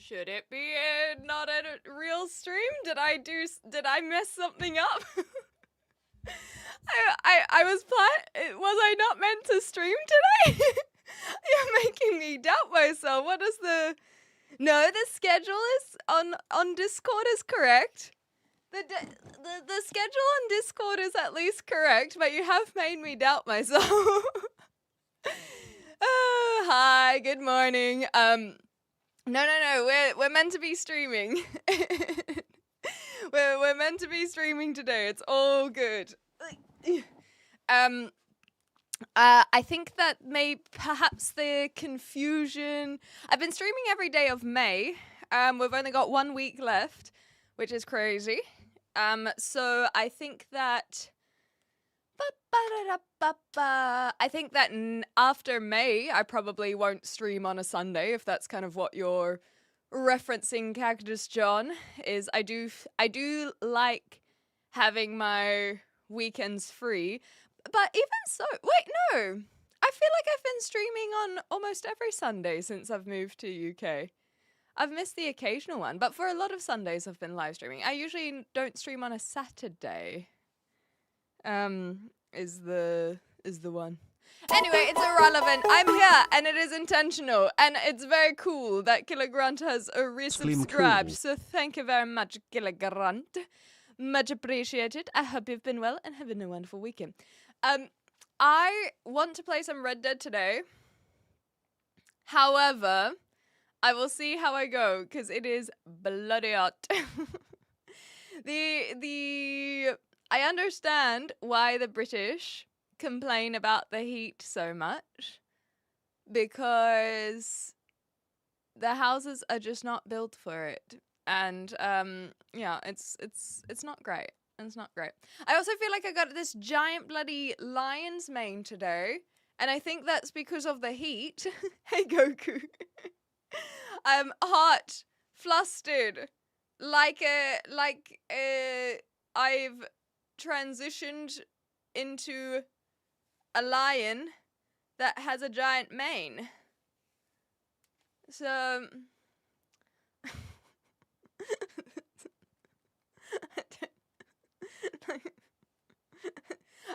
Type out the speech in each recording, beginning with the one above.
Should it be not a real stream? Did I mess something up? I was was I not meant to stream today? You're making me doubt myself. No, the schedule is on Discord is correct. The schedule on Discord is at least correct, but you have made me doubt myself. Hi, good morning. No, we're meant to be streaming. we're meant to be streaming today. It's all good. I think that perhaps the confusion. I've been streaming every day of May. We've only got 1 week left, which is crazy. So I think that. After May, I probably won't stream on a Sunday, if that's kind of what you're referencing, Cactus John. Is I do like having my weekends free, but even so, wait, no, I feel like I've been streaming on almost every Sunday since I've moved to UK. I've missed the occasional one, but for a lot of Sundays I've been live streaming. I usually don't stream on a Saturday. Is the one. Anyway, it's irrelevant. I'm here, and it is intentional, and it's very cool that Killigrunt has resubscribed. Cool. So thank you very much, Killigrunt. Much appreciated. I hope you've been well and having a wonderful weekend. I want to play some Red Dead today. However, I will see how I go, because it is bloody hot. I understand why the British complain about the heat so much, because the houses are just not built for it. And yeah, it's not great. It's not great. I also feel like I got this giant bloody lion's mane today, and I think that's because of the heat. Hey Goku. I'm hot, flustered, like I've transitioned into a lion that has a giant mane. So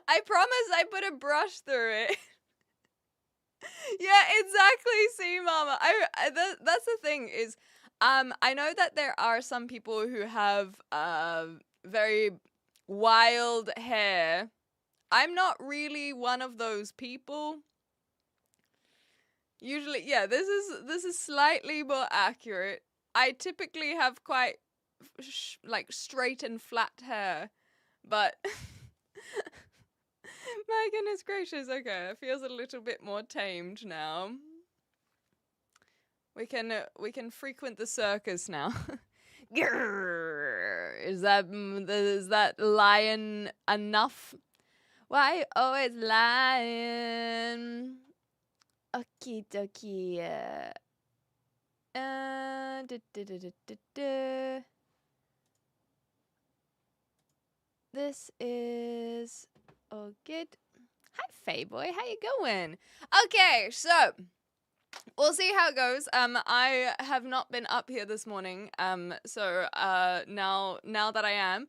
I promise I put a brush through it. Yeah, exactly. See, Mama. That's the thing is, I know that there are some people who have very wild hair. I'm not really one of those people. Usually, yeah, this is slightly more accurate. I typically have quite like straight and flat hair, but my goodness gracious, okay, it feels a little bit more tamed now. We can frequent the circus now. Is that lion enough? Why always lion? Okie dokie. This is all good. Hi, Fayboy. How you going? Okay, so we'll see how it goes. I have not been up here this morning. So now that I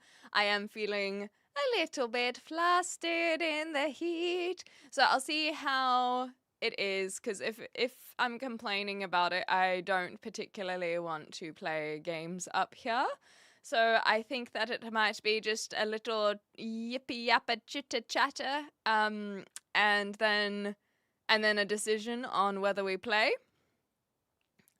am feeling a little bit flustered in the heat. So I'll see how it is, because if I'm complaining about it, I don't particularly want to play games up here. So I think that it might be just a little yippee yappa chitter chatter, and then a decision on whether we play.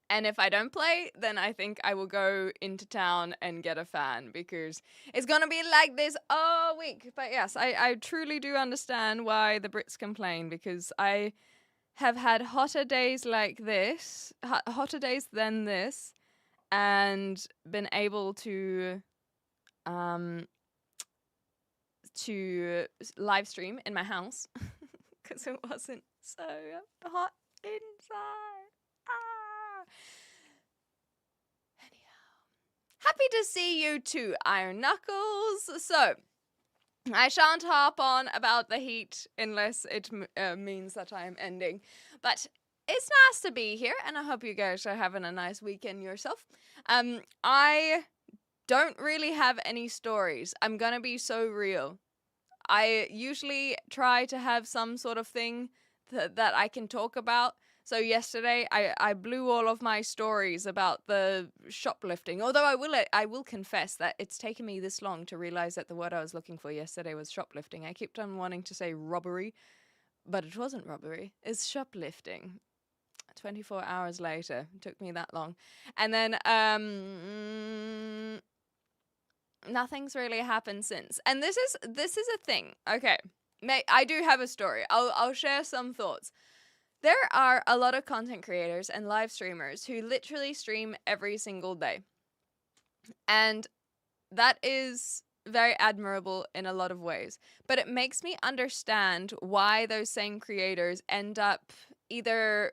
And if I don't play, then I think I will go into town and get a fan, because it's gonna be like this all week. But yes, I truly do understand why the Brits complain, because I have had hotter days like this, hotter days than this, and been able to live stream in my house because it wasn't so hot inside. Anyhow, happy to see you too, Iron Knuckles. So I shan't harp on about the heat unless it means that I am ending. But it's nice to be here, and I hope you guys are having a nice weekend yourself. I don't really have any stories. I'm gonna be so real. I usually try to have some sort of thing that I can talk about. So yesterday, I blew all of my stories about the shoplifting. Although I will confess that it's taken me this long to realize that the word I was looking for yesterday was shoplifting. I kept on wanting to say robbery, but it wasn't robbery. It's shoplifting. 24 hours later. It took me that long. And then nothing's really happened since. And this is a thing. Okay. I do have a story. I'll share some thoughts. There are a lot of content creators and live streamers who literally stream every single day. And that is very admirable in a lot of ways. But it makes me understand why those same creators end up either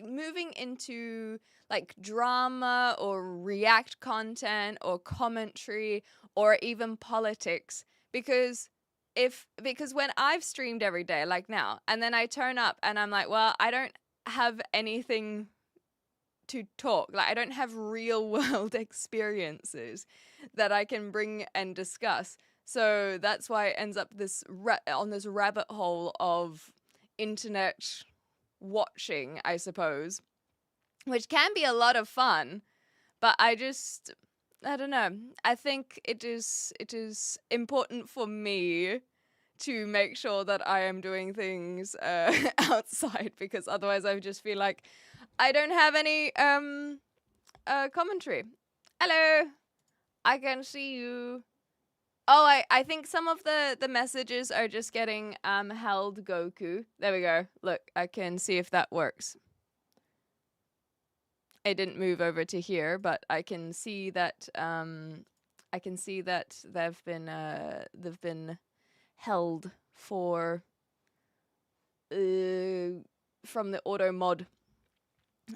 moving into like drama or react content or commentary or even politics, because when I've streamed every day like now, and then I turn up and I'm like, well, I don't have anything to talk, like I don't have real world experiences that I can bring and discuss. So that's why it ends up on this rabbit hole of internet watching, I suppose, which can be a lot of fun, but I don't know. I think it is important for me to make sure that I am doing things outside, because otherwise I just feel like I don't have any commentary. Hello, I can see you. Oh, I think some of the messages are just getting held Goku. There we go. Look, I can see if that works. It didn't move over to here, but I can see that they've been held for from the auto mod.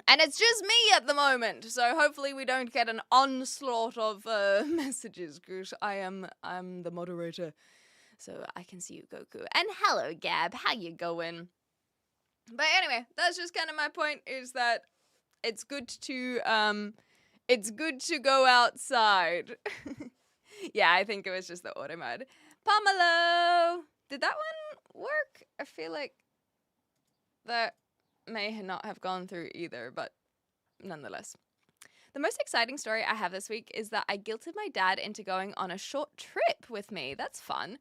And it's just me at the moment, so hopefully we don't get an onslaught of messages, because I'm the moderator, so I can see you, Goku. And hello, Gab, how you going? But anyway, that's just kind of my point, is that it's good to go outside. Yeah, I think it was just the auto mod. Pomelo, did that one work? I feel like that may not have gone through either, but nonetheless. The most exciting story I have this week is that I guilted my dad into going on a short trip with me. That's fun.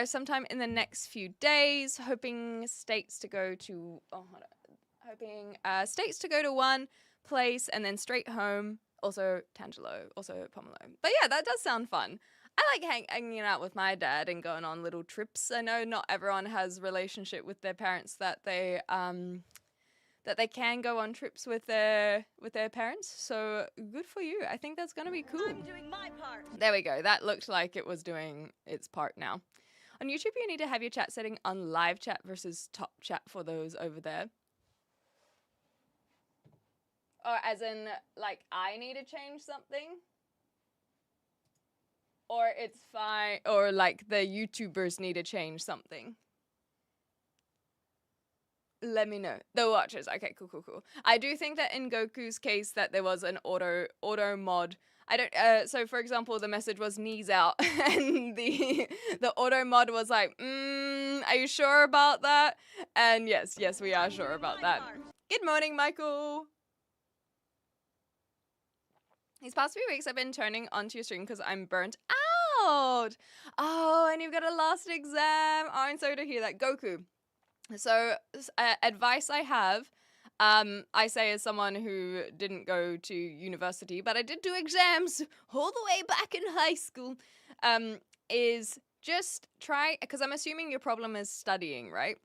Sometime in the next few days, hoping states to go to one place and then straight home. Also Tangelo, also Pomelo. But yeah, that does sound fun. I like hanging out with my dad and going on little trips. I know not everyone has relationship with their parents that they can go on trips with their parents. So good for you. I think that's gonna be cool. I'm doing my part. There we go. That looked like it was doing its part now. On YouTube, you need to have your chat setting on live chat versus top chat for those over there. Or as in, like, I need to change something? Or it's fine, or like the YouTubers need to change something? Let me know. The watchers. Okay, cool. I do think that in Goku's case that there was an auto mod. I don't so for example, the message was knees out and the auto mod was like, are you sure about that? And yes, we are sure about that. Good morning, Michael. These past few weeks I've been turning onto your stream because I'm burnt out. Oh, and you've got a last exam. Oh, I'm sorry to hear that. Goku. So, advice I have, I say as someone who didn't go to university, but I did do exams all the way back in high school, is just try, because I'm assuming your problem is studying, right?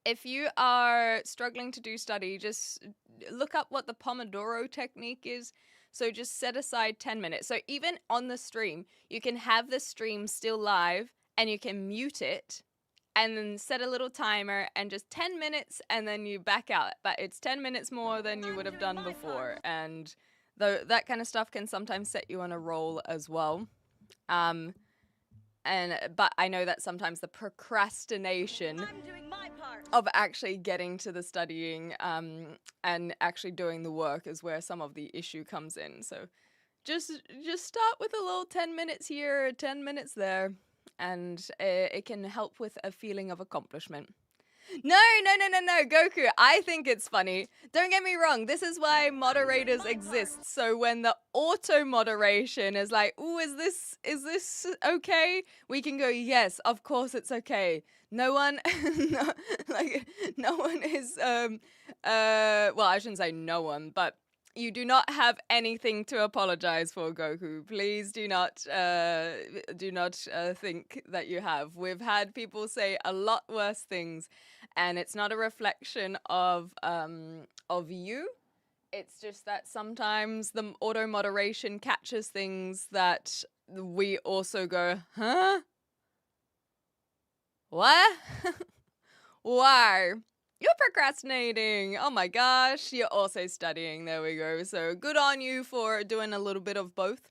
If you are struggling to do study, just look up what the Pomodoro technique is. So just set aside 10 minutes. So even on the stream, you can have the stream still live and you can mute it and then set a little timer and just 10 minutes and then you back out. But it's 10 minutes more than you would have done before. And that kind of stuff can sometimes set you on a roll as well. And but I know that sometimes the procrastination of actually getting to the studying and actually doing the work is where some of the issue comes in. So just start with a little 10 minutes here, 10 minutes there, and it can help with a feeling of accomplishment. No, Goku. I think it's funny. Don't get me wrong. This is why moderators exist. So when the auto moderation is like, "Ooh, is this okay?" We can go, "Yes, of course it's okay." No one, no one is well, I shouldn't say no one, but you do not have anything to apologize for, Goku. Please do not think that you have. We've had people say a lot worse things, and it's not a reflection of you. It's just that sometimes the auto moderation catches things that we also go, huh? What? Why? You're procrastinating. Oh my gosh. You're also studying. There we go. So good on you for doing a little bit of both.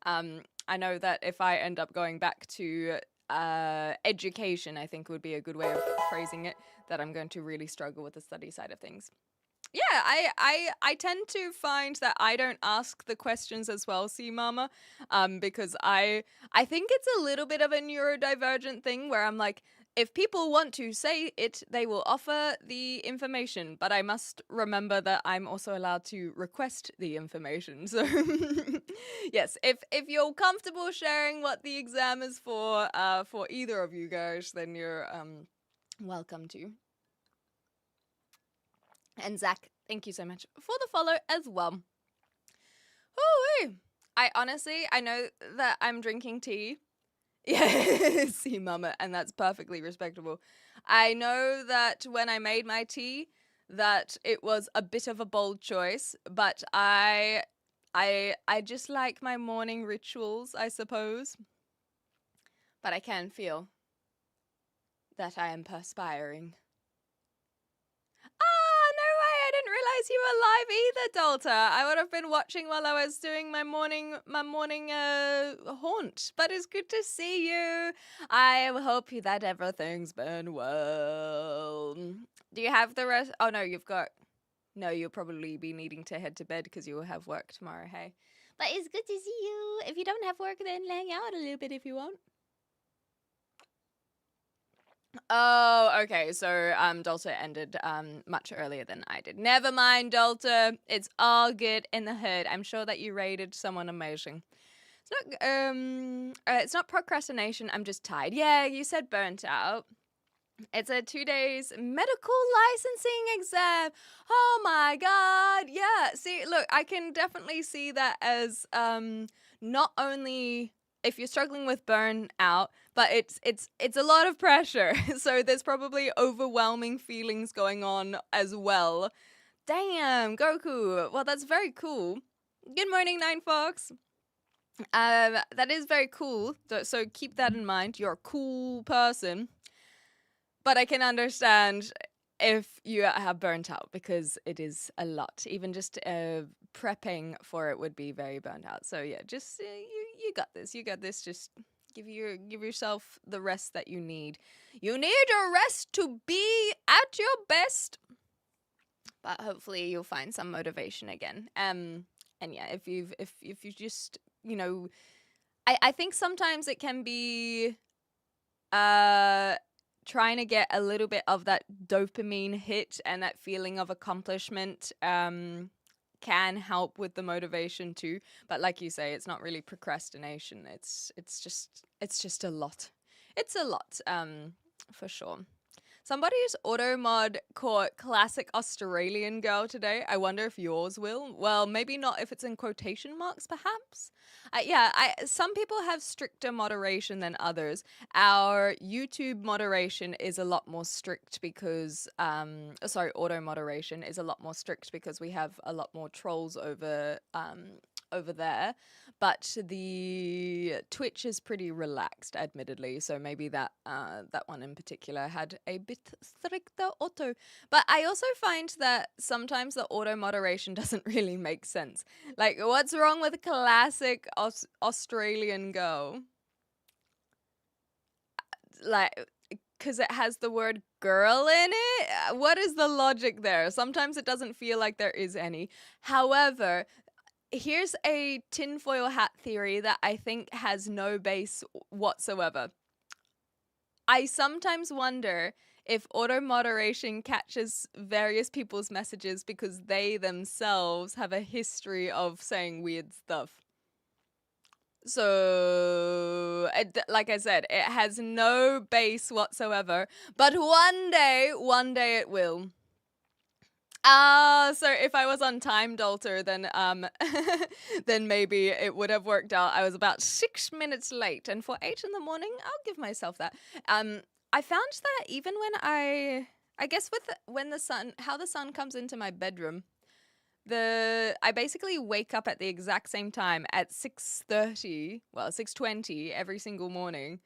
I know that if I end up going back to education, I think would be a good way of phrasing it, that I'm going to really struggle with the study side of things. Yeah, I tend to find that I don't ask the questions as well, see mama, because I think it's a little bit of a neurodivergent thing where I'm like, if people want to say it, they will offer the information, but I must remember that I'm also allowed to request the information. So yes, if you're comfortable sharing what the exam is for either of you guys, then you're welcome to. And Zach, thank you so much for the follow as well. Ooh, I know that I'm drinking tea. Yeah, see, mama, and that's perfectly respectable. I know that when I made my tea, that it was a bit of a bold choice, but I just like my morning rituals, I suppose. But I can feel that I am perspiring. I didn't realize you were live either, Dalta. I would have been watching while I was doing my morning haunt. But it's good to see you. I hope that everything's been well. Do you have the rest? Oh no, you'll probably be needing to head to bed because you will have work tomorrow. Hey, but it's good to see you. If you don't have work, then hang out a little bit if you want. Oh, okay. So Dalta ended much earlier than I did. Never mind, Dalta. It's all good in the hood. I'm sure that you rated someone amazing. It's not procrastination. I'm just tired. Yeah, you said burnt out. It's a 2 days medical licensing exam. Oh my god. Yeah. See, look, I can definitely see that as not only if you're struggling with burnout, but it's a lot of pressure. So there's probably overwhelming feelings going on as well. Damn, Goku. Well, that's very cool. Good morning, Nine Fox. That is very cool. So keep that in mind. You're a cool person. But I can understand if you have burnt out because it is a lot. Even just prepping for it would be very burnt out. So yeah, just you got this. You got this. Just give yourself the rest that you need. You need a rest to be at your best. But hopefully you'll find some motivation again. And yeah, if you just I think sometimes it can be trying to get a little bit of that dopamine hit and that feeling of accomplishment can help with the motivation too. But like you say, it's not really procrastination. It's just a lot. It's a lot, for sure. Somebody's auto mod caught classic Australian girl today. I wonder if yours will. Well, maybe not if it's in quotation marks, perhaps. Some people have stricter moderation than others. Our YouTube moderation is a lot more strict because, auto moderation is a lot more strict because we have a lot more trolls over there. But the Twitch is pretty relaxed, admittedly. So maybe that one in particular had a bit stricter auto. But I also find that sometimes the auto moderation doesn't really make sense. Like, what's wrong with a classic Australian girl? like, because it has the word girl in it? What is the logic there? Sometimes it doesn't feel like there is any. However, here's a tinfoil hat theory that I think has no base whatsoever. I sometimes wonder if auto moderation catches various people's messages because they themselves have a history of saying weird stuff. So, like I said, it has no base whatsoever, but one day it will. So if I was on time Dalter, then then maybe it would have worked out. I was about 6 minutes late, and for 8 in the morning, I'll give myself that. I found that even when I guess with when the sun, how the sun comes into my bedroom, I basically wake up at the exact same time at 6:30, well 6:20 every single morning,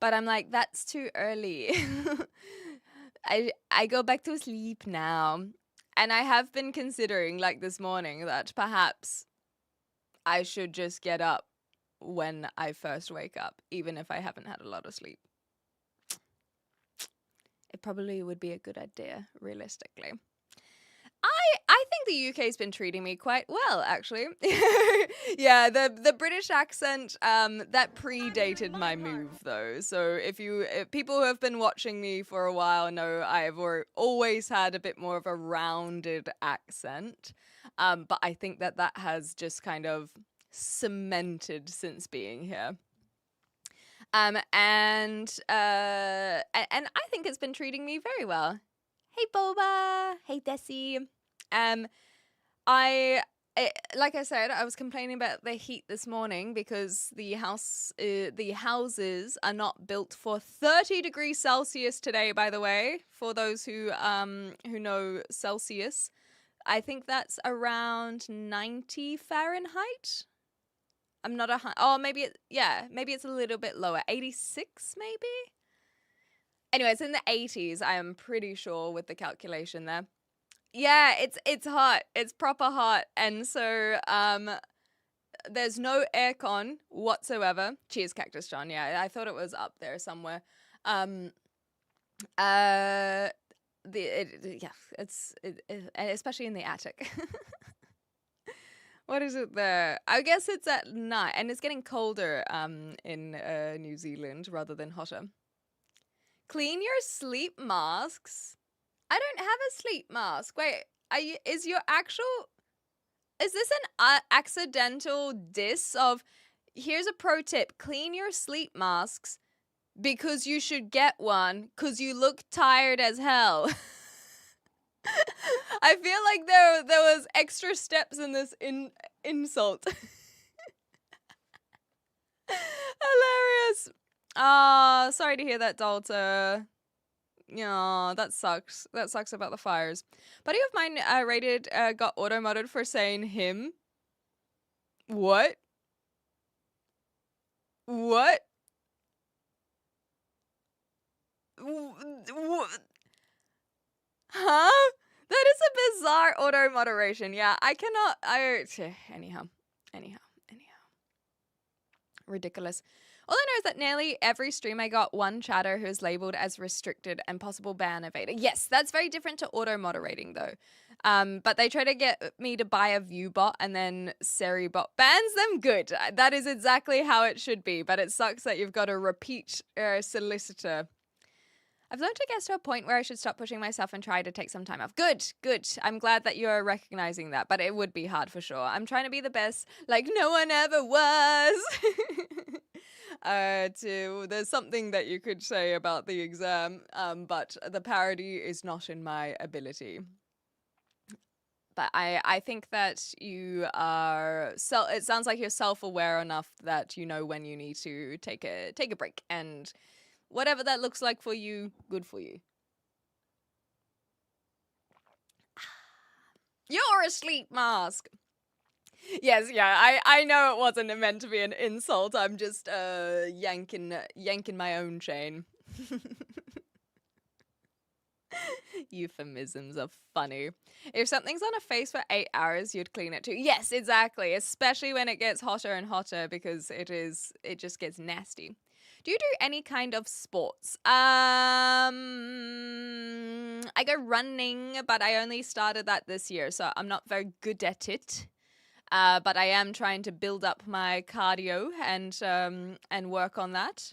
but I'm like, that's too early. I go back to sleep now. And I have been considering, like this morning, that perhaps I should just get up when I first wake up, even if I haven't had a lot of sleep. It probably would be a good idea, realistically. I think the UK's been treating me quite well, actually. Yeah, the British accent, that predated my move, though. So if people who have been watching me for a while know I've always had a bit more of a rounded accent. But I think that has just kind of cemented since being here. And I think it's been treating me very well. Hey, Boba. Hey, Desi. Like I said, I was complaining about the heat this morning because the houses are not built for 30 degrees Celsius today, by the way, for those who know Celsius. I think that's around 90 Fahrenheit. I'm not maybe it's a little bit lower. 86 maybe? Anyway, it's in the 80s, I am pretty sure, with the calculation there. Yeah, it's hot. It's proper hot. And so there's no aircon whatsoever. Cheers, Cactus John. Yeah, I thought it was up there somewhere. Especially in the attic. What is it there? I guess it's at night, and it's getting colder in New Zealand rather than hotter. Clean your sleep masks. I don't have a sleep mask. Wait, is this an accidental diss of, here's a pro tip, clean your sleep masks because you should get one because you look tired as hell. I feel like there was extra steps in this insult. Hilarious. Sorry to hear that, Dalta. Yeah, that sucks. That sucks about the fires. Buddy of mine got auto-modded for saying him. What? What? Huh? That is a bizarre auto-moderation. Yeah, I cannot... Anyhow. Ridiculous. All I know is that nearly every stream I got one chatter who is labeled as restricted and possible ban evader. Yes, that's very different to auto-moderating, though. But they try to get me to buy a view bot and then Seribot bans them. Good. That is exactly how it should be, but it sucks that you've got a repeat solicitor. I've learned to get to a point where I should stop pushing myself and try to take some time off. Good. I'm glad that you're recognizing that, but it would be hard for sure. I'm trying to be the best like no one ever was. There's something that you could say about the exam, but the parody is not in my ability. But I think that you are it sounds like you're self-aware enough that you know when you need to take a break, and whatever that looks like for you, good for you. You're a sleep mask. Yes, yeah, I know it wasn't meant to be an insult. I'm just yanking my own chain. Euphemisms are funny. If something's on a face for 8 hours, you'd clean it too. Yes, exactly. Especially when it gets hotter and hotter because it just gets nasty. Do you do any kind of sports? I go running, but I only started that this year, so I'm not very good at it. But I am trying to build up my cardio and work on that.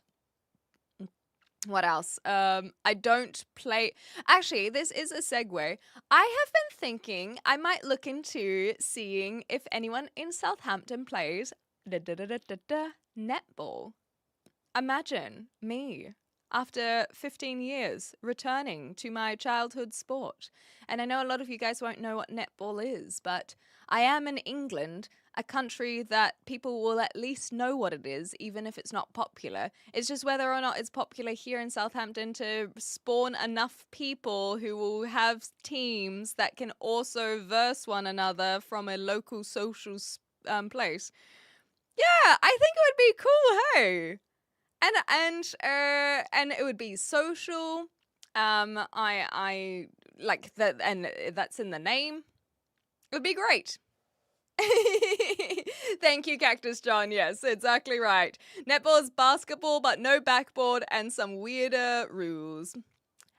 What else? I don't play. Actually, this is a segue. I have been thinking I might look into seeing if anyone in Southampton plays netball. Imagine me after 15 years returning to my childhood sport. And I know a lot of you guys won't know what netball is, but I am in England, a country that people will at least know what it is, even if it's not popular. It's just whether or not it's popular here in Southampton to spawn enough people who will have teams that can also verse one another from a local social place. Yeah, I think it would be cool, hey? And it would be social. I like that, and that's in the name. It would be great. Thank you, Cactus John. Yes, exactly right. Netball is basketball, but no backboard and some weirder rules.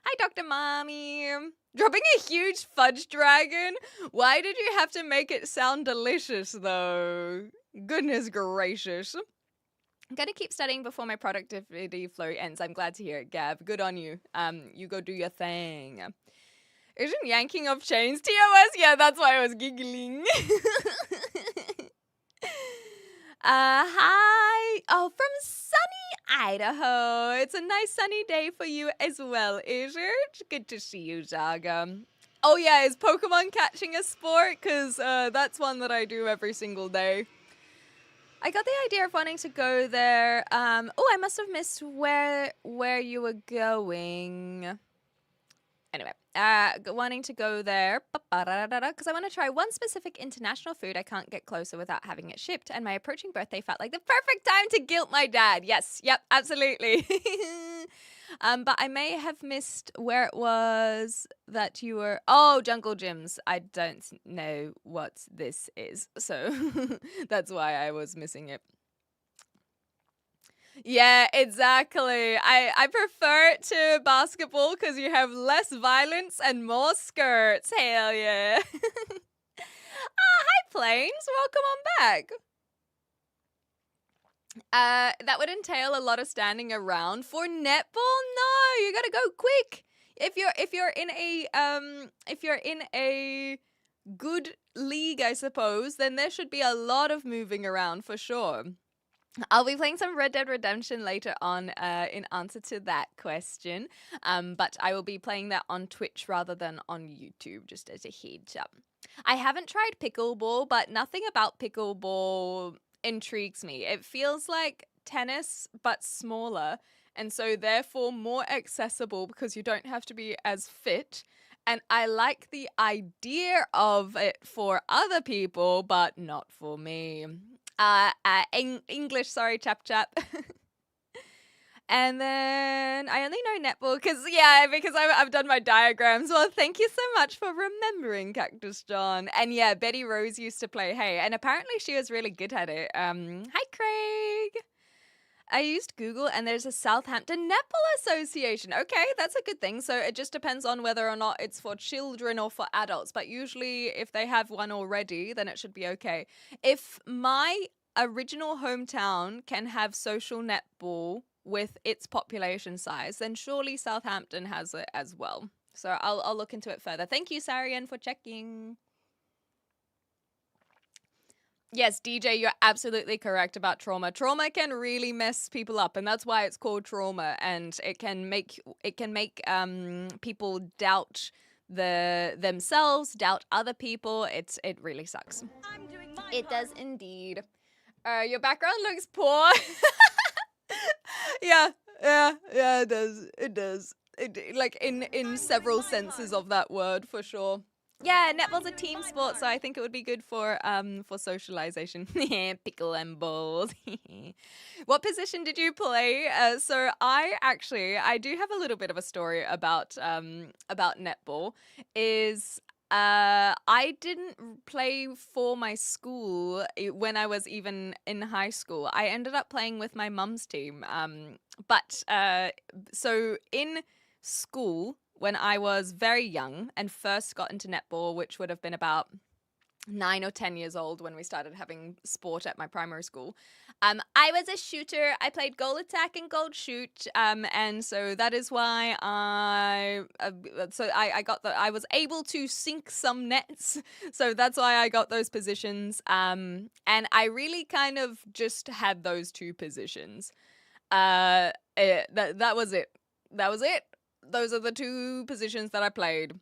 Hi, Dr. Mommy. Dropping a huge fudge dragon? Why did you have to make it sound delicious, though? Goodness gracious. I'm going to keep studying before my productivity flow ends. I'm glad to hear it, Gav. Good on you. You go do your thing. Isn't yanking of chains TOS? Yeah, that's why I was giggling. Hi. Oh, from sunny Idaho. It's a nice sunny day for you as well, is it? Good to see you, Zaga. Oh, yeah, is Pokemon catching a sport? Because that's one that I do every single day. I got the idea of wanting to go there. Oh, I must have missed where you were going. Anyway, wanting to go there because I want to try one specific international food I can't get closer without having it shipped, and my approaching birthday felt like the perfect time to guilt my dad. Yes, yep, absolutely. But I may have missed where it was that you were. Oh, Jungle Gyms. I don't know what this is, so that's why I was missing it. Yeah, exactly. I prefer it to basketball because you have less violence and more skirts. Hell yeah. Hi, Planes. Welcome on back. That would entail a lot of standing around for netball. No, you gotta go quick. If you're in a good league, I suppose, then there should be a lot of moving around for sure. I'll be playing some Red Dead Redemption later on in answer to that question. But I will be playing that on Twitch rather than on YouTube, just as a heads up. I haven't tried pickleball, but nothing about pickleball intrigues me. It feels like tennis, but smaller, and so therefore more accessible because you don't have to be as fit. And I like the idea of it for other people, but not for me. English, sorry, chap. And then I only know netball because I've done my diagrams. Well, thank you so much for remembering, Cactus John. And yeah, Betty Rose used to play Hey, and apparently she was really good at it. Hi, Craig. I used Google and there's a Southampton Netball Association. Okay, that's a good thing. So it just depends on whether or not it's for children or for adults. But usually if they have one already, then it should be okay. If my original hometown can have social netball with its population size, then surely Southampton has it as well. So I'll look into it further. Thank you, Sarian, for checking. Yes, DJ, you're absolutely correct about trauma. Trauma can really mess people up, and that's why it's called trauma. And it can make people doubt themselves, doubt other people. It really sucks. It does indeed. Your background looks poor. Yeah, it does. It does. Like in several senses of that word, for sure. Yeah, netball's a team sport, so I think it would be good for socialization. Pickle and balls. What position did you play? So I do have a little bit of a story about netball. I didn't play for my school when I was even in high school. I ended up playing with my mum's team. So in school, when I was very young and first got into netball, which would have been about 9 or 10 years old when we started having sport at my primary school. I was a shooter. I played goal attack and goal shoot, and so that is why I was able to sink some nets. So that's why I got those positions. And I really kind of just had those two positions. That was it. That was it. Those are the two positions that I played.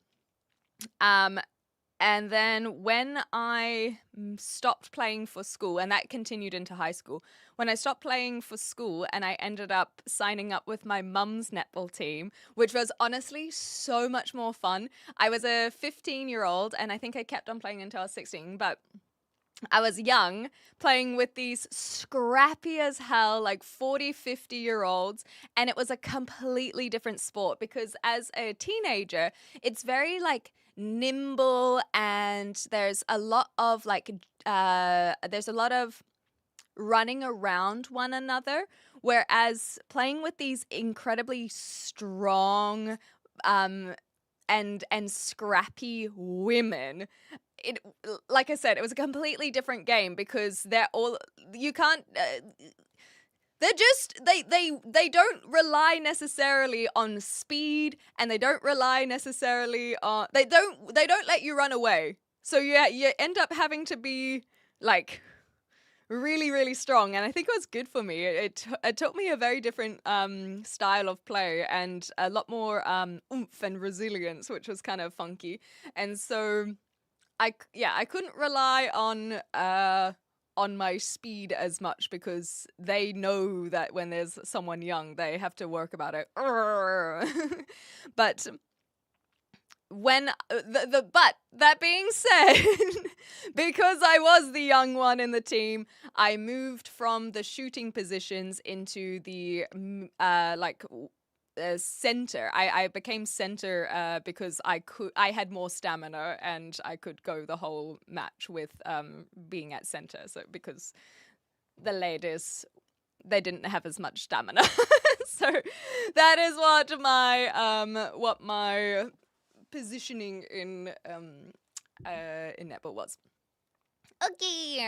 And then when I stopped playing for school, and that continued into high school, when I stopped playing for school and I ended up signing up with my mum's netball team, which was honestly so much more fun. I was a 15-year-old, and I think I kept on playing until I was 16, but I was young, playing with these scrappy as hell, like 40, 50-year-olds, and it was a completely different sport because as a teenager, it's very like nimble, and there's a lot of running around one another, whereas playing with these incredibly strong and scrappy women, it, like I said, it was a completely different game because they're all, you can't they're just they don't rely necessarily on speed, and they don't rely necessarily on they don't let you run away. So yeah, you end up having to be like really, really strong, and I think it was good for me. It taught me a very different style of play and a lot more oomph and resilience, which was kind of funky. And so I couldn't rely on my speed as much because they know that when there's someone young, they have to work about it. But when but that being said, because I was the young one in the team, I moved from the shooting positions into the center. I became center because I had more stamina and I could go the whole match with being at center. So because the ladies, they didn't have as much stamina. So that is what my positioning in netball was. Okay.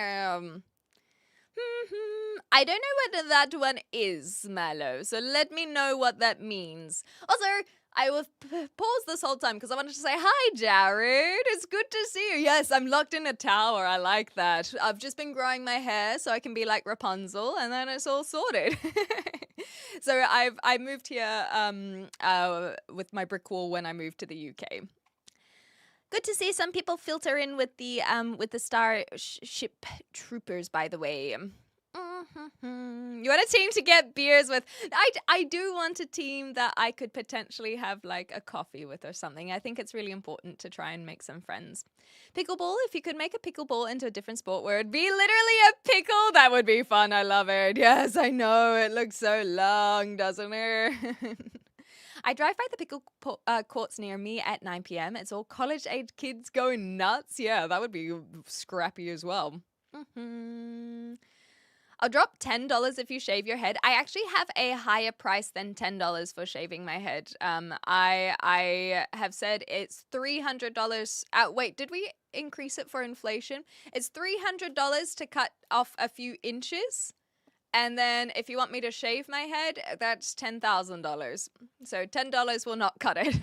I don't know what that one is, Mallow, so let me know what that means. Also, I will pause this whole time because I wanted to say, hi, Jared. It's good to see you. Yes, I'm locked in a tower. I like that. I've just been growing my hair so I can be like Rapunzel, and then it's all sorted. So I moved here with my brick wall when I moved to the UK. Good to see some people filter in with the Starship Troopers, by the way. You want a team to get beers with? I do want a team that I could potentially have like a coffee with or something. I think it's really important to try and make some friends. Pickleball, if you could make a pickleball into a different sport where it'd be literally a pickle, that would be fun. I love it. Yes, I know. It looks so long, doesn't it? I drive by the pickle courts near me at 9 p.m. It's all college-age kids going nuts. Yeah, that would be scrappy as well. I'll drop $10 if you shave your head. I actually have a higher price than $10 for shaving my head. I have said it's $300. Wait, did we increase it for inflation? It's $300 to cut off a few inches. And then if you want me to shave my head, that's $10,000. So $10 will not cut it.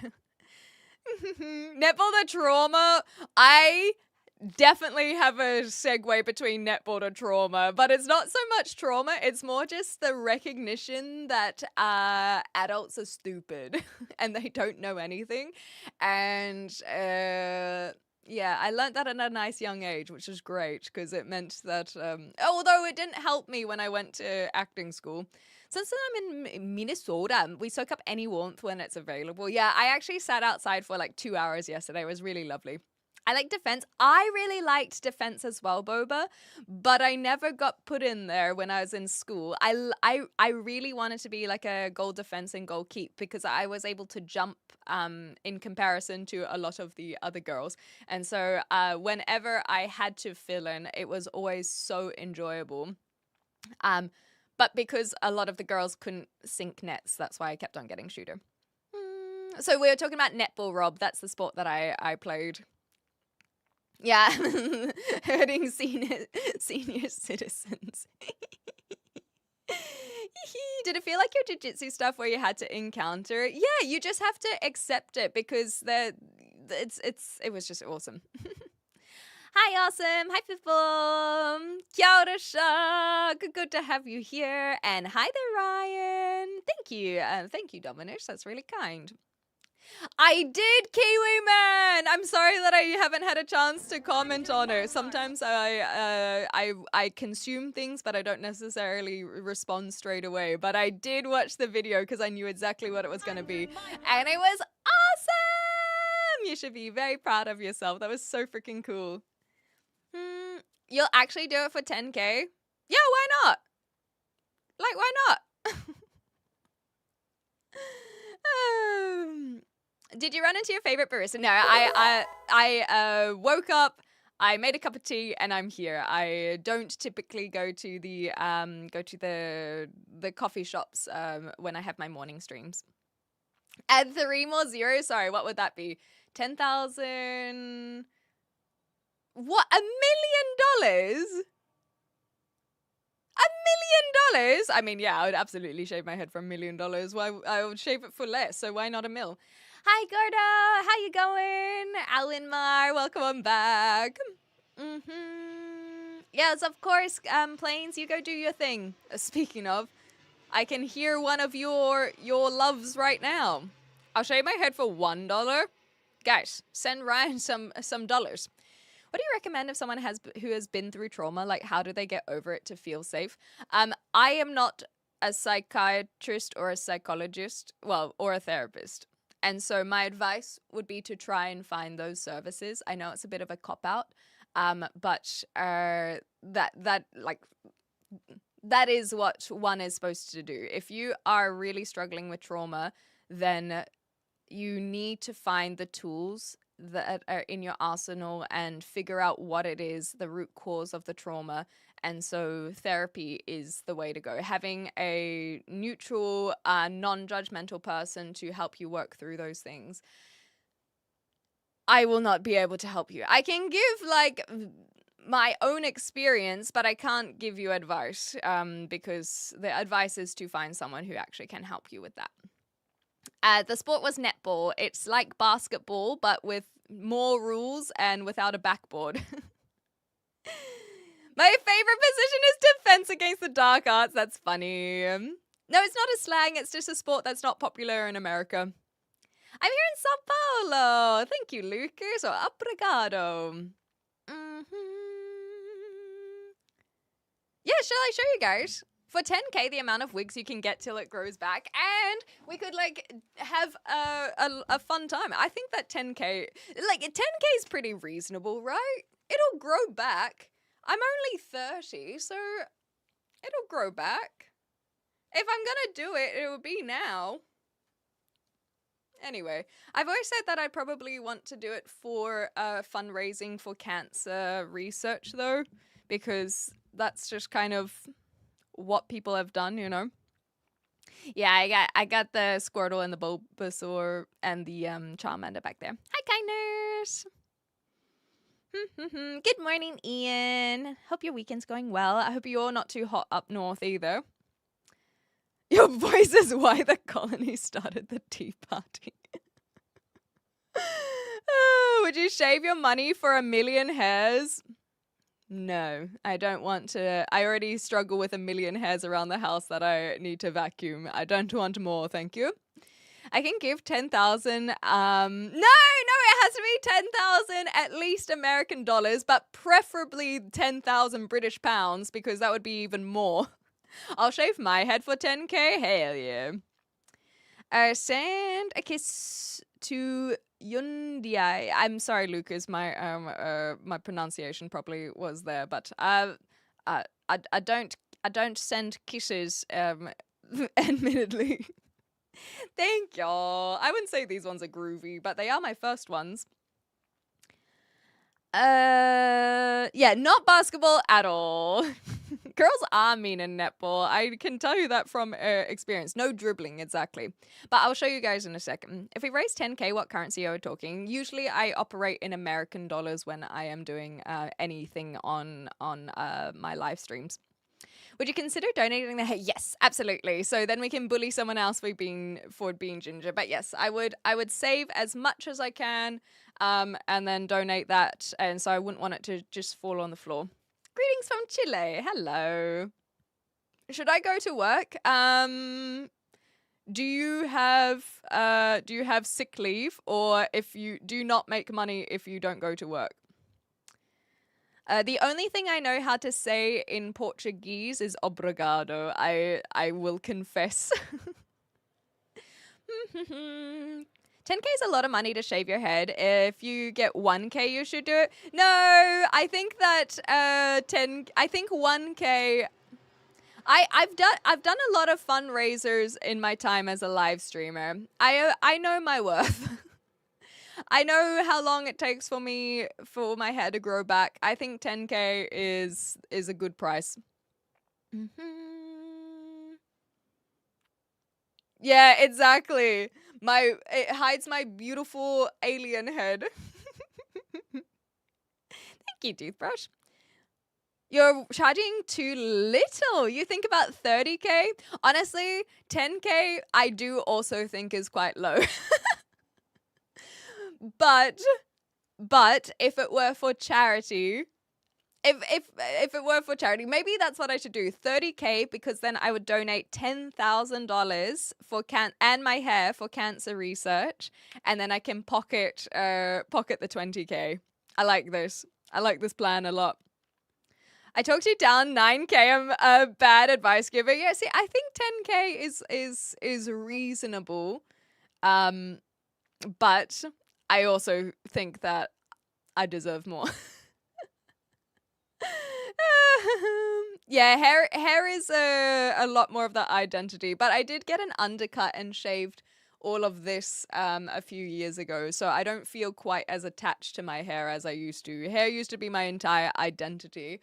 Netball to trauma. I definitely have a segue between netball to trauma, but it's not so much trauma. It's more just the recognition that adults are stupid and they don't know anything. And yeah, I learned that at a nice young age, which was great because it meant that, although it didn't help me when I went to acting school. Since I'm in Minnesota, we soak up any warmth when it's available. Yeah, I actually sat outside for like 2 hours yesterday. It was really lovely. I like defense. I really liked defense as well, Boba, but I never got put in there when I was in school. I really wanted to be like a goal defense and goal keep because I was able to jump in comparison to a lot of the other girls. And so whenever I had to fill in, it was always so enjoyable. But because a lot of the girls couldn't sink nets, that's why I kept on getting shooter. So we were talking about netball, Rob. That's the sport that I played. Yeah, hurting senior citizens. Did it feel like your jiu-jitsu stuff where you had to encounter it? Yeah, you just have to accept it because it was just awesome. Hi, awesome. Hi, people. Kia ora, Sha. Good to have you here. And hi there, Ryan. Thank you. Thank you, Dominic. That's really kind. I did, Kiwi Man. I'm sorry that I haven't had a chance to comment on it. Sometimes I consume things, but I don't necessarily respond straight away. But I did watch the video because I knew exactly what it was going to be, and it was awesome. You should be very proud of yourself. That was so freaking cool. You'll actually do it for 10K? Yeah, why not? Like, why not? Did you run into your favorite barista? No, I woke up, I made a cup of tea, and I'm here. I don't typically go to the coffee shops when I have my morning streams. Add 3 more zeros. Sorry, what would that be? 10,000. What? $1 million? $1 million? I mean, yeah, I would absolutely shave my head for $1 million. Why? I would shave it for less. So why not $1 million? Hi, Gerda. How you going? Alan Mar, welcome on back. Yes, of course, Plains, you go do your thing. Speaking of, I can hear one of your loves right now. I'll shave my head for $1. Guys, send Ryan some dollars. What do you recommend if someone who has been through trauma? Like, how do they get over it to feel safe? I am not a psychiatrist or a psychologist, or a therapist. And so my advice would be to try and find those services. I know it's a bit of a cop-out, but that is what one is supposed to do. If you are really struggling with trauma, then you need to find the tools that are in your arsenal and figure out what it is, the root cause of the trauma. And so therapy is the way to go. Having a neutral, non-judgmental person to help you work through those things. I will not be able to help you. I can give my own experience, but I can't give you advice because the advice is to find someone who actually can help you with that. The sport was netball. It's like basketball, but with more rules and without a backboard. My favorite position is defense against the dark arts. That's funny. No, it's not a slang. It's just a sport that's not popular in America. I'm here in Sao Paulo. Thank you, Lucas. Or obrigado. Yeah, shall I show you guys? For 10K, the amount of wigs you can get till it grows back, and we could have a fun time. I think that 10K is pretty reasonable, right? It'll grow back. I'm only 30, so it'll grow back. If I'm gonna do it, it will be now. Anyway, I've always said that I'd probably want to do it for fundraising for cancer research, though, because that's just kind of what people have done, you know. Yeah, I got the Squirtle and the Bulbasaur and the Charmander back there. Hi, kindness. Good morning, Ian. Hope your weekend's going well. I hope you're not too hot up north either. Your voice is why the colony started the Tea Party. Oh, would you shave your money for 1 million hairs? No, I don't want to. I already struggle with 1 million hairs around the house that I need to vacuum. I don't want more, thank you. I can give 10,000. No, it has to be 10,000 at least American dollars, but preferably 10,000 British pounds because that would be even more. I'll shave my head for 10K. Hell yeah. Send a kiss to Yundiai. I'm sorry, Lucas. My pronunciation probably was there, but I don't send kisses. Admittedly. Thank y'all. I wouldn't say these ones are groovy, but they are my first ones. Yeah, not basketball at all. Girls are mean in netball. I can tell you that from experience. No dribbling, exactly. But I'll show you guys in a second. If we raise 10K, what currency are we talking? Usually I operate in American dollars when I am doing anything on my live streams. Would you consider donating the hair? Yes, absolutely. So then we can bully someone else for being ginger. But yes, I would save as much as I can, and then donate that. And so I wouldn't want it to just fall on the floor. Greetings from Chile. Hello. Should I go to work? Do you have sick leave, or if you do not make money if you don't go to work? The only thing I know how to say in Portuguese is obrigado. I will confess. 10K is a lot of money to shave your head. If you get 1K, you should do it. No, I think that I think 1K. I've done a lot of fundraisers in my time as a live streamer. I know my worth. I know how long it takes for my hair to grow back. I think 10K is a good price. Yeah, exactly. It hides my beautiful alien head. Thank you, toothbrush. You're charging too little. You think about 30K? Honestly, 10K I do also think is quite low. But if it were for charity, if it were for charity, maybe that's what I should do. 30K, because then I would donate $10,000 and my hair for cancer research, and then I can pocket the 20K. I like this. I like this plan a lot. I talked you down 9K. I'm a bad advice giver. Yeah, see, I think 10K is reasonable. But I also think that I deserve more. Yeah, hair is a lot more of that identity. But I did get an undercut and shaved all of this a few years ago, so I don't feel quite as attached to my hair as I used to. Hair used to be my entire identity,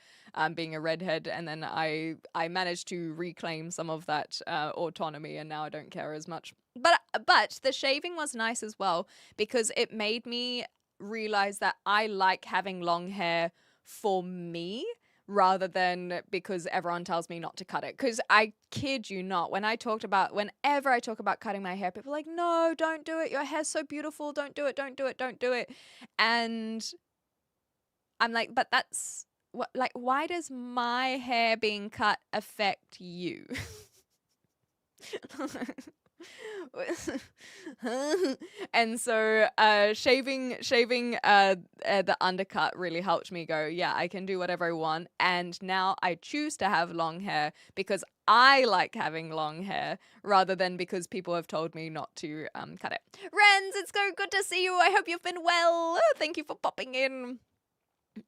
being a redhead, and then I managed to reclaim some of that autonomy, and now I don't care as much. But the shaving was nice as well, because it made me realize that I like having long hair for me, rather than because everyone tells me not to cut it. Because I kid you not, whenever I talk about cutting my hair, people are like, no, don't do it. Your hair's so beautiful. Don't do it. Don't do it. Don't do it. And I'm like, but that's what, like, why does my hair being cut affect you? And so shaving the undercut really helped me go, yeah, I can do whatever I want. And now I choose to have long hair because I like having long hair, rather than because people have told me not to cut it. Renz, it's so good to see you. I hope you've been well. Thank you for popping in.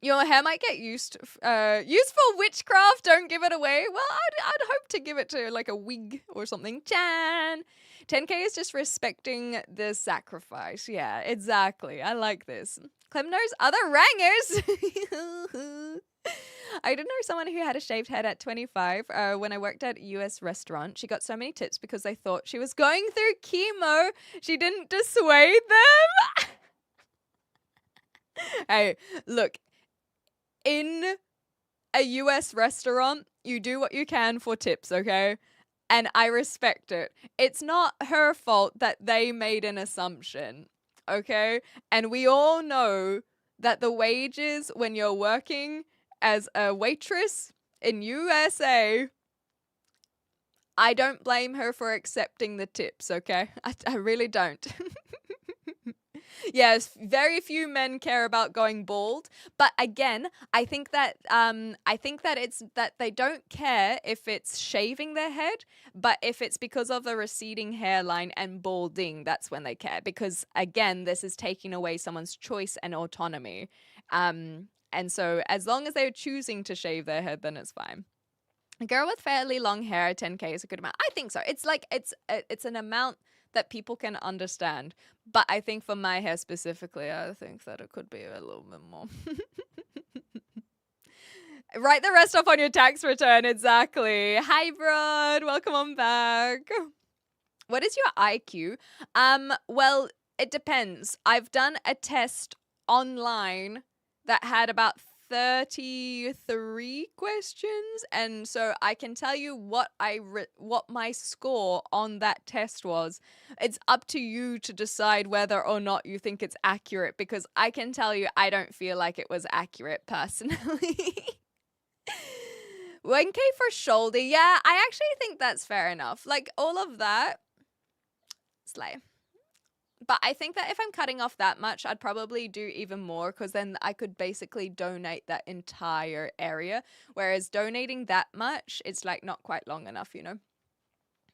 Your hair might get used for witchcraft. Don't give it away. Well, I'd hope to give it to like a wig or something. Jan, 10K is just respecting the sacrifice. Yeah, exactly. I like this. Clem knows other rangers. I did know someone who had a shaved head at 25 when I worked at a US restaurant. She got so many tips because they thought she was going through chemo. She didn't dissuade them. Hey, look. In a US restaurant, you do what you can for tips, okay? And I respect it. It's not her fault that they made an assumption, okay? And we all know that the wages when you're working as a waitress in USA, I don't blame her for accepting the tips, okay? I really don't. Yes, very few men care about going bald, but again, I think that it's that they don't care if it's shaving their head, but if it's because of the receding hairline and balding, that's when they care, because again, this is taking away someone's choice and autonomy. And so as long as they're choosing to shave their head, then it's fine. A girl with fairly long hair, 10K is a good amount. I think so. It's like it's an amount that people can understand. But I think for my hair specifically, I think that it could be a little bit more. Write the rest off on your tax return. Exactly. Hi, Brod. Welcome on back. What is your IQ? Well, it depends. I've done a test online that had about 33 questions, and so I can tell you what what my score on that test was. It's up to you to decide whether or not you think it's accurate, because I can tell you I don't feel like it was accurate personally. 1K for shoulder. Yeah, I actually think that's fair enough. Like all of that, slay. But I think that if I'm cutting off that much, I'd probably do even more, because then I could basically donate that entire area. Whereas donating that much, it's like not quite long enough, you know?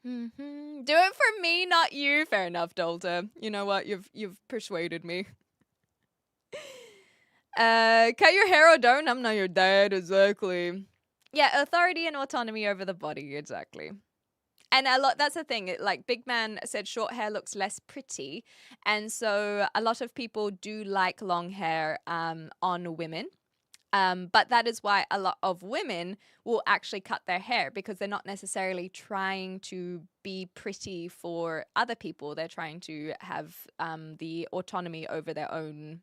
Do it for me, not you. Fair enough, Dolta. You know what? You've persuaded me. Cut your hair or don't. I'm not your dad, exactly. Yeah, authority and autonomy over the body, exactly. And that's the thing, like Big Man said, short hair looks less pretty. And so a lot of people do like long hair on women. But that is why a lot of women will actually cut their hair, because they're not necessarily trying to be pretty for other people. They're trying to have the autonomy over their own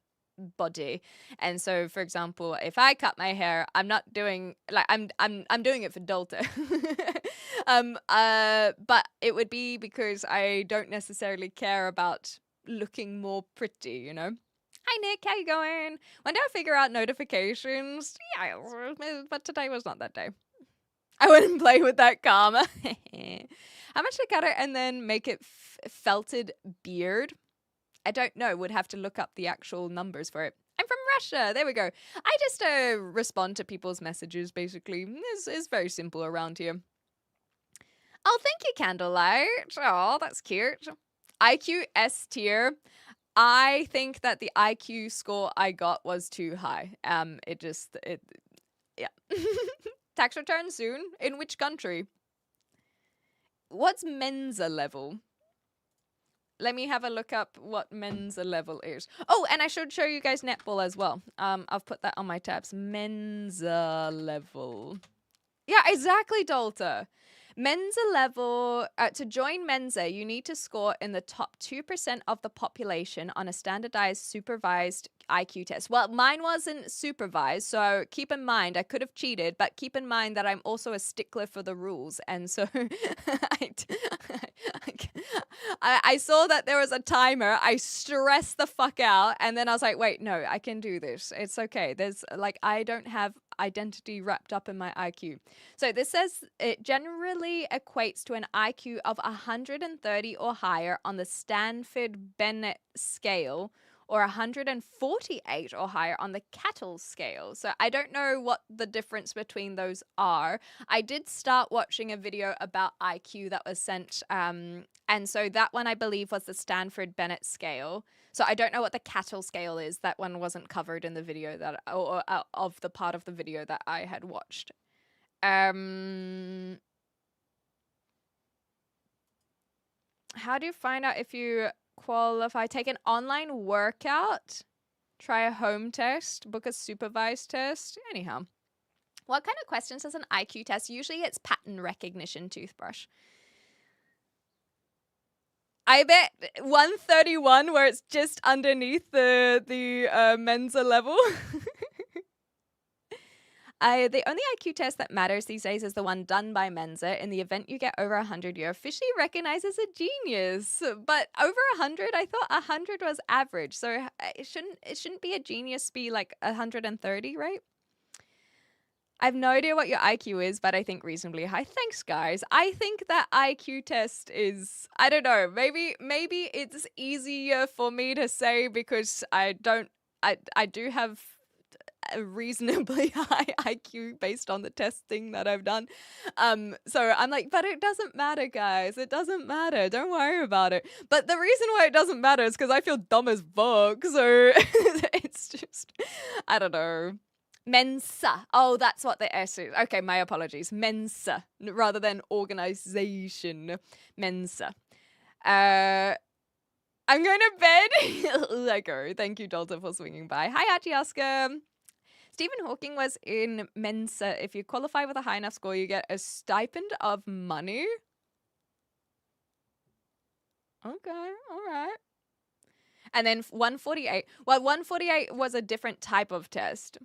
body. And so, for example, if I cut my hair, I'm not doing like I'm doing it for Dolta. But it would be because I don't necessarily care about looking more pretty, you know? Hi Nick, how you going? When do I figure out notifications? Yeah, but today was not that day. I wouldn't play with that karma. How much to cut it and then make it felted beard? I don't know. Would have to look up the actual numbers for it. I'm from Russia. There we go. I just respond to people's messages, basically. It's very simple around here. Oh, thank you, Candlelight. Oh, that's cute. IQ S tier. I think that the IQ score I got was too high. Yeah. Tax return soon. In which country? What's Mensa level? Let me have a look up what Mensa level is. Oh, and I should show you guys netball as well. I've put that on my tabs. Mensa level. Yeah, exactly, Dolta. Mensa level, to join Mensa, you need to score in the top 2% of the population on a standardized supervised IQ test. Well, mine wasn't supervised, so keep in mind, I could have cheated, but keep in mind that I'm also a stickler for the rules. And so I saw that there was a timer. I stressed the fuck out. And then I was like, wait, no, I can do this. It's okay. I don't have identity wrapped up in my IQ. So this says it generally equates to an IQ of 130 or higher on the Stanford Bennett scale, or 148 or higher on the Cattell scale. So I don't know what the difference between those are. I did start watching a video about IQ that was sent, and so that one I believe was the Stanford Bennett scale. So I don't know what the Cattell scale is. That one wasn't covered in the video or of the part of the video that I had watched. How do you find out if you qualify? Take an online workout, try a home test, book a supervised test. Anyhow, what kind of questions does an IQ test? Usually it's pattern recognition toothbrush. I bet 131, where it's just underneath the Mensa level. The only IQ test that matters these days is the one done by Mensa. In the event you get over 100, you're officially recognized as a genius. But over 100, I thought 100 was average. So it shouldn't be a genius be like 130, right? I have no idea what your IQ is, but I think reasonably high. Thanks, guys. I think that IQ test is, I don't know, maybe it's easier for me to say because I do have a reasonably high IQ based on the testing that I've done. So I'm like, but it doesn't matter, guys. It doesn't matter. Don't worry about it. But the reason why it doesn't matter is because I feel dumb as fuck. So it's just, I don't know. Mensa. Oh, that's what the S is. Okay, my apologies. Mensa rather than organization. Mensa. I'm going to bed. Lego. Thank you, Delta, for swinging by. Hi, Archie Oscar. Stephen Hawking was in Mensa. If you qualify with a high enough score, you get a stipend of money. Okay, all right. And then 148. Well, 148 was a different type of test.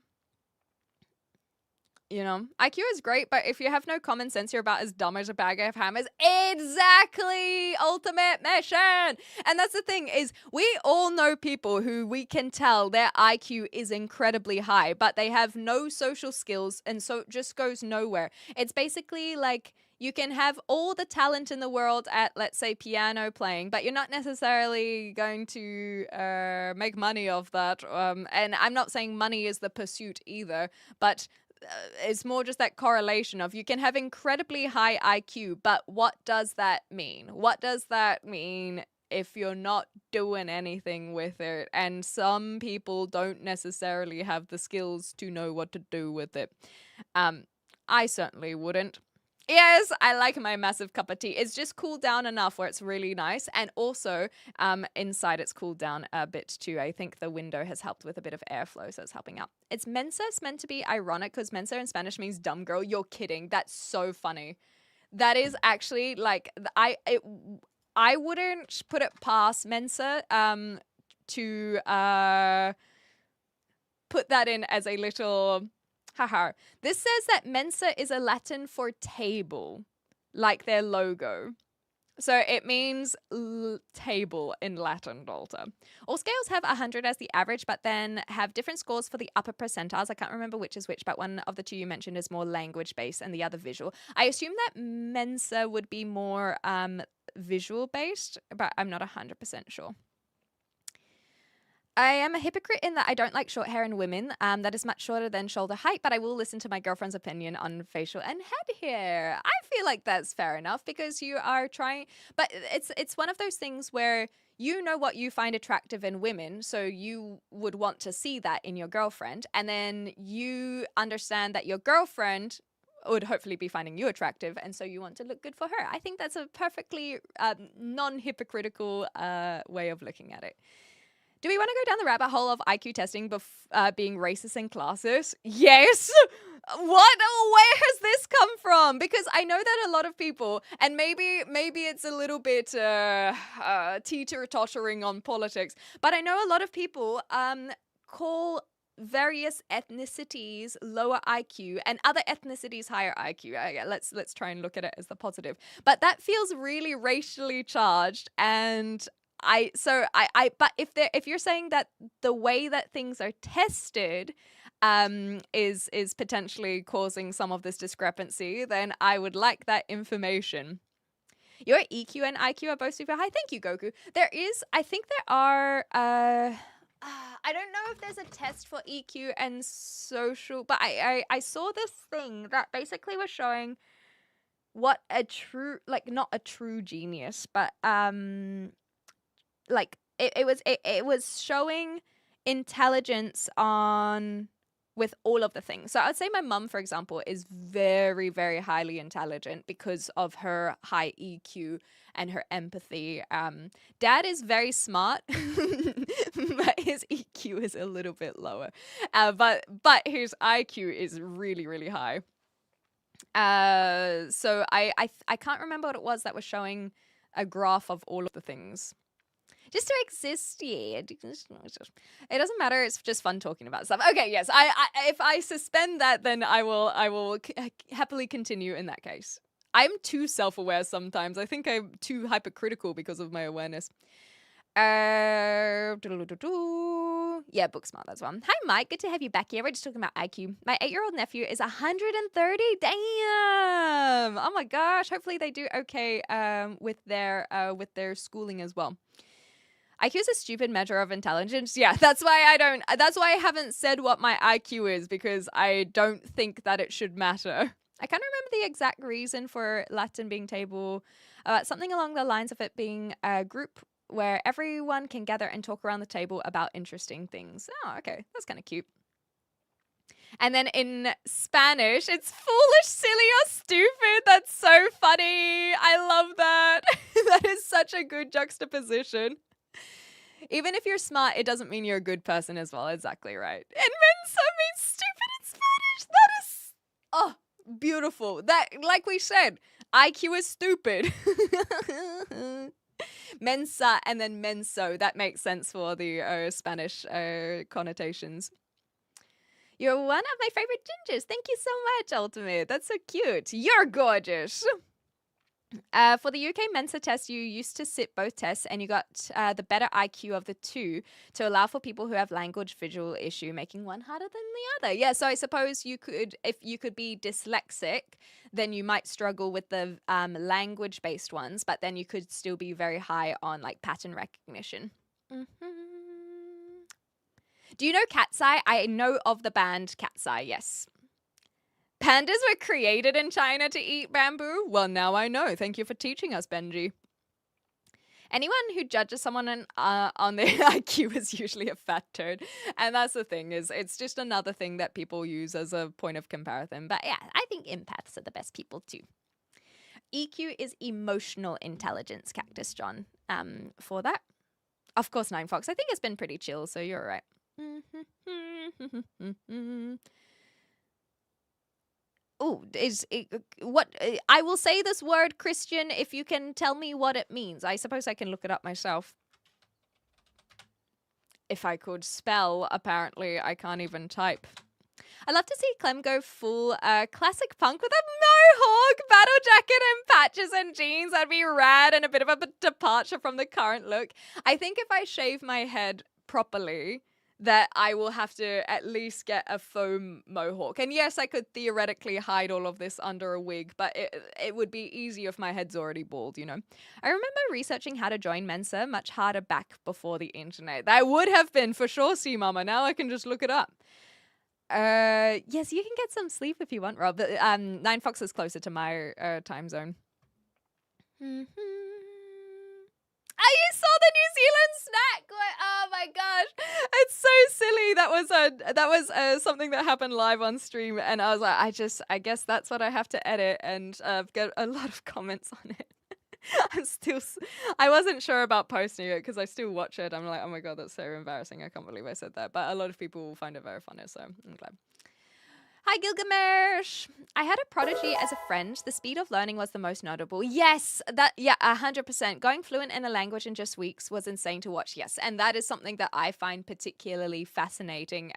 You know, IQ is great, but if you have no common sense, you're about as dumb as a bag of hammers. Exactly! Ultimate mission! And that's the thing is, we all know people who we can tell their IQ is incredibly high, but they have no social skills, and so it just goes nowhere. It's basically like you can have all the talent in the world at, let's say, piano playing, but you're not necessarily going to make money off that. And I'm not saying money is the pursuit either, but it's more just that correlation of you can have incredibly high IQ, but what does that mean? What does that mean if you're not doing anything with it? And some people don't necessarily have the skills to know what to do with it. I certainly wouldn't. Yes, I like my massive cup of tea. It's just cooled down enough where it's really nice. And also, inside it's cooled down a bit too. I think the window has helped with a bit of airflow, so it's helping out. It's Mensa. It's meant to be ironic because Mensa in Spanish means dumb girl. You're kidding. That's so funny. That is actually like, I wouldn't put it past Mensa to put that in as a little... Haha. This says that Mensa is a Latin for table, like their logo. So it means table in Latin, Delta. All scales have 100 as the average, but then have different scores for the upper percentiles. I can't remember which is which, but one of the two you mentioned is more language-based and the other visual. I assume that Mensa would be more visual-based, but I'm not 100% sure. I am a hypocrite in that I don't like short hair in women. That is much shorter than shoulder height, but I will listen to my girlfriend's opinion on facial and head hair. I feel like that's fair enough because you are trying, but it's one of those things where you know what you find attractive in women, so you would want to see that in your girlfriend, and then you understand that your girlfriend would hopefully be finding you attractive, and so you want to look good for her. I think that's a perfectly non-hypocritical way of looking at it. Do we want to go down the rabbit hole of IQ testing being racist in classes? Yes! What? Where has this come from? Because I know that a lot of people, and maybe it's a little bit teeter-tottering on politics, but I know a lot of people call various ethnicities lower IQ and other ethnicities higher IQ. Let's try and look at it as the positive. But that feels really racially charged, and but if you're saying that the way that things are tested is potentially causing some of this discrepancy, then I would like that information. Your EQ and IQ are both super high. Thank you, Goku. I think there are I don't know if there's a test for EQ and social, but I saw this thing that basically was showing what a true, like, not a true genius, but like it was showing intelligence on with all of the things. So I would say my mum, for example, is very, very highly intelligent because of her high EQ and her empathy. Dad is very smart, but his EQ is a little bit lower. But his IQ is really, really high. So I can't remember what it was that was showing a graph of all of the things. Just to exist, yeah. It doesn't matter. It's just fun talking about stuff. Okay, yes. If I suspend that, then I will happily continue in that case. I'm too self-aware sometimes. I think I'm too hypercritical because of my awareness. Yeah, book smart, that's one. Hi, Mike. Good to have you back here. We're just talking about IQ. My 8-year-old nephew is 130. Damn. Oh my gosh. Hopefully they do okay with their schooling as well. IQ is a stupid measure of intelligence. Yeah, that's why I haven't said what my IQ is, because I don't think that it should matter. I can't remember the exact reason for Latin being table. Something along the lines of it being a group where everyone can gather and talk around the table about interesting things. Oh, okay. That's kind of cute. And then in Spanish, it's foolish, silly, or stupid. That's so funny. I love that. That is such a good juxtaposition. Even if you're smart, it doesn't mean you're a good person as well. Exactly right. And mensa means stupid in Spanish. That is, oh, beautiful. That, like we said, IQ is stupid. Mensa and then menso. That makes sense for the Spanish connotations. You're one of my favorite gingers. Thank you so much, Ultimate. That's so cute. You're gorgeous. For the UK Mensa test, you used to sit both tests and you got the better IQ of the two to allow for people who have language visual issue, making one harder than the other. Yeah, so I suppose you could, if you could be dyslexic, then you might struggle with the language-based ones, but then you could still be very high on like pattern recognition. Do you know Cat's Eye? I know of the band Cat's Eye, yes. Pandas were created in China to eat bamboo? Well, now I know. Thank you for teaching us, Benji. Anyone who judges someone on their IQ is usually a fat turd. And that's the thing, is it's just another thing that people use as a point of comparison. But yeah, I think empaths are the best people too. EQ is emotional intelligence, Cactus John. For that. Of course, Nine Fox. I think it's been pretty chill, so you're right. Oh, I will say this word, Christian, if you can tell me what it means. I suppose I can look it up myself. If I could spell, apparently I can't even type. I'd love to see Clem go full classic punk with a mohawk, battle jacket and patches and jeans. That'd be rad and a bit of a departure from the current look. I think if I shave my head properly, that I will have to at least get a foam mohawk. And yes, I could theoretically hide all of this under a wig, but it would be easy if my head's already bald, you know. I remember researching how to join Mensa much harder back before the internet. That would have been for sure, see mama. Now I can just look it up. Yes, you can get some sleep if you want, Rob. But, Nine Fox is closer to my time zone. Oh, you saw the New Zealand snack! Oh my gosh, it's so silly. That was something that happened live on stream, and I was like, I guess that's what I have to edit, and get a lot of comments on it. I wasn't sure about posting it because I still watch it. I'm like, oh my god, that's so embarrassing. I can't believe I said that. But a lot of people will find it very funny, so I'm glad. Hi, Gilgamesh. I had a prodigy as a friend. The speed of learning was the most notable. Yes, 100%. Going fluent in a language in just weeks was insane to watch. Yes, and that is something that I find particularly fascinating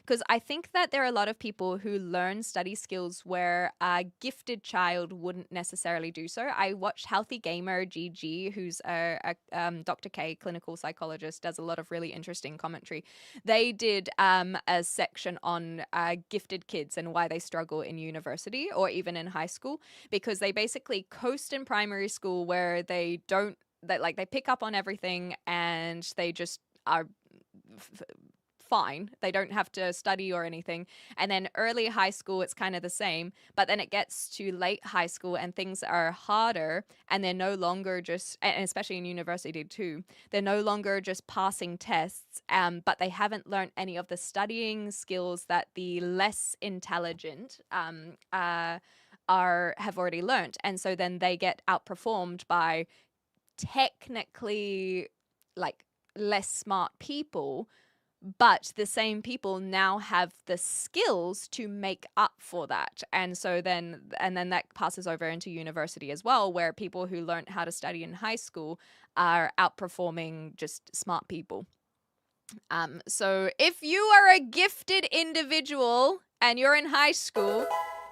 because I think that there are a lot of people who learn study skills where a gifted child wouldn't necessarily do so. I watched Healthy Gamer GG, who's a Dr. K, clinical psychologist, does a lot of really interesting commentary. They did a section on gifted kids and why they struggle in university or even in high school, because they basically coast in primary school where they pick up on everything and they just are fine. They don't have to study or anything. And then early high school, it's kind of the same, but then it gets to late high school and things are harder, and they're no longer just, and especially in university too, they're no longer just passing tests, but they haven't learned any of the studying skills that the less intelligent have already learned. And so then they get outperformed by technically like less smart people, but the same people now have the skills to make up for that. And so then that passes over into university as well, where people who learned how to study in high school are outperforming just smart people. So if you are a gifted individual and you're in high school,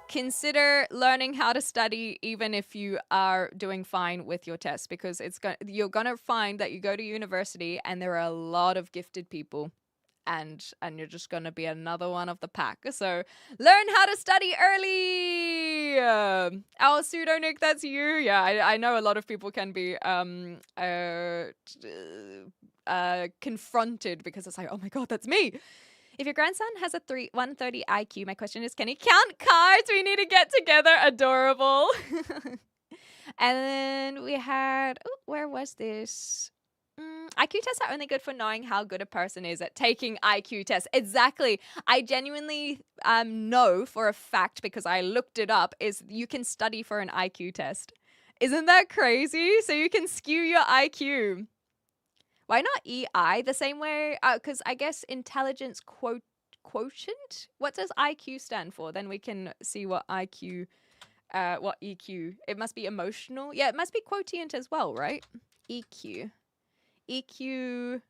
consider learning how to study even if you are doing fine with your test, because you're going to find that you go to university and there are a lot of gifted people, and you're just going to be another one of the pack. So learn how to study early. Our pseudo Nick, that's you. Yeah, I know a lot of people can be confronted because it's like, oh my god, that's me. If your grandson has a 130 IQ, my question is, can he count cards? We need to get together. Adorable. And then we had, where was this? IQ tests are only good for knowing how good a person is at taking IQ tests. Exactly. I genuinely know for a fact, because I looked it up, is you can study for an IQ test. Isn't that crazy? So you can skew your IQ. Why not EI the same way? Because I guess intelligence quotient? What does IQ stand for? Then we can see what IQ, what EQ. It must be emotional. Yeah, it must be quotient as well, right? EQ. EQ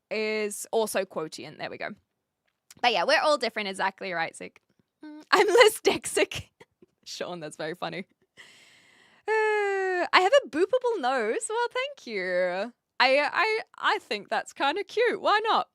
is also quotient. There we go. But yeah, we're all different. Exactly right, Sick. I'm less Dexic. Sean, that's very funny. I have a boopable nose. Well, thank you. I think that's kind of cute. Why not?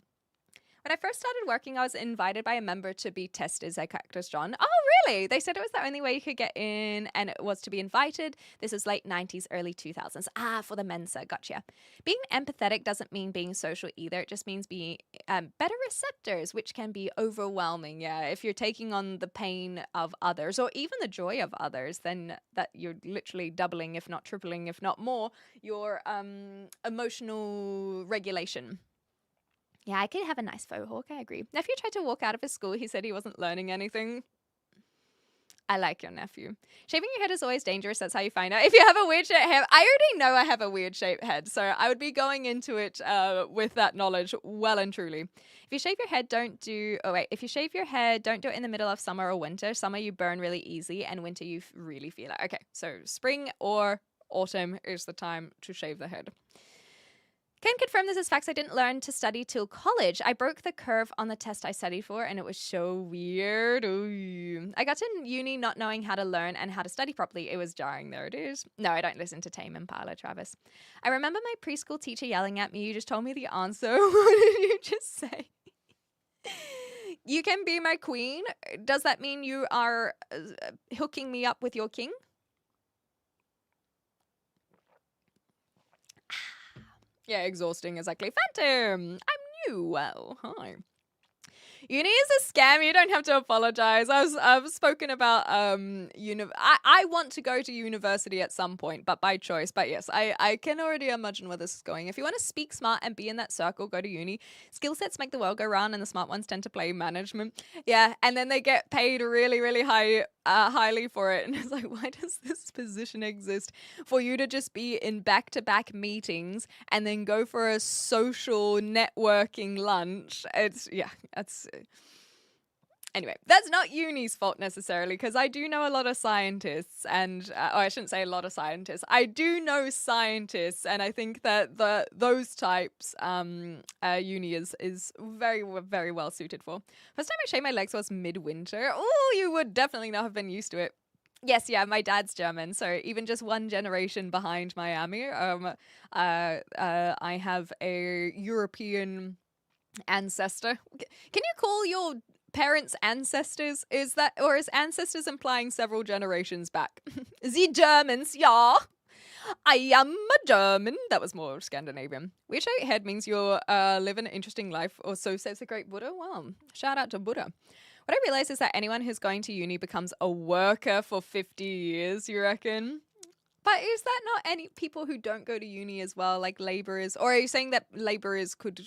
When I first started working, I was invited by a member to be tested as Cactus John. Oh, really? They said it was the only way you could get in, and it was to be invited. This was late 90s, early 2000s. For the Mensa. Gotcha. Being empathetic doesn't mean being social either. It just means being better receptors, which can be overwhelming. Yeah, if you're taking on the pain of others or even the joy of others, then that you're literally doubling, if not tripling, if not more, your emotional regulation. Yeah, I could have a nice faux hawk, I agree. Nephew tried to walk out of his school. He said he wasn't learning anything. I like your nephew. Shaving your head is always dangerous. That's how you find out if you have a weird shaped head. I already know I have a weird shaped head, so I would be going into it with that knowledge well and truly. If you shave your head, if you shave your head, don't do it in the middle of summer or winter. Summer, you burn really easy, and winter, you really feel it. Okay, so spring or autumn is the time to shave the head. Can confirm this is facts. I didn't learn to study till college. I broke the curve on the test I studied for, and it was so weird. Ooh. I got to uni not knowing how to learn and how to study properly. It was jarring. There it is. No, I don't listen to Tame Impala, Travis. I remember my preschool teacher yelling at me. You just told me the answer. What did you just say? You can be my queen. Does that mean you are hooking me up with your king? Yeah, exhausting. Exactly. Phantom, I'm new. Well, hi. Uni is a scam. You don't have to apologize. I've spoken about I want to go to university at some point, but by choice. But yes, I can already imagine where this is going. If you want to speak smart and be in that circle, go to uni. Skill sets make the world go round, and the smart ones tend to play management. Yeah, and then they get paid really, really highly for it. And it's like, why does this position exist? For you to just be in back-to-back meetings and then go for a social networking lunch. Anyway, that's not uni's fault necessarily, because I do know a lot of scientists, and I shouldn't say a lot of scientists. I do know scientists, and I think that those types uni is very, very well suited for. First time I shaved my legs was midwinter. Oh, you would definitely not have been used to it. Yes, yeah, my dad's German, so even just one generation behind Miami. I have a European ancestor. Can you call your parents ancestors? Is ancestors implying several generations back? The Germans, yeah. I am a German. That was more Scandinavian. Weird shaped head means you're living an interesting life, or so says the great Buddha. Wow, shout out to Buddha. What I realize is that anyone who's going to uni becomes a worker for 50 years, you reckon? But is that not any people who don't go to uni as well, like laborers? Or are you saying that laborers could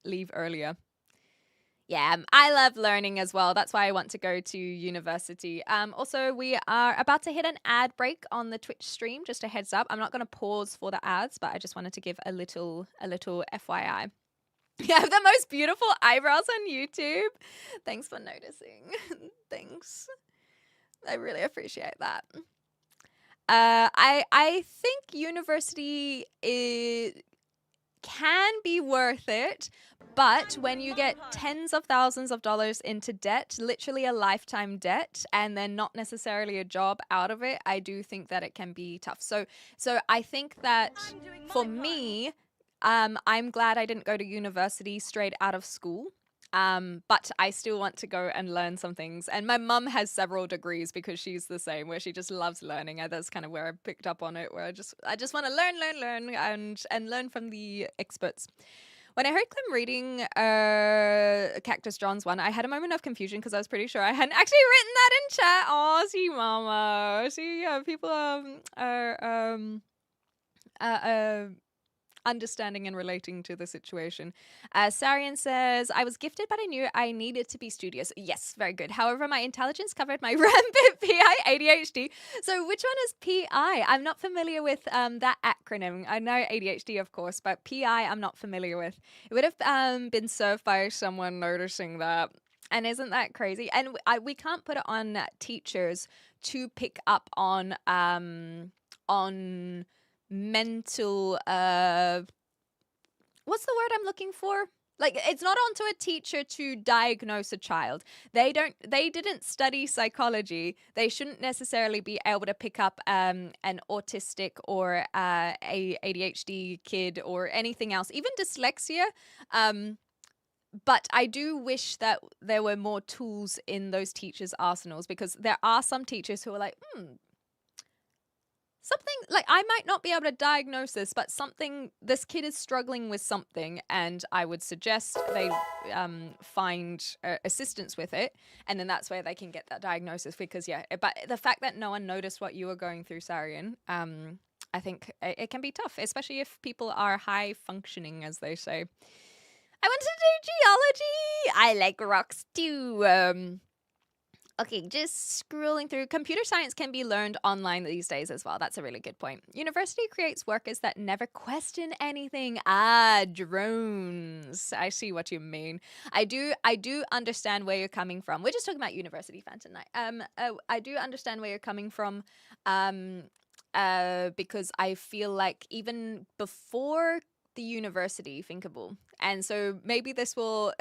leave earlier? Yeah, I love learning as well. That's why I want to go to university. Also, we are about to hit an ad break on the Twitch stream. Just a heads up. I'm not going to pause for the ads, but I just wanted to give a little FYI. You have the most beautiful eyebrows on YouTube. Thanks for noticing. Thanks. I really appreciate that. I think university can be worth it. But when you get tens of thousands of dollars into debt, literally a lifetime debt, and then not necessarily a job out of it, I do think that it can be tough. So I think that for me, I'm glad I didn't go to university straight out of school. But I still want to go and learn some things. And my mum has several degrees because she's the same, where she just loves learning. And that's kind of where I picked up on it, where I just want to learn, and learn from the experts. When I heard Clem reading Cactus John's one, I had a moment of confusion because I was pretty sure I hadn't actually written that in chat. Oh, see, mama. See, yeah, people are understanding and relating to the situation. Sarian says, I was gifted, but I knew I needed to be studious. Yes, very good. However, my intelligence covered my rampant PI ADHD. So which one is PI? I'm not familiar with that acronym. I know ADHD, of course, but PI I'm not familiar with. It would have been served by someone noticing that. And isn't that crazy? And we can't put it on teachers to pick up on mental what's the word I'm looking for? Like, it's not onto a teacher to diagnose a child. They didn't study psychology. They shouldn't necessarily be able to pick up an autistic or a ADHD kid or anything else, even dyslexia. But I do wish that there were more tools in those teachers' arsenals, because there are some teachers who are like, something, like, I might not be able to diagnose this, but this kid is struggling with something, and I would suggest they find assistance with it, and then that's where they can get that diagnosis. Because, yeah, but the fact that no one noticed what you were going through, Sarian, I think it can be tough, especially if people are high functioning, as they say. I want to do geology. I like rocks too. Okay, just scrolling through. Computer science can be learned online these days as well. That's a really good point. University creates workers that never question anything. Drones. I see what you mean. I do understand where you're coming from. We're just talking about university fan tonight. I do understand where you're coming from. Because I feel like even before the university, thinkable. And so maybe this will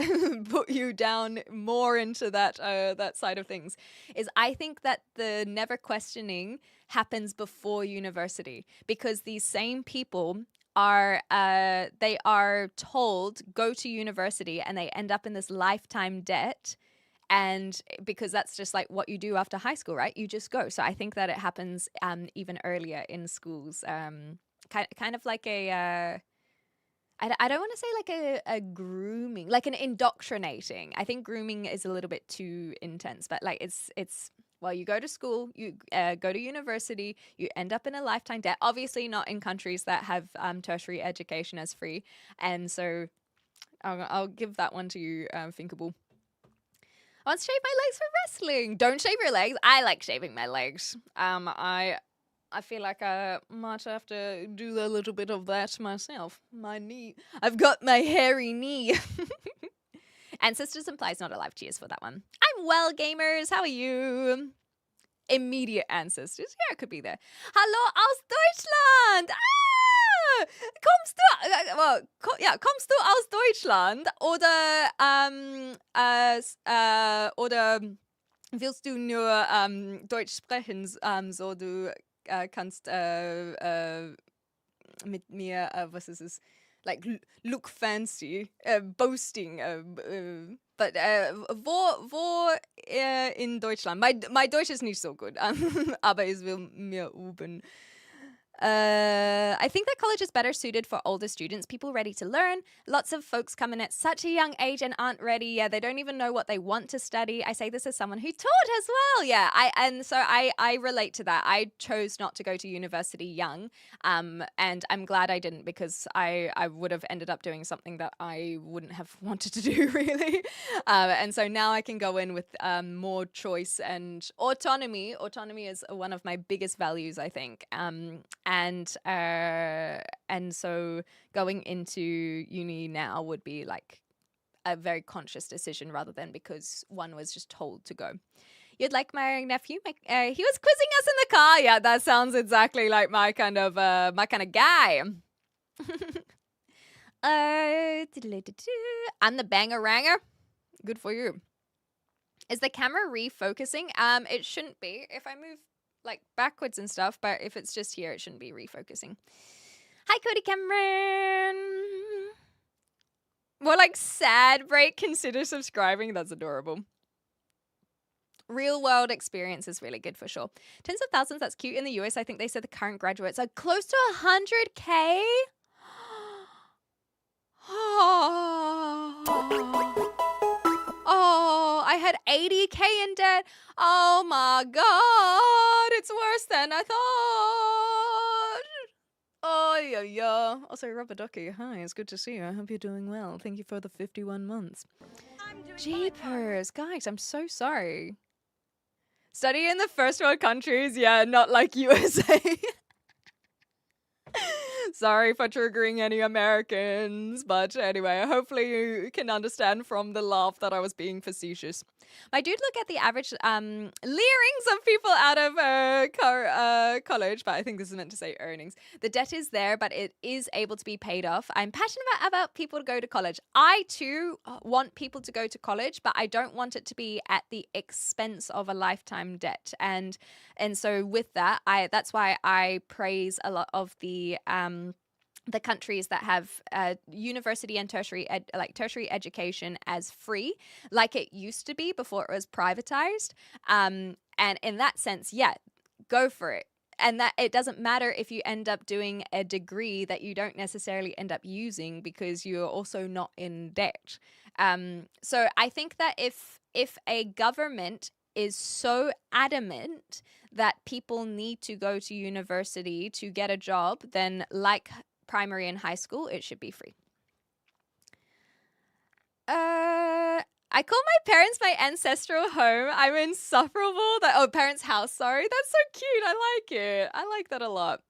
put you down more into that that side of things, is I think that the never questioning happens before university, because these same people are they are told go to university and they end up in this lifetime debt. And because that's just like what you do after high school, right? You just go. So I think that it happens even earlier in schools, kind of like a I don't want to say like a grooming, like an indoctrinating. I think grooming is a little bit too intense, but like it's well, you go to school, you go to university, you end up in a lifetime debt. Obviously not in countries that have tertiary education as free. And so I'll give that one to you, Thinkable. I want to shave my legs for wrestling. Don't shave your legs. I like shaving my legs. I feel like I might have to do a little bit of that myself. My knee. I've got my hairy knee. Ancestors implies not alive. Cheers for that one. I'm well, gamers. How are you? Immediate ancestors. Yeah, it could be there. Hallo aus Deutschland. Kommst du aus Deutschland? Oder willst du nur Deutsch sprechen, so du kannst mit mir, was ist es? Like, look fancy, boasting, but wo in Deutschland? My Deutsch ist nicht so gut, aber ich will mir üben. I think that college is better suited for older students, people ready to learn. Lots of folks come in at such a young age and aren't ready. Yeah, they don't even know what they want to study. I say this as someone who taught as well. Yeah, I relate to that. I chose not to go to university young, and I'm glad I didn't, because I would have ended up doing something that I wouldn't have wanted to do, really. And so now I can go in with more choice and autonomy. Autonomy is one of my biggest values, I think. And so going into uni now would be like a very conscious decision, rather than because one was just told to go. You'd like my nephew? He was quizzing us in the car. Yeah, that sounds exactly like my kind of guy. I'm the banger-ranger. Good for you. Is the camera refocusing? It shouldn't be. If I move like backwards and stuff, but if it's just here, it shouldn't be refocusing. Hi, Cody Cameron. More like sad break. Consider subscribing. That's adorable. Real world experience is really good for sure. Tens of thousands. That's cute. In the US, I think they said the current graduates are close to 100K. Oh, I had 80K in debt. Oh my God. It's worse than I thought. Oh, yeah. Also, Rubber Ducky, hi, it's good to see you. I hope you're doing well. Thank you for the 51 months. Jeepers. Guys, I'm so sorry. Study in the first world countries. Yeah, not like USA. Sorry for triggering any Americans, but anyway, hopefully you can understand from the laugh that I was being facetious. I did look at the average leerings of people out of college, but I think this is meant to say earnings. The debt is there, but it is able to be paid off. I'm passionate about people to go to college. I too want people to go to college, but I don't want it to be at the expense of a lifetime debt. And so with that, that's why I praise a lot of the countries that have university and tertiary education as free, like it used to be before it was privatized. And in that sense, yeah, go for it. And that it doesn't matter if you end up doing a degree that you don't necessarily end up using because you're also not in debt. So I think that if a government is so adamant that people need to go to university to get a job, then like primary and high school, it should be free. I call my parents my ancestral home. I'm insufferable. Parents' house, sorry. That's so cute. I like it. I like that a lot.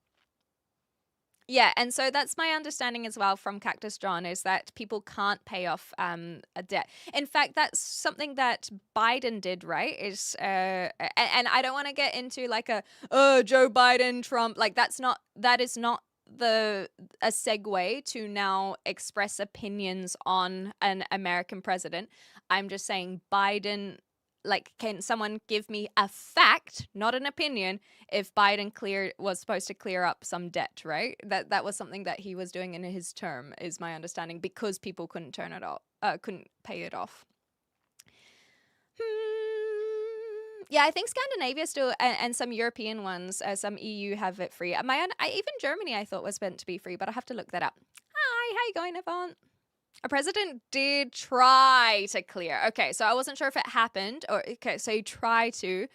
Yeah, and so that's my understanding as well from Cactus John, is that people can't pay off a debt. In fact, that's something that Biden did, right? And I don't want to get into like Joe Biden, Trump, like that is not a segue to now express opinions on an American president. I'm just saying Biden, like, can someone give me a fact, not an opinion, if Biden was supposed to clear up some debt, right? That was something that he was doing in his term, is my understanding, because people couldn't couldn't pay it off. Yeah, I think Scandinavia still, and some European ones, some EU have it free. Even Germany I thought was meant to be free, but I have to look that up. Hi, how you going, Yvonne? A president did try to clear. Okay, so I wasn't sure if it happened. Okay, so he tried to.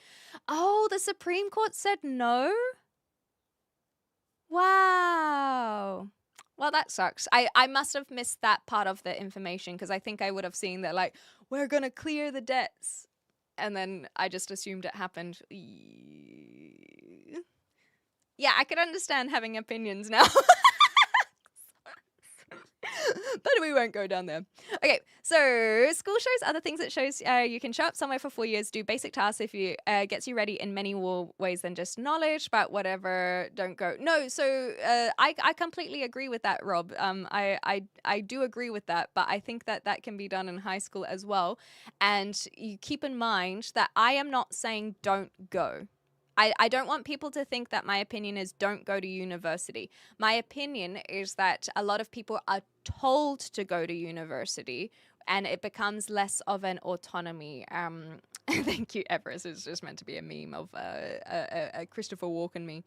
Oh, the Supreme Court said no? Wow. Well, that sucks. I must have missed that part of the information, because I think I would have seen that, like, we're going to clear the debts. And then I just assumed it happened. Yeah, I could understand having opinions now. But we won't go down there. Okay, so school shows other things. It shows you can show up somewhere for 4 years, do basic tasks if you gets you ready in many more ways than just knowledge, but whatever, don't go. No, so I completely agree with that, Rob. I do agree with that, but I think that can be done in high school as well. And you keep in mind that I am not saying don't go. I don't want people to think that my opinion is don't go to university. My opinion is that a lot of people are told to go to university, and it becomes less of an autonomy. Thank you, Everest. It's just meant to be a meme of a Christopher Walken meme.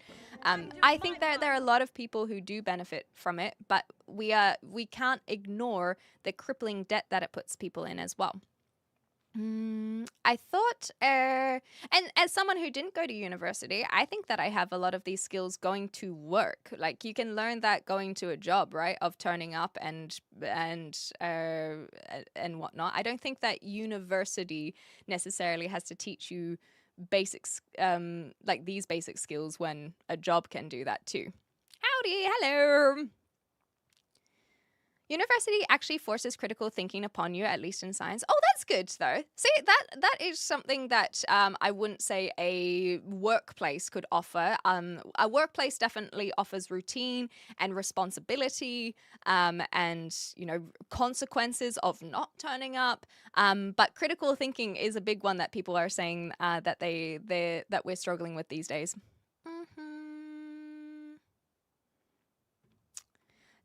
I think that there are a lot of people who do benefit from it, but we can't ignore the crippling debt that it puts people in as well. I thought, and as someone who didn't go to university, I think that I have a lot of these skills going to work. Like, you can learn that going to a job, right? Of turning up and whatnot. I don't think that university necessarily has to teach you basics, like these basic skills, when a job can do that too. Howdy, hello. University actually forces critical thinking upon you, at least in science. Oh, that's good though. See, that is something that I wouldn't say a workplace could offer. A workplace definitely offers routine and responsibility, and consequences of not turning up. But critical thinking is a big one that people are saying that that we're struggling with these days.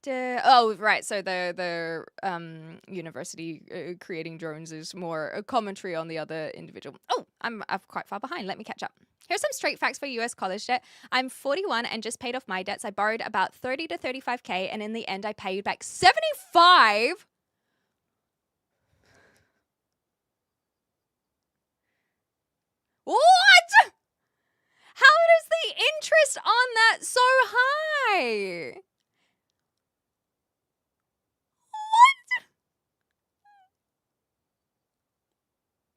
Oh, right. So the university creating drones is more a commentary on the other individual. Oh, I'm quite far behind. Let me catch up. Here's some straight facts for US college debt. I'm 41 and just paid off my debts. I borrowed about 30 to 35K, and in the end I paid back 75. What? How is the interest on that so high?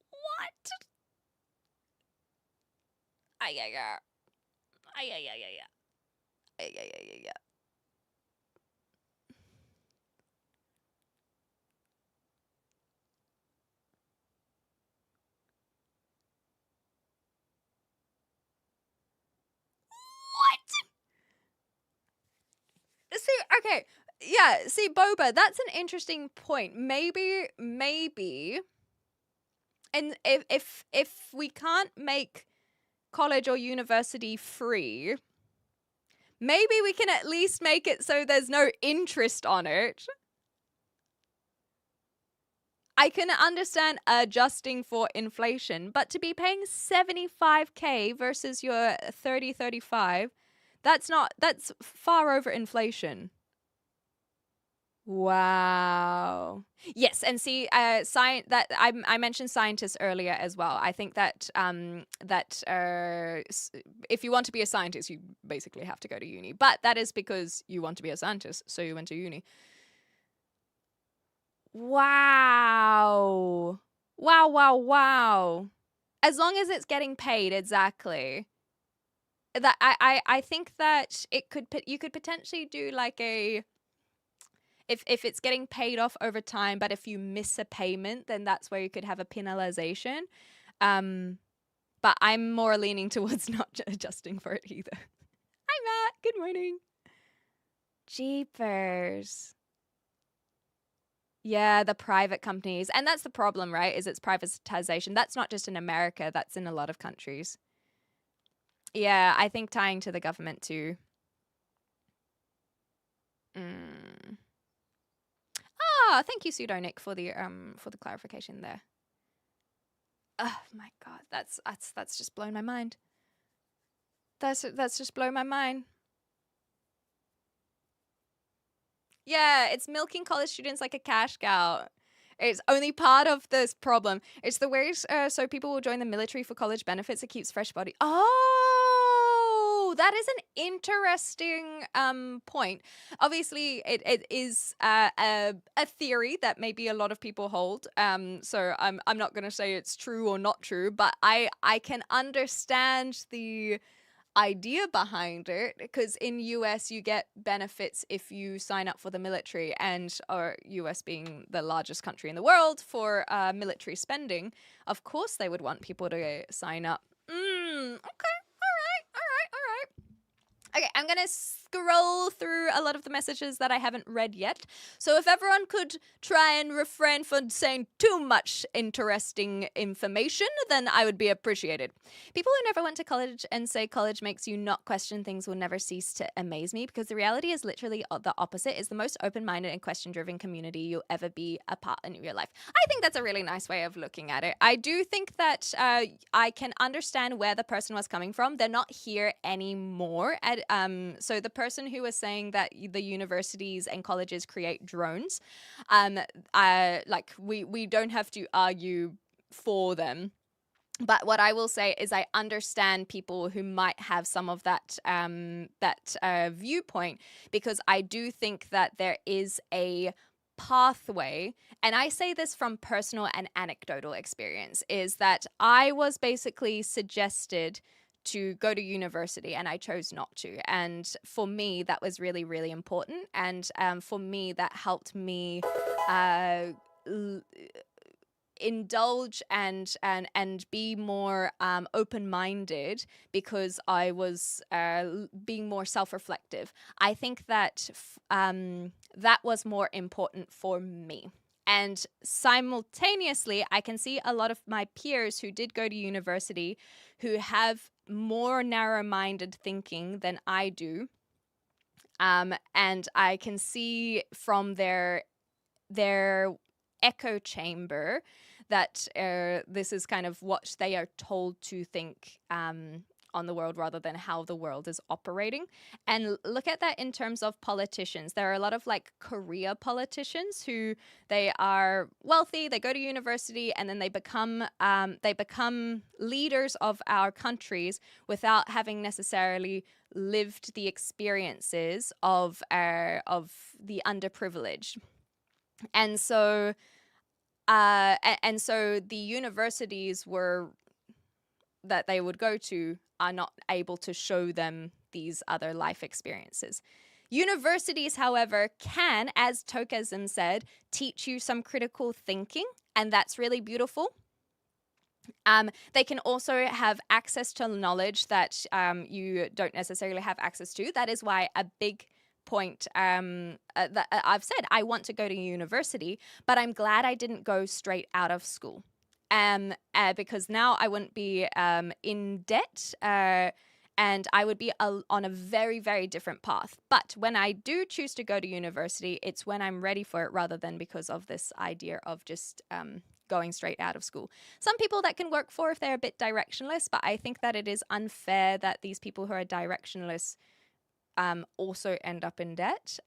What? Ay, ay, ay. Ay, ay, ay, ay, ay. Ay, ay, ay, ay, ay. What? See, okay. Yeah, see, Boba, that's an interesting point. Maybe, and if we can't make college or university free, maybe we can at least make it so there's no interest on it. I can understand adjusting for inflation, but to be paying 75K versus your 35, that's far over inflation. Wow. Yes, and see, I mentioned scientists earlier as well. I think that if you want to be a scientist, you basically have to go to uni. But that is because you want to be a scientist, so you went to uni. Wow. Wow, wow, wow. As long as it's getting paid, exactly. That I think that you could potentially do like a if it's getting paid off over time, but if you miss a payment, then that's where you could have a penalization. But I'm more leaning towards not adjusting for it either. Hi, Matt. Good morning. Jeepers. Yeah, the private companies. And that's the problem, right? Is it's privatization. That's not just in America, that's in a lot of countries. Yeah, I think tying to the government too. Ah, thank you, Pseudonic, for the clarification there. Oh my god, that's just blown my mind. That's just blown my mind. Yeah, it's milking college students like a cash cow. It's only part of this problem. It's the ways so people will join the military for college benefits. It keeps fresh body. Oh, that is an interesting point. Obviously, it is a theory that maybe a lot of people hold. So I'm not going to say it's true or not true, but I can understand the idea behind it, because in US you get benefits if you sign up for the military, and or US being the largest country in the world for military spending, of course they would want people to sign up. Okay, all right. Okay, I'm gonna scroll through a lot of the messages that I haven't read yet. So if everyone could try and refrain from saying too much interesting information, then I would be appreciated. People who never went to college and say college makes you not question things will never cease to amaze me, because the reality is literally the opposite. Is the most open-minded and question-driven community you'll ever be a part in your life. I think that's a really nice way of looking at it. I do think that I can understand where the person was coming from. They're not here anymore. So the person who was saying that the universities and colleges create drones, like we don't have to argue for them. But what I will say is I understand people who might have some of that viewpoint, because I do think that there is a pathway, and I say this from personal and anecdotal experience, is that I was basically suggested to go to university, and I chose not to. And for me, that was really, really important. And for me, that helped me indulge and be more open-minded, because I was being more self-reflective. I think that that was more important for me. And simultaneously, I can see a lot of my peers who did go to university who have more narrow-minded thinking than I do. And I can see from their echo chamber that this is kind of what they are told to think on the world, rather than how the world is operating. And look at that in terms of politicians. There are a lot of like career politicians who they are wealthy, they go to university, and then they become leaders of our countries without having necessarily lived the experiences of the underprivileged. And so the universities that they would go to are not able to show them these other life experiences. Universities, however, can, as Tokazim said, teach you some critical thinking, and that's really beautiful. They can also have access to knowledge that you don't necessarily have access to. That is why a big point that I've said, I want to go to university, but I'm glad I didn't go straight out of school. Because now I wouldn't be in debt, and I would be on a very, very different path. But when I do choose to go to university, it's when I'm ready for it, rather than because of this idea of just going straight out of school. Some people that can work for if they're a bit directionless, but I think that it is unfair that these people who are directionless also end up in debt.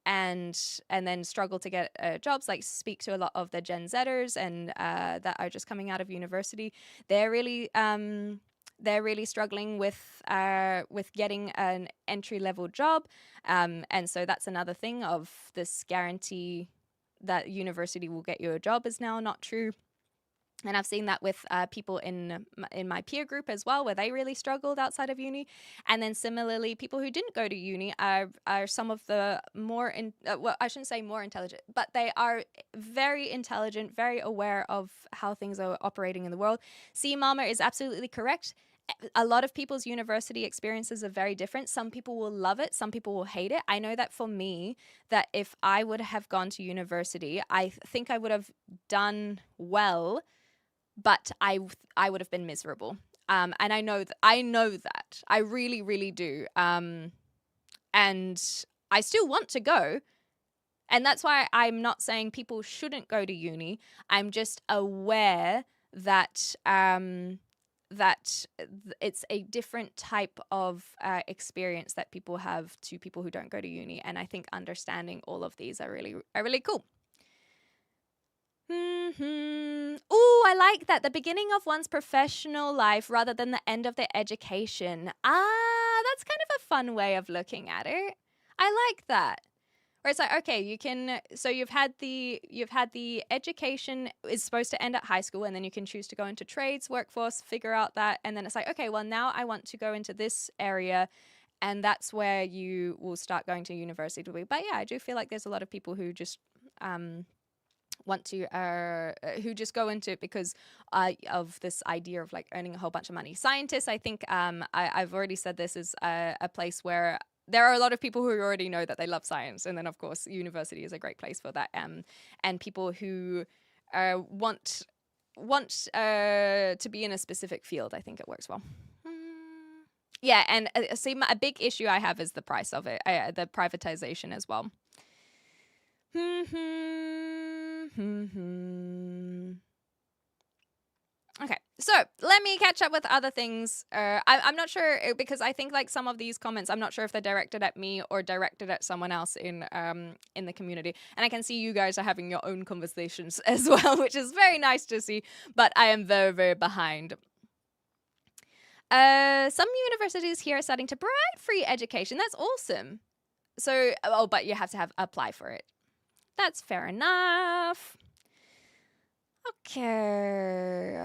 And then struggle to get jobs. Like, speak to a lot of the Gen Zers and that are just coming out of university. They're really struggling with getting an entry-level job. And so that's another thing of this guarantee that university will get you a job is now not true. And I've seen that with people in my peer group as well, where they really struggled outside of uni. And then similarly, people who didn't go to uni are some of the more, well, I shouldn't say more intelligent, but they are very intelligent, very aware of how things are operating in the world. C Mama is absolutely correct. A lot of people's university experiences are very different. Some people will love it. Some people will hate it. I know that for me, that if I would have gone to university, I think I would have done well, but I would have been miserable. And I know that. I really, really do. And I still want to go. And that's why I'm not saying people shouldn't go to uni. I'm just aware that it's a different type of experience that people have to people who don't go to uni. And I think understanding all of these are really cool. Ooh, I like that. The beginning of one's professional life rather than the end of their education. That's kind of a fun way of looking at it. I like that. Where it's like, okay, you've had the education is supposed to end at high school, and then you can choose to go into trades, workforce, figure out that, and then it's like, okay, well, now I want to go into this area, and that's where you will start going to university. But yeah, I do feel like there's a lot of people who just want to who just go into it because of this idea of like earning a whole bunch of money. Scientists, I think I've already said this is a place where there are a lot of people who already know that they love science, and then of course university is a great place for that. And people who want to be in a specific field, I think it works well. Yeah, and see, a big issue I have is the price of it, the privatization as well. Okay, so let me catch up with other things. I'm not sure, because I think like some of these comments, I'm not sure if they're directed at me or directed at someone else in the community. And I can see you guys are having your own conversations as well, which is very nice to see. But I am very, very behind. Some universities here are starting to provide free education. That's awesome. So, but you have to apply for it. That's fair enough. Okay.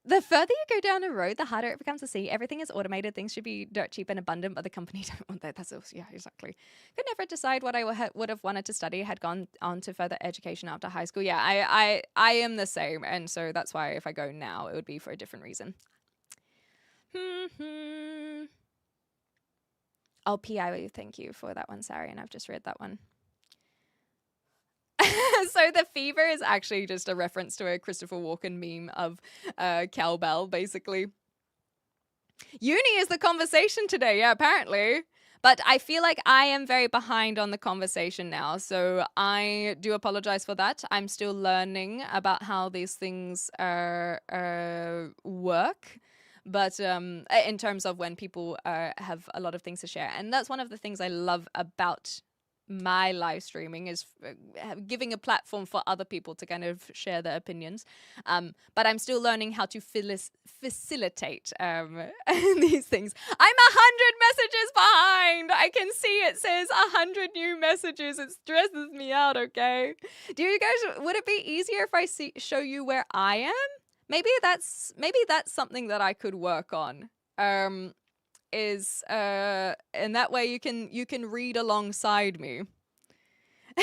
The further you go down a road, the harder it becomes to see. Everything is automated. Things should be dirt cheap and abundant, but the company don't want that. That's also, yeah, exactly. Could never decide what I would have wanted to study. Had gone on to further education after high school. Yeah, I am the same, and so that's why if I go now, it would be for a different reason. Oh, PI, thank you for that one, Sari, and I've just read that one. So the fever is actually just a reference to a Christopher Walken meme of cowbell, basically. Uni is the conversation today, yeah, apparently. But I feel like I am very behind on the conversation now, so I do apologize for that. I'm still learning about how these things work. But in terms of when people have a lot of things to share. And that's one of the things I love about my live streaming is giving a platform for other people to kind of share their opinions. But I'm still learning how to facilitate these things. I'm 100 messages behind. I can see it says 100 new messages. It stresses me out, okay? Do you guys, would it be easier if I show you where I am? Maybe that's something that I could work on. And that way you can read alongside me. Be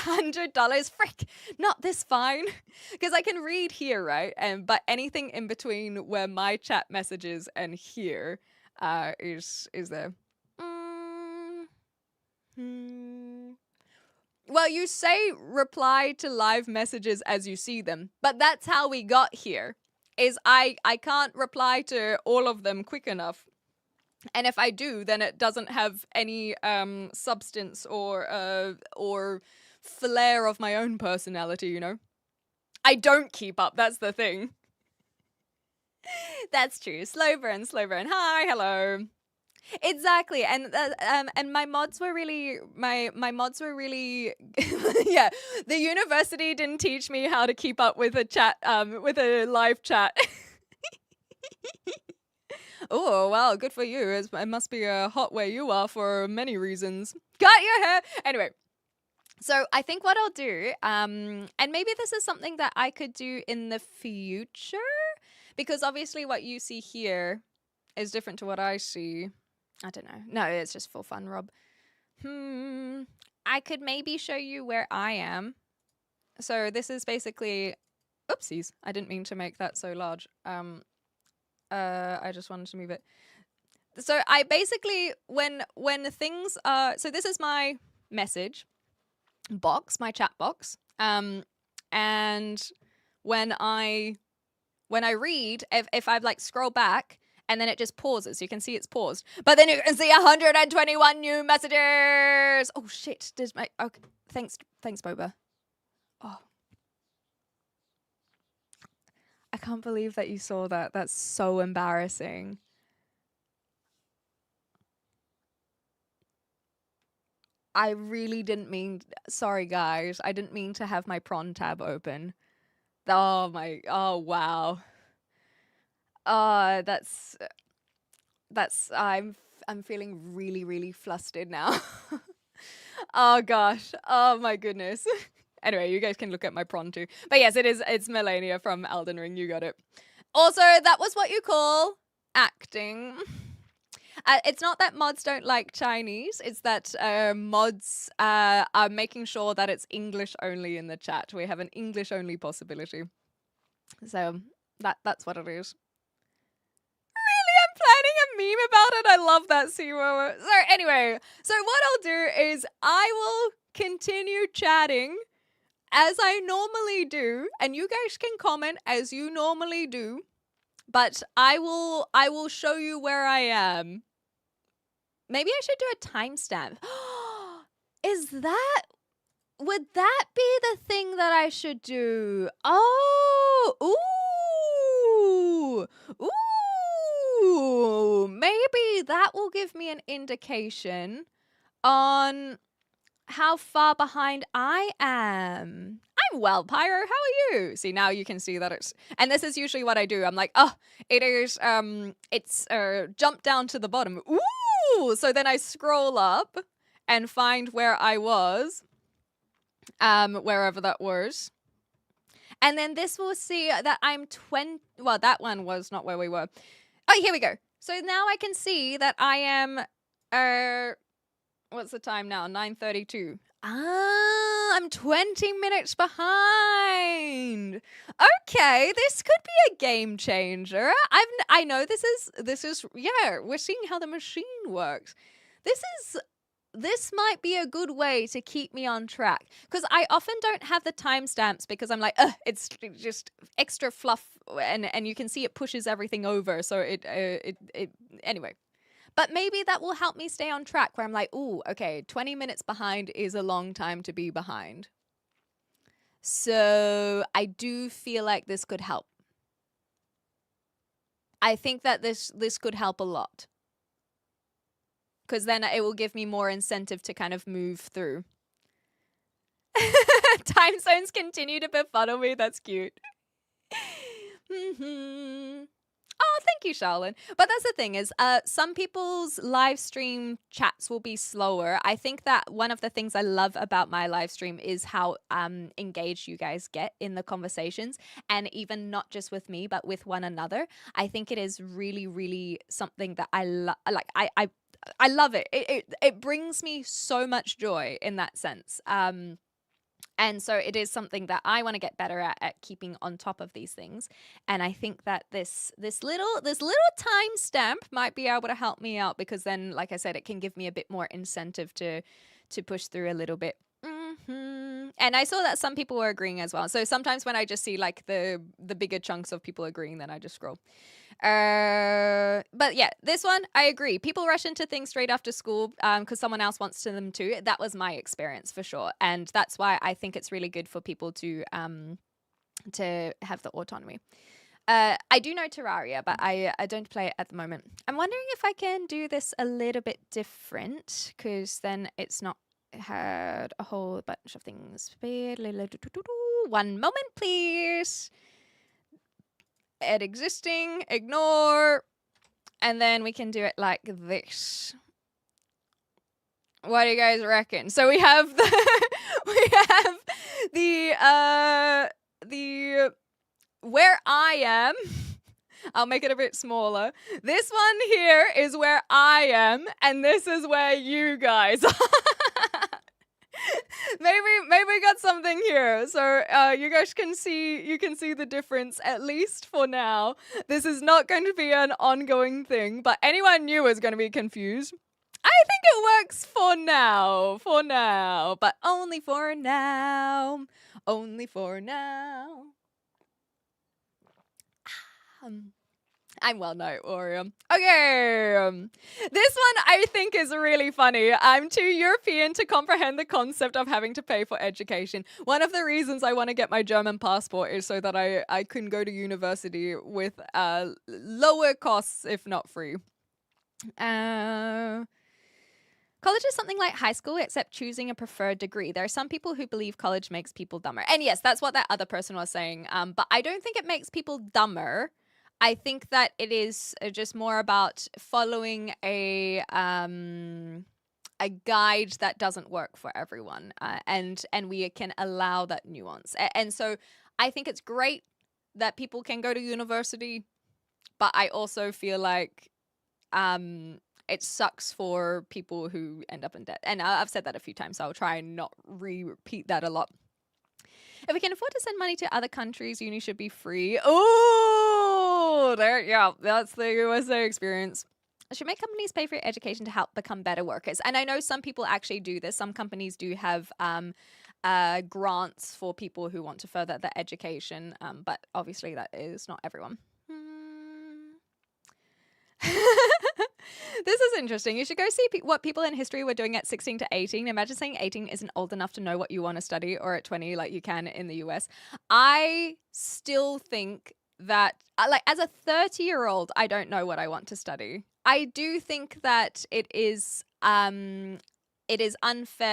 $100. Frick, not this fine, because I can read here, right? But anything in between where my chat messages and here is there. Well, you say reply to live messages as you see them, but that's how we got here. Is I can't reply to all of them quick enough. And if I do, then it doesn't have any substance or flair of my own personality, you know? I don't keep up, that's the thing. That's true. Slow burn. Hi, hello. Exactly. And my mods were really yeah, the university didn't teach me how to keep up with a chat with a live chat. Oh, well, good for you. It must be hot where you are for many reasons. Cut your hair. Anyway, so I think what I'll do, and maybe this is something that I could do in the future, because obviously what you see here is different to what I see. I don't know. No, it's just for fun, Rob. I could maybe show you where I am. So this is basically... Oopsies. I didn't mean to make that so large. I just wanted to move it. So I basically, when things are, so this is my message box, my chat box. And when I read, if I like scroll back and then it just pauses, you can see it's paused. But then you can see 121 new messages. Oh shit. Okay. Thanks Boba. Oh. I can't believe that you saw that. That's so embarrassing. I really didn't mean... Sorry, guys. I didn't mean to have my prawn tab open. Oh, wow. That's... I'm feeling really, really flustered now. Oh, gosh. Oh, my goodness. Anyway, you guys can look at my prawn too. But yes, it's Melania from Elden Ring. You got it. Also, that was what you call acting. It's not that mods don't like Chinese. It's that mods are making sure that it's English only in the chat. We have an English only possibility. So that's what it is. Really? I'm planning a meme about it. I love that, Siwo. So anyway, so what I'll do is I will continue chatting as I normally do, and you guys can comment as you normally do, but I will show you where I am. Maybe I should do a timestamp. Would that be the thing that I should do? Oh, ooh, maybe that will give me an indication on how far behind I am. I'm well, Pyro. How are you? See, now you can see that it's... And this is usually what I do. I'm like, oh, it is, it's jumped down to the bottom. Ooh! So then I scroll up and find where I was, wherever that was. And then this will see that I'm 20. Well, that one was not where we were. Oh, here we go. So now I can see that I am, what's the time now? 9:32. I'm 20 minutes behind. Okay, this could be a game changer. I know this is yeah, we're seeing how the machine works. This might be a good way to keep me on track, because I often don't have the timestamps because I'm like, it's just extra fluff, and you can see it pushes everything over. So it anyway. But maybe that will help me stay on track, where I'm like, ooh, okay, 20 minutes behind is a long time to be behind. So I do feel like this could help. I think that this could help a lot, because then it will give me more incentive to kind of move through. Time zones continue to befuddle me. That's cute. Oh, thank you, Charlene. But that's the thing is, some people's live stream chats will be slower. I think that one of the things I love about my live stream is how engaged you guys get in the conversations, and even not just with me, but with one another. I think it is really, really something that I love. Like I love it. It brings me so much joy in that sense. And so it is something that I want to get better at keeping on top of these things. And I think that this little timestamp might be able to help me out, because then, like I said, it can give me a bit more incentive to push through a little bit. And I saw that some people were agreeing as well. So sometimes when I just see like the bigger chunks of people agreeing, then I just scroll. But yeah, this one, I agree. People rush into things straight after school because someone else wants them to. That was my experience for sure. And that's why I think it's really good for people to have the autonomy. I do know Terraria, but I don't play it at the moment. I'm wondering if I can do this a little bit different, because then it's not had a whole bunch of things. 1 moment, please. Add existing, ignore, and then we can do it like this. What do you guys reckon? So we have the where I am. I'll make it a bit smaller. This one here is where I am, and this is where you guys are. Maybe we got something here. So you guys can see the difference, at least for now. This is not going to be an ongoing thing, but anyone new is going to be confused. I think it works for now, but only for now. Only for now. I'm well known, Orium. Okay. This one I think is really funny. I'm too European to comprehend the concept of having to pay for education. One of the reasons I want to get my German passport is so that I can go to university with lower costs, if not free. College is something like high school, except choosing a preferred degree. There are some people who believe college makes people dumber. And yes, that's what that other person was saying. But I don't think it makes people dumber. I think that it is just more about following a guide that doesn't work for everyone, and we can allow that nuance. And so I think it's great that people can go to university, but I also feel like it sucks for people who end up in debt. And I've said that a few times, so I'll try and not repeat that a lot. If we can afford to send money to other countries, uni should be free. Oh, that's the USA experience. Should make companies pay for your education to help become better workers. And I know some people actually do this. Some companies do have grants for people who want to further their education, but obviously that is not everyone. This is interesting. You should go see what people in history were doing at 16 to 18. Imagine saying 18 isn't old enough to know what you want to study, or at 20 like you can in the US. I still think that like as a 30-year-old, I don't know what I want to study. I do think that it is unfair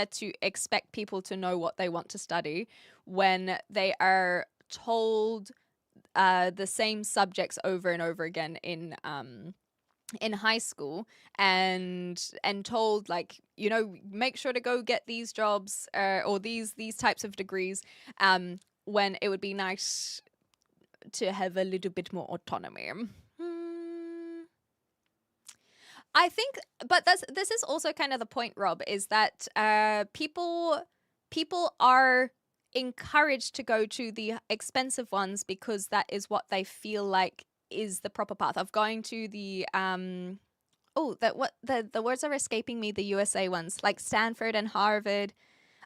to expect people to know what they want to study when they are told the same subjects over and over again in high school, and told, like, you know, make sure to go get these jobs or these types of degrees when it would be nice to have a little bit more autonomy. I think, but this is also kind of the point, Rob, is that people are encouraged to go to the expensive ones because that is what they feel like is the proper path of going to the the words are escaping me, the USA ones, like Stanford and Harvard,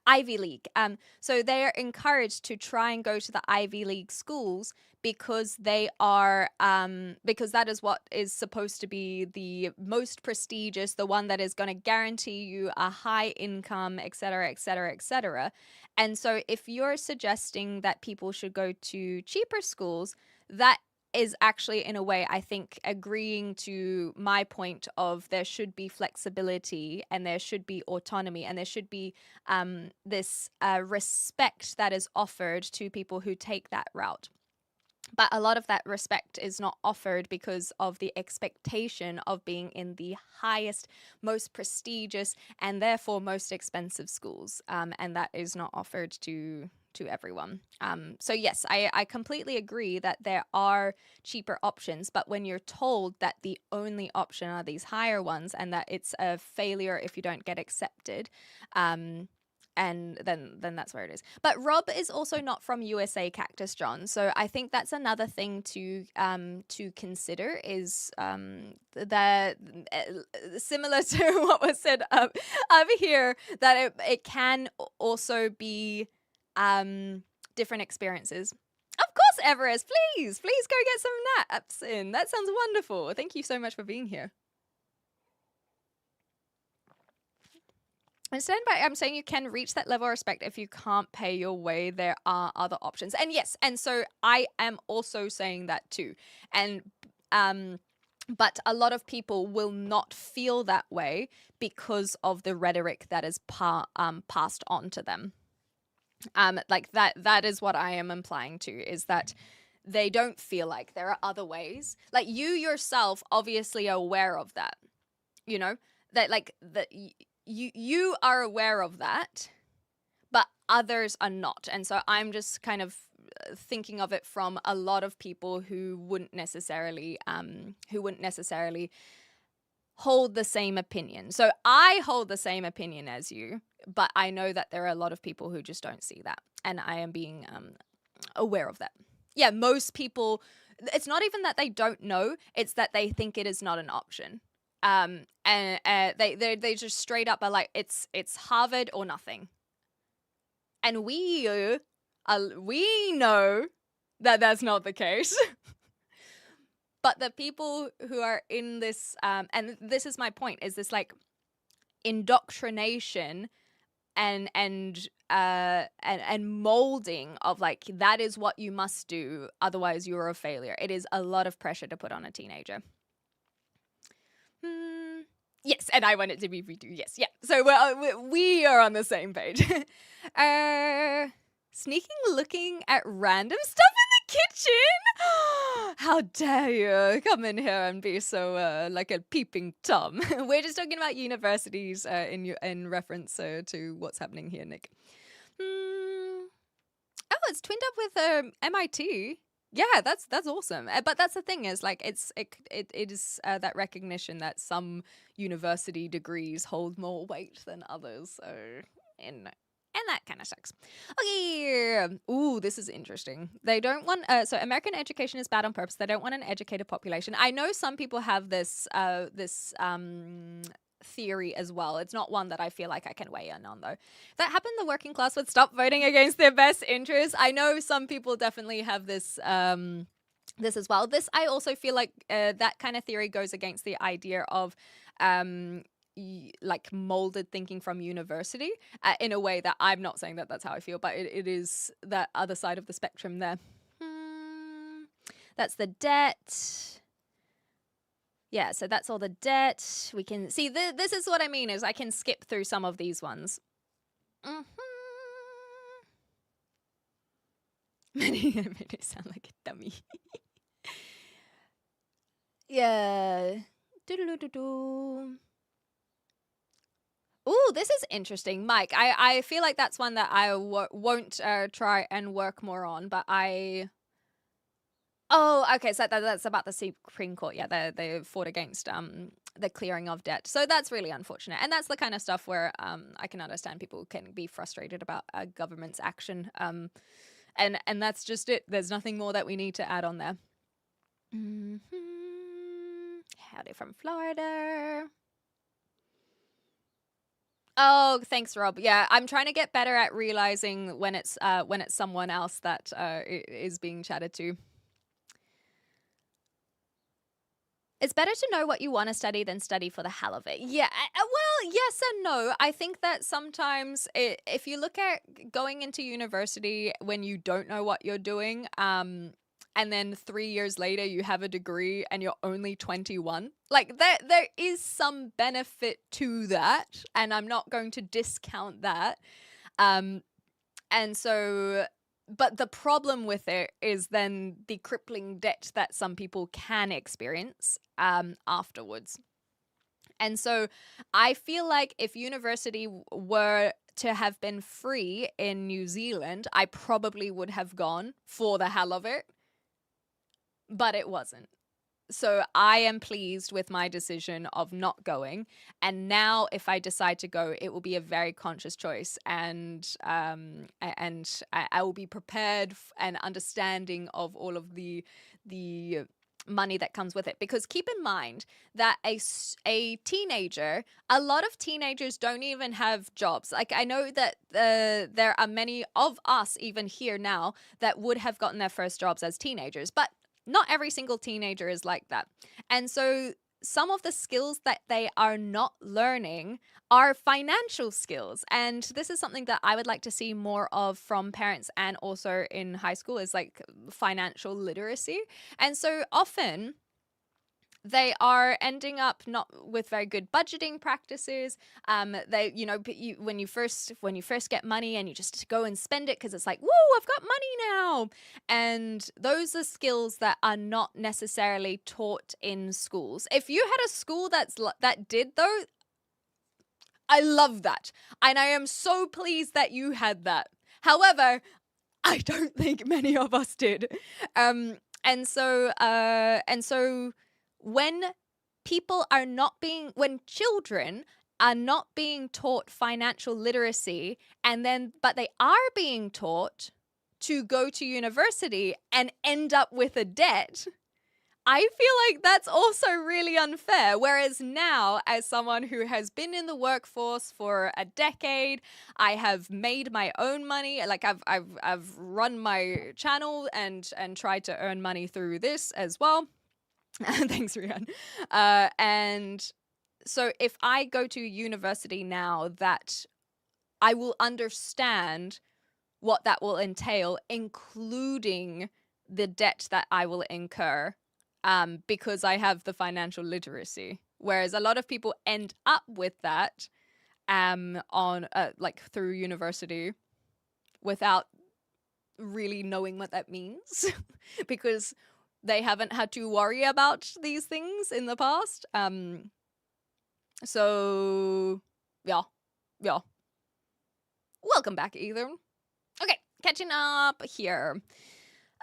Ivy League. So they are encouraged to try and go to the Ivy League schools because they are because that is what is supposed to be the most prestigious, the one that is going to guarantee you a high income, et cetera, et cetera, et cetera. And so if you're suggesting that people should go to cheaper schools, that is actually, in a way, I think, agreeing to my point of there should be flexibility and there should be autonomy and there should be this respect that is offered to people who take that route. But a lot of that respect is not offered because of the expectation of being in the highest, most prestigious, and therefore most expensive schools. And that is not offered to everyone. So yes, I completely agree that there are cheaper options, but when you're told that the only option are these higher ones and that it's a failure if you don't get accepted, and then that's where it is. But Rob is also not from USA, Cactus John, so I think that's another thing to consider is that similar to what was said up here, that it can also be different experiences. Of course, Everest, please go get some naps in. That sounds wonderful. Thank you so much for being here. Instead, I'm saying you can reach that level of respect if you can't pay your way. There are other options. And yes, and so I am also saying that too. And but a lot of people will not feel that way because of the rhetoric that is passed on to them. Like that is what I am implying to, is that they don't feel like there are other ways. Like you yourself obviously are aware of that, you know, that like that you are aware of that, but others are not. And so I'm just kind of thinking of it from a lot of people who wouldn't necessarily hold the same opinion. So I hold the same opinion as you, but I know that there are a lot of people who just don't see that. And I am being aware of that. Yeah, most people, it's not even that they don't know, it's that they think it is not an option. And they just straight up are like, it's Harvard or nothing. And we know that that's not the case. But the people who are in this, and this is my point, is this like indoctrination and molding of like, that is what you must do, otherwise you're a failure. It is a lot of pressure to put on a teenager. Yes, and I want it to be redo. Yes, yeah. So we are on the same page. Sneaking looking at random stuff in the kitchen? How dare you come in here and be so like a peeping Tom. We're just talking about universities in reference to what's happening here, Nick. Oh, it's twinned up with MIT. Yeah, that's awesome. But that's the thing, is like it is that recognition that some university degrees hold more weight than others. So and that kind of sucks. Okay. Ooh, this is interesting. They don't want so American education is bad on purpose. They don't want an educated population. I know some people have this theory as well. It's not one that I feel like I can weigh in on, though. If that happened, the working class would stop voting against their best interests. I know some people definitely have this this as well. This, I also feel like that kind of theory goes against the idea of like molded thinking from university in a way that I'm not saying that that's how I feel, but it is that other side of the spectrum there. That's the debt. Yeah, so that's all the debt. We can see this is what I mean, is I can skip through some of these ones. Many made it sound like a dummy. Yeah. Ooh, this is interesting, Mike. I feel like that's one that I won't try and work more on, but I. Oh, okay. So that's about the Supreme Court. Yeah, they fought against the clearing of debt. So that's really unfortunate, and that's the kind of stuff where I can understand people can be frustrated about a government's action. And that's just it. There's nothing more that we need to add on there. Mm-hmm. Howdy from Florida. Oh, thanks, Rob. Yeah, I'm trying to get better at realizing when it's someone else that is being chatted to. It's better to know what you want to study than study for the hell of it. Yeah, well, yes and no. I think that sometimes if you look at going into university when you don't know what you're doing, and then 3 years later you have a degree and you're only 21, like there is some benefit to that, and I'm not going to discount that. And so, but the problem with it is then the crippling debt that some people can experience afterwards. And so I feel like if university were to have been free in New Zealand, I probably would have gone for the hell of it, but it wasn't. So I am pleased with my decision of not going. And now if I decide to go, it will be a very conscious choice. And I will be prepared and understanding of all of the money that comes with it. Because keep in mind that a teenager, a lot of teenagers don't even have jobs. Like I know that there are many of us even here now that would have gotten their first jobs as teenagers. But not every single teenager is like that. And so some of the skills that they are not learning are financial skills. And this is something that I would like to see more of from parents and also in high school is like financial literacy. And so often they are ending up not with very good budgeting practices. They, when you first get money and you just go and spend it because it's like, whoa, I've got money now. And those are skills that are not necessarily taught in schools. If you had a school that did those, I love that. And I am so pleased that you had that. However, I don't think many of us did. And so when children are not being taught financial literacy but they are being taught to go to university and end up with a debt, I feel like that's also really unfair. Whereas now, as someone who has been in the workforce for a decade, I have made my own money. Like I've run my channel and tried to earn money through this as well. Thanks, Rian. And so if I go to university now, that I will understand what that will entail, including the debt that I will incur, because I have the financial literacy. Whereas a lot of people end up with that on through university without really knowing what that means because they haven't had to worry about these things in the past. So yeah. Welcome back, Ethan. Okay, catching up here.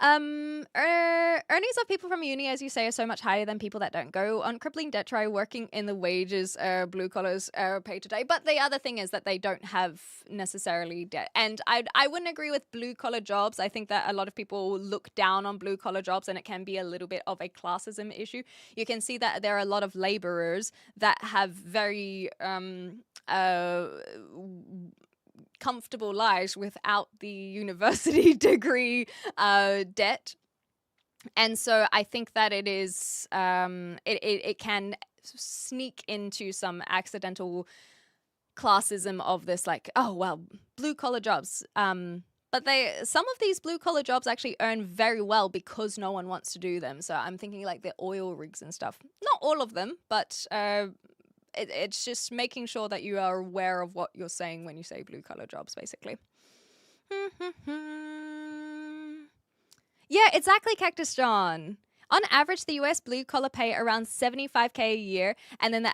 Earnings of people from uni, as you say, are so much higher than people that don't go on crippling debt. Try working in the wages blue collars pay today. But the other thing is that they don't have necessarily debt. And I wouldn't agree with blue collar jobs. I think that a lot of people look down on blue collar jobs, and it can be a little bit of a classism issue. You can see that there are a lot of laborers that have very comfortable lives without the university degree debt. And so I think that it is it can sneak into some accidental classism of this, like, oh well, blue collar jobs, but some of these blue collar jobs actually earn very well because no one wants to do them. So I'm thinking like the oil rigs and stuff, not all of them, but it's just making sure that you are aware of what you're saying when you say blue collar jobs, basically. Yeah, exactly, Cactus John. On average, the US blue collar pay around 75K a year, and then the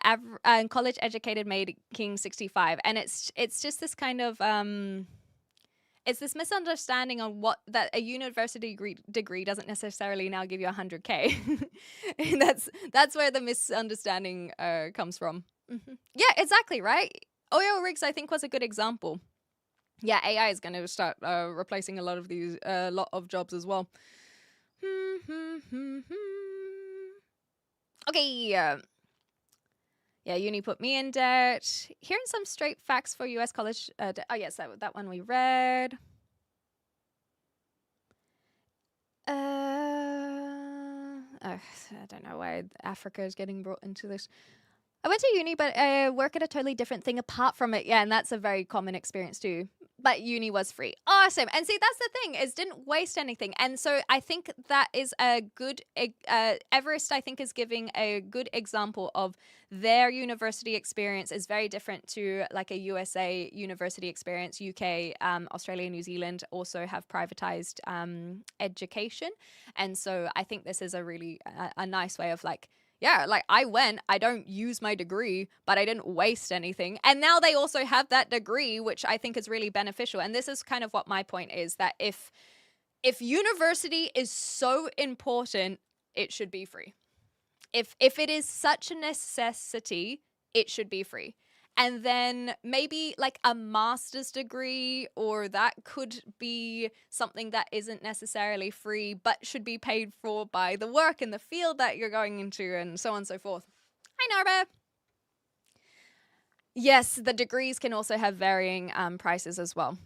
college educated making 65. And it's just this kind of it's this misunderstanding on what that a university degree doesn't necessarily now give you 100K. And that's where the misunderstanding comes from. Yeah, exactly, right? Oil rigs, I think, was a good example. Yeah, AI is going to start replacing a lot of jobs as well. Okay. Yeah, uni put me in debt. Here's some straight facts for US college. Oh, yes, that one we read. I don't know why Africa is getting brought into this. I went to uni, but I work at a totally different thing apart from it. Yeah, and that's a very common experience too. But uni was free. Awesome. And see, that's the thing, is didn't waste anything. And so I think that is a good, Everest, I think, is giving a good example of their university experience is very different to like a USA university experience. UK, Australia, New Zealand also have privatized education. And so I think this is a really a nice way of like, yeah, like I don't use my degree, but I didn't waste anything. And now they also have that degree, which I think is really beneficial. And this is kind of what my point is, that if university is so important, it should be free. If it is such a necessity, it should be free. And then maybe like a master's degree, or that could be something that isn't necessarily free, but should be paid for by the work in the field that you're going into, and so on and so forth. Hi, Narba. Yes, the degrees can also have varying prices as well.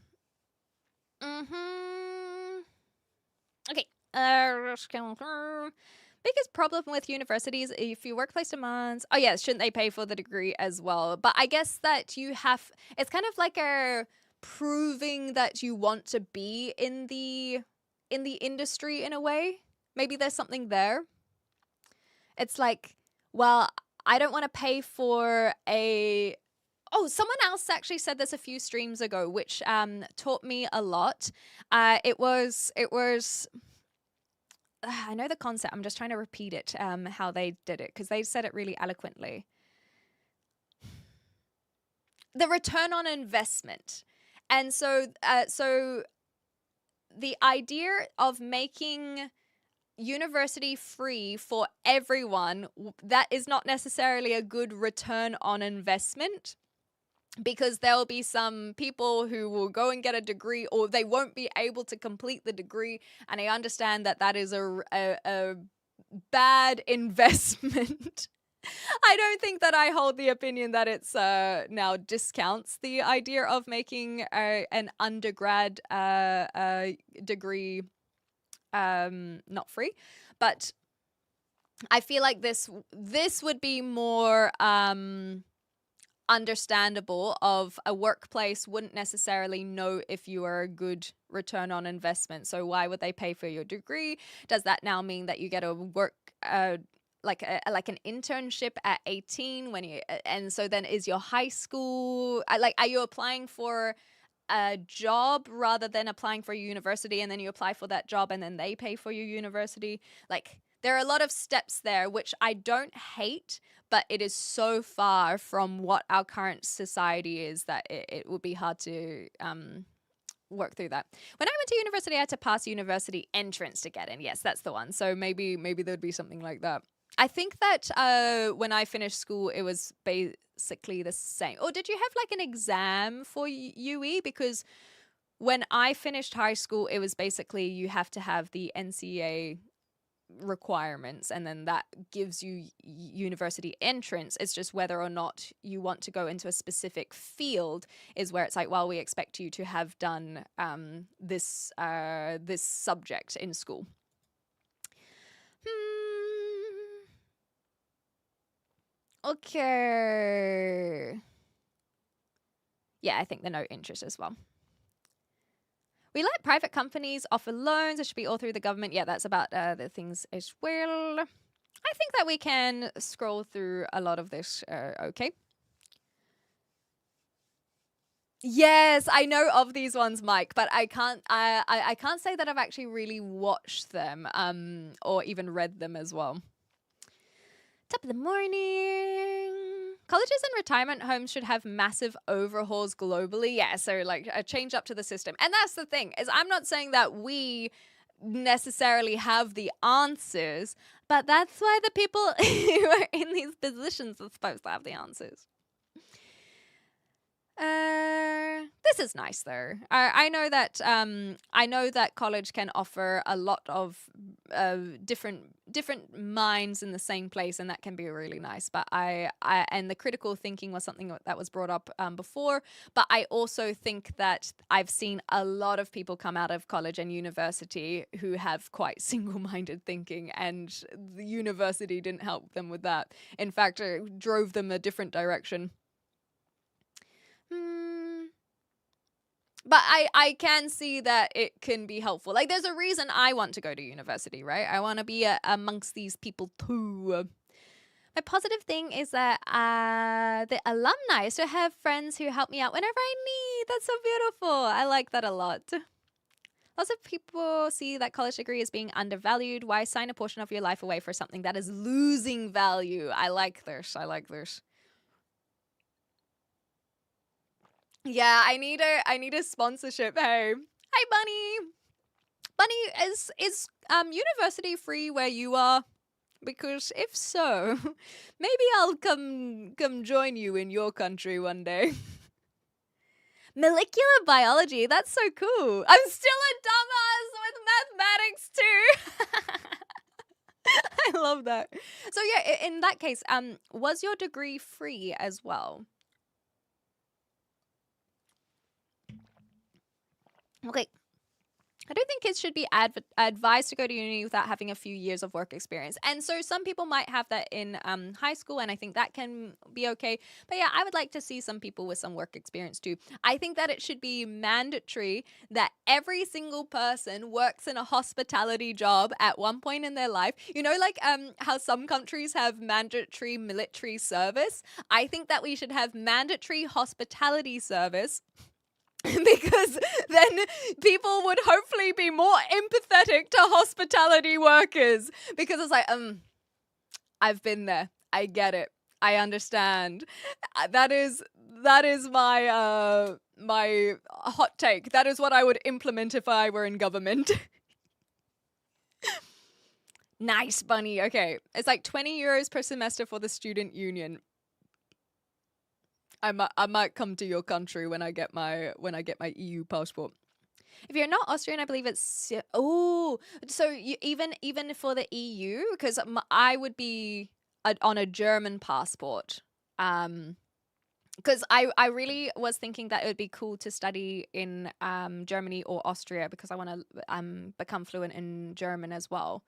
Okay. Biggest problem with universities, if your workplace demands, oh yes, shouldn't they pay for the degree as well? But I guess that it's kind of like a proving that you want to be in the industry in a way. Maybe there's something there. It's like, well, I don't want to pay for someone else actually said this a few streams ago, which taught me a lot. It was I know the concept. I'm just trying to repeat it, how they did it, because they said it really eloquently. The return on investment. And so the idea of making university free for everyone, that is not necessarily a good return on investment. Because there'll be some people who will go and get a degree, or they won't be able to complete the degree. And I understand that is a bad investment. I don't think that I hold the opinion that it's now discounts the idea of making an undergrad degree not free. But I feel like this would be more understandable. Of a workplace wouldn't necessarily know if you are a good return on investment. So why would they pay for your degree? Does that now mean that you get to work like an internship at 18 and so then is your high school are you applying for a job rather than applying for a university, and then you apply for that job and then they pay for your university? Like, there are a lot of steps there, which I don't hate, but it is so far from what our current society is that it would be hard to work through that. When I went to university, I had to pass university entrance to get in. Yes, that's the one. So maybe there'd be something like that. I think that when I finished school, it was basically the same. Or did you have like an exam for UE? Because when I finished high school, it was basically you have to have the NCA requirements, and then that gives you university entrance. It's just whether or not you want to go into a specific field is where it's like, well, we expect you to have done this subject in school. Okay. Yeah, I think the no interest as well. We let private companies offer loans. It should be all through the government. Yeah, that's about the things as well. I think that we can scroll through a lot of this. Okay. Yes, I know of these ones, Mike, but I can't. I can't say that I've actually really watched them, or even read them as well. Top of the morning. Colleges and retirement homes should have massive overhauls globally. Yeah, so like a change up to the system. And that's the thing, is I'm not saying that we necessarily have the answers, but that's why the people who are in these positions are supposed to have the answers. This is nice though. I know that college can offer a lot of different minds in the same place, and that can be really nice. But I and the critical thinking was something that was brought up before. But I also think that I've seen a lot of people come out of college and university who have quite single-minded thinking, and the university didn't help them with that. In fact, it drove them a different direction. But I can see that it can be helpful. Like, there's a reason I want to go to university, right? I want to be amongst these people too. My positive thing is that the alumni, so I have friends who help me out whenever I need. That's so beautiful. I like that a lot. Lots of people see that college degree as being undervalued. Why sign a portion of your life away for something that is losing value? I like this. I like this. Yeah, I need a sponsorship. Hey. Hi, Bunny. Bunny, is university free where you are? Because if so, maybe I'll come join you in your country one day. Molecular biology, that's so cool. I'm still a dumbass with mathematics too. I love that. So yeah, in that case, was your degree free as well? Okay. I don't think kids should be advised to go to uni without having a few years of work experience. And so some people might have that in high school, and I think that can be okay. But yeah, I would like to see some people with some work experience too. I think that it should be mandatory that every single person works in a hospitality job at one point in their life. You know, like how some countries have mandatory military service. I think that we should have mandatory hospitality service. Because then people would hopefully be more empathetic to hospitality workers. Because it's like, I've been there. I get it. I understand. That is my my hot take. That is what I would implement if I were in government. Nice, Bunny. Okay, it's like 20 euros per semester for the student union. I might come to your country when I get my EU passport. If you're not Austrian, I believe it's so even for the EU, because I would be on a German passport. Because I really was thinking that it would be cool to study in Germany or Austria, because I want to become fluent in German as well.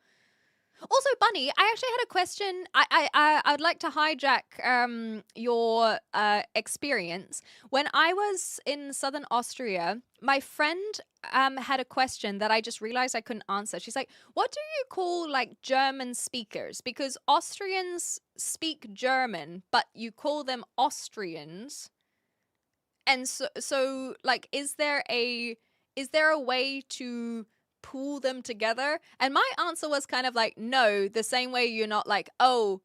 Also, Bunny, I actually had a question. I'd like to hijack your experience. When I was in southern Austria, my friend had a question that I just realized I couldn't answer. She's like, what do you call like German speakers? Because Austrians speak German, but you call them Austrians. And so like, is there a way to pool them together? And my answer was kind of like, no, the same way you're not like, oh,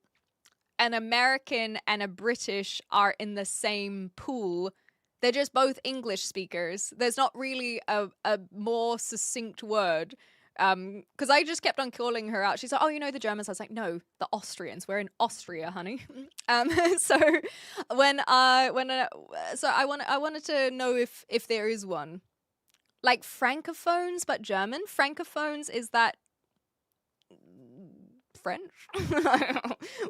an American and a British are in the same pool. They're just both English speakers. There's not really a more succinct word. Because I just kept on calling her out. She's like, oh, you know the Germans. I was like, no, the Austrians. We're in Austria, honey. So I wanted to know if there is one. Like francophones, but German. Francophones, is that French?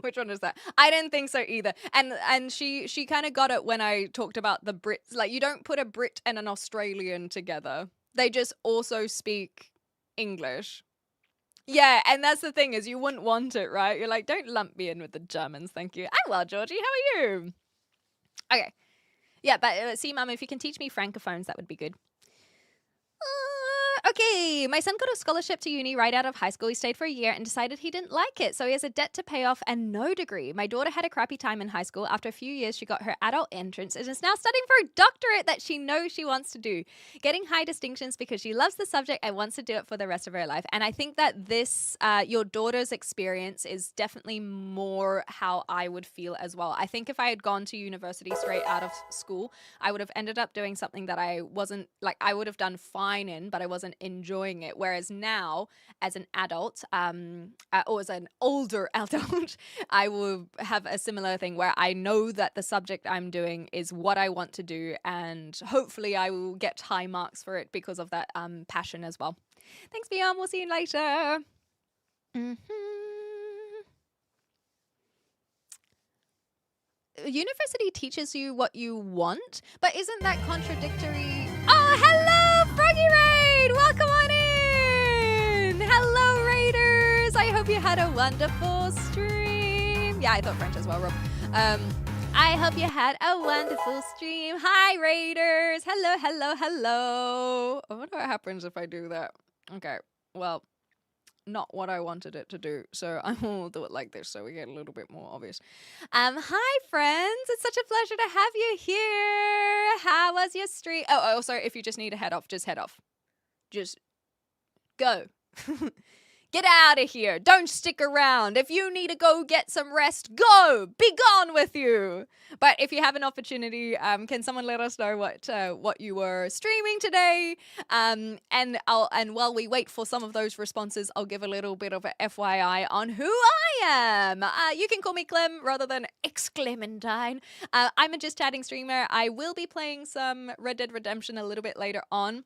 Which one is that? I didn't think so either. And she kind of got it when I talked about the Brits. Like, you don't put a Brit and an Australian together. They just also speak English. Yeah, and that's the thing, is you wouldn't want it, right? You're like, don't lump me in with the Germans, thank you. I'm well, Georgie. How are you? Okay. Yeah, but see, Mum, if you can teach me francophones, that would be good. Okay, my son got a scholarship to uni right out of high school. He stayed for a year and decided he didn't like it, so he has a debt to pay off and no degree. My daughter had a crappy time in high school. After a few years, she got her adult entrance and is now studying for a doctorate that she knows she wants to do, getting high distinctions because she loves the subject and wants to do it for the rest of her life. And I think that this, your daughter's experience is definitely more how I would feel as well. I think if I had gone to university straight out of school, I would have ended up doing something that I wasn't, like, I would have done fine in, but I wasn't enjoying it. Whereas now, as an adult, or as an older adult, I will have a similar thing where I know that the subject I'm doing is what I want to do, and hopefully I will get high marks for it because of that passion as well. Thanks, Beyond. We'll see you later. University teaches you what you want, but isn't that contradictory? Oh, hello, Froggy Raid! Welcome on in! Hello, Raiders! I hope you had a wonderful stream. Yeah, I thought French as well, Rob. I hope you had a wonderful stream. Hi, Raiders! Hello, hello, hello! I wonder what happens if I do that. Okay, well, not what I wanted it to do, so I will do it like this so we get a little bit more obvious. Hi friends, it's such a pleasure to have you here. How was your stream? Oh, sorry, if you just need to head off, just head off. Just go. Get out of here. Don't stick around. If you need to go get some rest, go. Be gone with you. But if you have an opportunity, can someone let us know what you were streaming today? And while we wait for some of those responses, I'll give a little bit of a FYI on who I am. You can call me Clem rather than Exclamendine. I'm a Just Chatting streamer. I will be playing some Red Dead Redemption a little bit later on.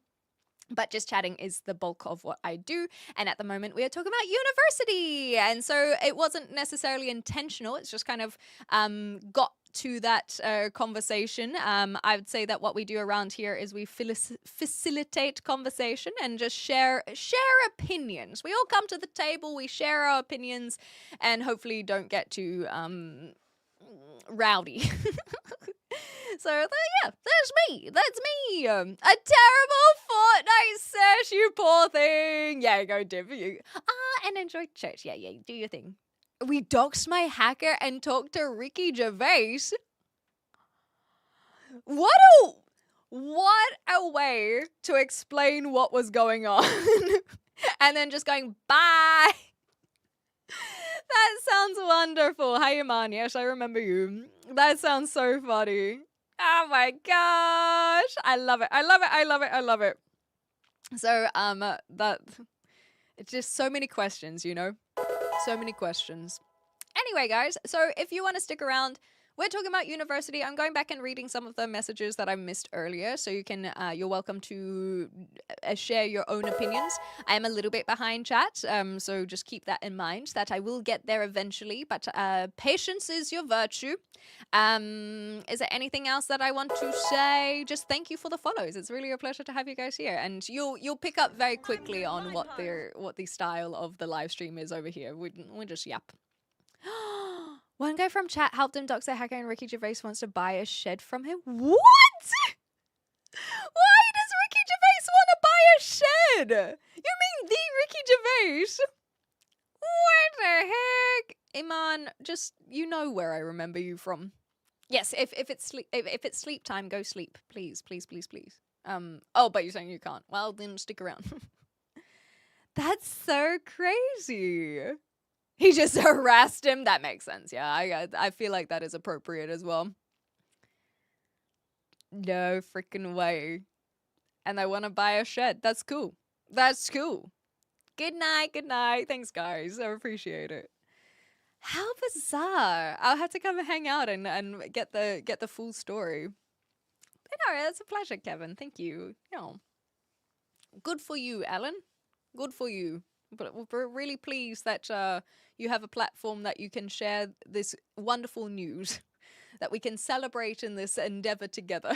But Just Chatting is the bulk of what I do. And at the moment, we are talking about university. And so it wasn't necessarily intentional. It's just kind of got to that conversation. I would say that what we do around here is we facilitate conversation and just share opinions. We all come to the table, we share our opinions, and hopefully don't get too rowdy. So yeah, that's me. A terrible Fortnite sesh, you poor thing. Yeah, go Div. And enjoy church. Yeah, do your thing. We doxed my hacker and talked to Ricky Gervais. What a way to explain what was going on. And then just going, bye. That sounds wonderful. Hi, Iman. Yes, I remember you. That sounds so funny. Oh my gosh. I love it. So, that it's just so many questions, you know? So many questions. Anyway, guys, so if you want to stick around, we're talking about university. I'm going back and reading some of the messages that I missed earlier, so you can, you're welcome to share your own opinions. I am a little bit behind chat, so just keep that in mind, that I will get there eventually, but patience is your virtue. Is there anything else that I want to say? Just thank you for the follows. It's really a pleasure to have you guys here, and you'll pick up very quickly on what the style of the live stream is over here. We just yap. One guy from chat helped him dox a hacker and Ricky Gervais wants to buy a shed from him. What? Why does Ricky Gervais want to buy a shed? You mean the Ricky Gervais? What the heck? Iman, just, you know where I remember you from. Yes, if it's sleep time, go sleep. Please. Oh, but you're saying you can't. Well, then stick around. That's so crazy. He just harassed him. That makes sense. Yeah, I feel like that is appropriate as well. No freaking way. And I want to buy a shed. That's cool. Good night. Thanks, guys. I appreciate it. How bizarre. I'll have to come and hang out and get the full story. But no, it's a pleasure, Kevin. Thank you. Good for you, Alan. Good for you. But we're really pleased that you have a platform that you can share this wonderful news, that we can celebrate in this endeavor together.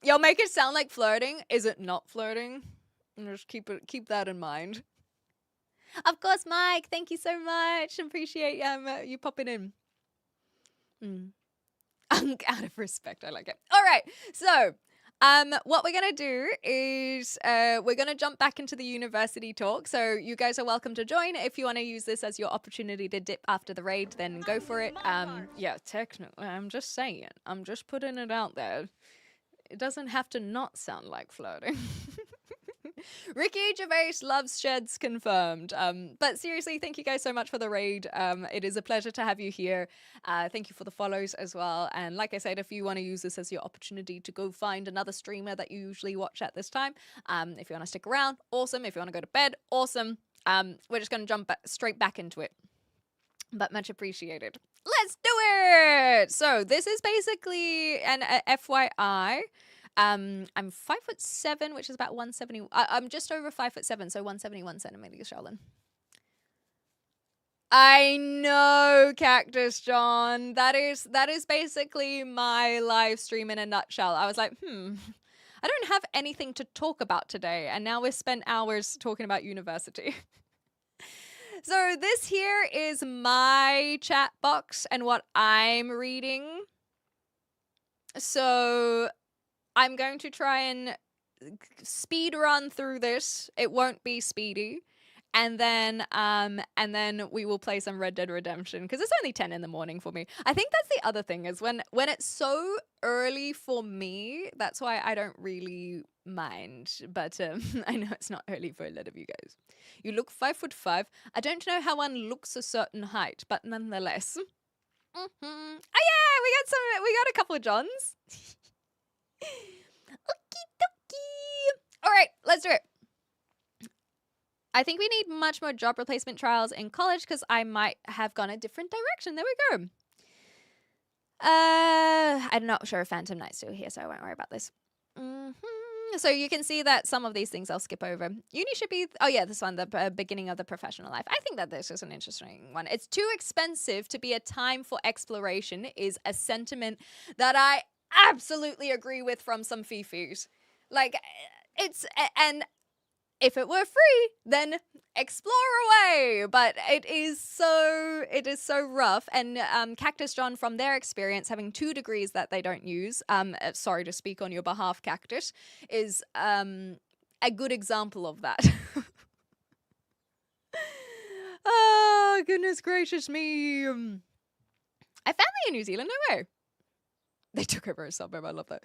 You'll make it sound like flirting. Is it not flirting? Just keep that in mind. Of course, Mike. Thank you so much. Appreciate you popping in. Out of respect, I like it. All right, so What we're gonna do is we're gonna jump back into the university talk. So you guys are welcome to join. If you want to use this as your opportunity to dip after the raid, then go for it. Yeah, technically, I'm just saying. I'm just putting it out there. It doesn't have to not sound like flirting. Ricky Gervais loves sheds confirmed. But seriously, thank you guys so much for the raid. It is a pleasure to have you here. Thank you for the follows as well. And like I said, if you want to use this as your opportunity to go find another streamer that you usually watch at this time, if you want to stick around, awesome. If you want to go to bed, awesome. We're just going to jump straight back into it. But much appreciated. Let's do it! So this is basically an FYI. I'm 5'7", which is about 170. I'm just over 5'7", so 171 centimeters, Sheldon. I know, Cactus John. That is basically my live stream in a nutshell. I was like, I don't have anything to talk about today, and now we've spent hours talking about university. So this here is my chat box and what I'm reading. So I'm going to try and speed run through this. It won't be speedy. And then we will play some Red Dead Redemption because it's only 10 in the morning for me. I think that's the other thing is when it's so early for me, that's why I don't really mind. But I know it's not early for a lot of you guys. You look 5'5". I don't know how one looks a certain height, but nonetheless. Oh yeah, we got a couple of Johns. Okie dokie. All right, let's do it. I think we need much more job replacement trials in college because I might have gone a different direction. There we go. I'm not sure if Phantom Knight's still here, so I won't worry about this. So you can see that some of these things I'll skip over. Uni should be... Oh, yeah, this one, the beginning of the professional life. I think that this is an interesting one. It's too expensive to be a time for exploration is a sentiment that I absolutely agree with from some fifis. Like, it's... And if it were free, then explore away. But it is so rough. And Cactus John, from their experience, having 2 degrees that they don't use, sorry to speak on your behalf, Cactus, is a good example of that. Oh, goodness gracious me. I family in New Zealand, no way. They took over a suburb, I love that.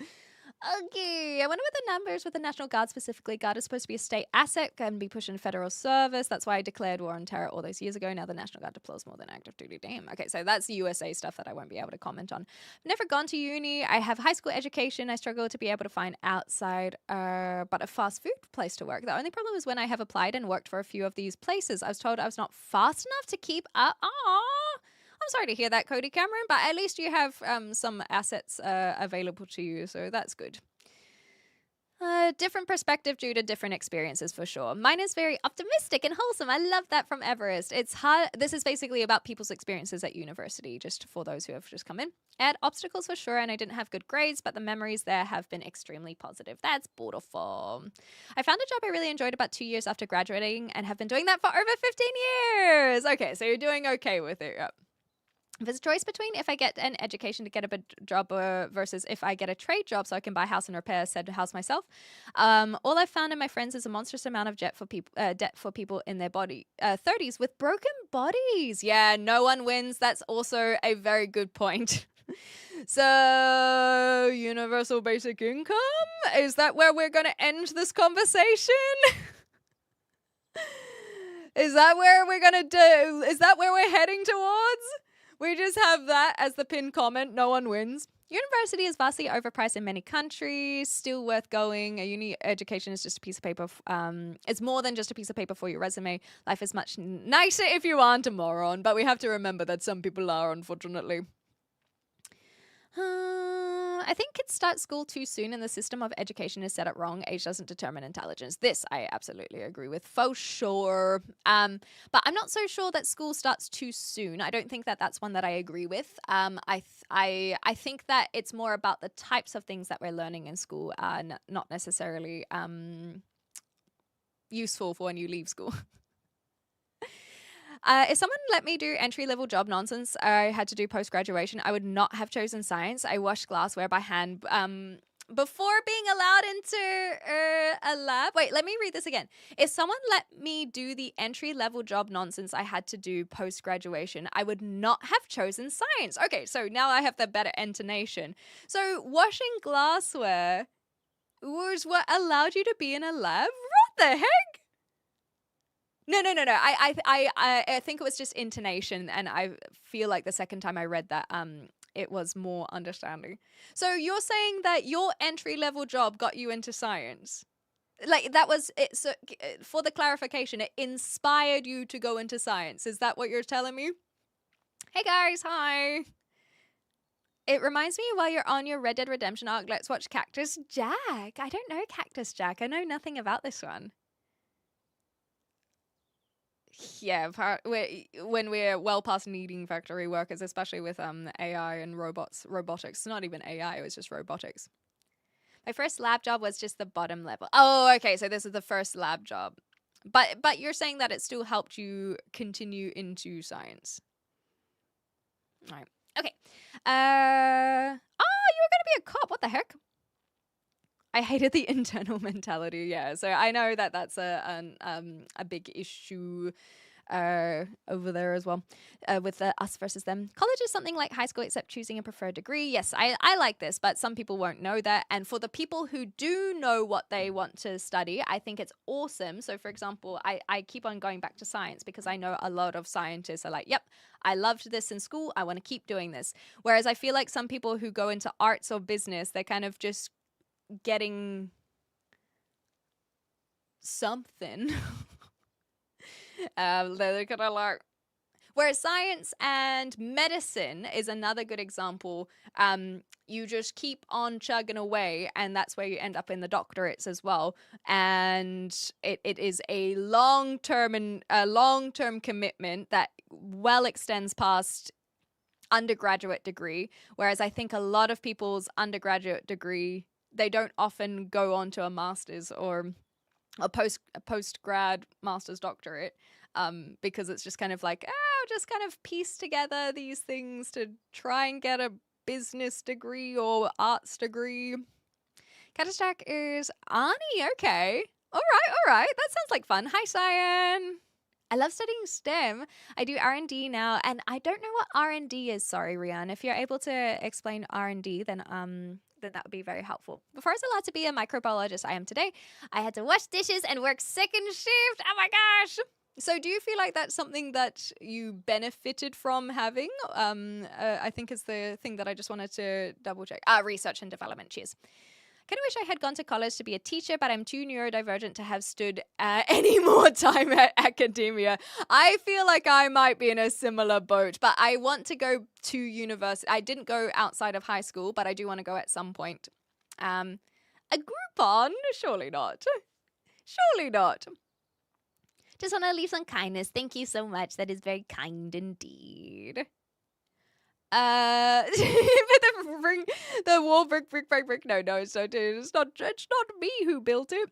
Okay, I wonder what the numbers with the National Guard specifically. Guard is supposed to be a state asset, can be pushed in federal service. That's why I declared war on terror all those years ago. Now the National Guard deploys more than active duty. Damn. Okay, so that's the USA stuff that I won't be able to comment on. I've never gone to uni. I have high school education. I struggle to be able to find outside, but a fast food place to work. The only problem is when I have applied and worked for a few of these places, I was told I was not fast enough to keep up. Aww. I'm sorry to hear that, Cody Cameron, but at least you have some assets available to you, so that's good. Different perspective due to different experiences for sure. Mine is very optimistic and wholesome. I love that from Everest. It's hard. This is basically about people's experiences at university, just for those who have just come in. I had obstacles for sure, and I didn't have good grades, but the memories there have been extremely positive. That's beautiful. I found a job I really enjoyed about 2 years after graduating and have been doing that for over 15 years. Okay, so you're doing okay with it. Yep. If it's a choice between if I get an education to get a job versus if I get a trade job so I can buy a house and repair said house myself, all I've found in my friends is a monstrous amount of debt for people in their 30s with broken bodies. Yeah, no one wins. That's also a very good point. So, universal basic income? Is that where we're going to end this conversation? Is that where we're going to do? Is that where we're heading towards? We just have that as the pinned comment. No one wins. University is vastly overpriced in many countries. Still worth going. A uni education is just a piece of paper. It's more than just a piece of paper for your resume. Life is much nicer if you aren't a moron. But we have to remember that some people are, unfortunately. I think kids start school too soon and the system of education is set up wrong. Age doesn't determine intelligence. This I absolutely agree with for sure. But I'm not so sure that school starts too soon. I don't think that that's one that I agree with. I think that it's more about the types of things that we're learning in school are not necessarily useful for when you leave school. If someone let me do entry-level job nonsense I had to do post-graduation, I would not have chosen science. I washed glassware by hand. before being allowed into a lab. Wait, let me read this again. If someone let me do the entry-level job nonsense I had to do post-graduation, I would not have chosen science. Okay, so now I have the better intonation. So washing glassware was what allowed you to be in a lab? What the heck? No. I think it was just intonation, and I feel like the second time I read that, it was more understanding. So you're saying that your entry-level job got you into science? Like, that was it. So for the clarification, it inspired you to go into science. Is that what you're telling me? Hey guys, hi. It reminds me, while you're on your Red Dead Redemption arc, let's watch Cactus Jack. I don't know Cactus Jack. I know nothing about this one. Yeah, when we're well past needing factory workers, especially with AI and robotics. Not even AI, it was just robotics. My first lab job was just the bottom level. Oh, okay, so this is the first lab job. But you're saying that it still helped you continue into science. All right. Okay. Oh, you were gonna be a cop. What the heck? I hated the internal mentality. Yeah, so I know that that's a big issue over there as well, with the us versus them. College is something like high school, except choosing a preferred degree. Yes, I like this, but some people won't know that. And for the people who do know what they want to study, I think it's awesome. So for example, I keep on going back to science because I know a lot of scientists are like, yep, I loved this in school, I want to keep doing this. Whereas I feel like some people who go into arts or business, they're kind of just getting something. They're kind of like, whereas science and medicine is another good example. You just keep on chugging away, and that's where you end up in the doctorates as well. And it is a long-term commitment that well extends past undergraduate degree. Whereas I think a lot of people's undergraduate degree, they don't often go on to a master's or a post-grad master's doctorate, because it's just kind of like, just kind of piece together these things to try and get a business degree or arts degree. Cactus Jack is Arnie. Okay. All right. That sounds like fun. Hi, Cyan. I love studying STEM. I do R&D now, and I don't know what R&D is. Sorry, Rian. If you're able to explain R&D, then that would be very helpful. Before I was allowed to be a microbiologist I am today, I had to wash dishes and work second shift. Oh my gosh. So do you feel like that's something that you benefited from having? I think is the thing that I just wanted to double check. Research and development. Cheers. Kind of wish I had gone to college to be a teacher, but I'm too neurodivergent to have stood any more time at academia. I feel like I might be in a similar boat, but I want to go to university. I didn't go outside of high school, but I do want to go at some point. A Groupon? Surely not. Surely not. Just want to leave some kindness. Thank you so much. That is very kind indeed. The wall brick. No, it's not. It's not me who built it.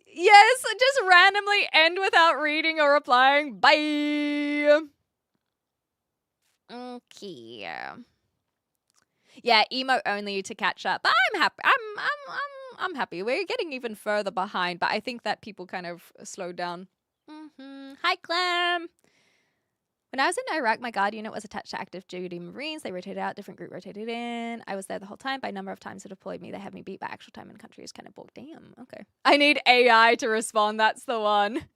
Yes, just randomly end without reading or replying. Bye. Okay. Yeah, emote only to catch up. But I'm happy. I'm happy. We're getting even further behind, but I think that people kind of slowed down. Hi, Clem. When I was in Iraq, my guard unit was attached to active duty Marines. They rotated out, different group rotated in. I was there the whole time. By number of times they deployed me, they had me beat by actual time and country is kind of bored. Damn, okay. I need AI to respond. That's the one.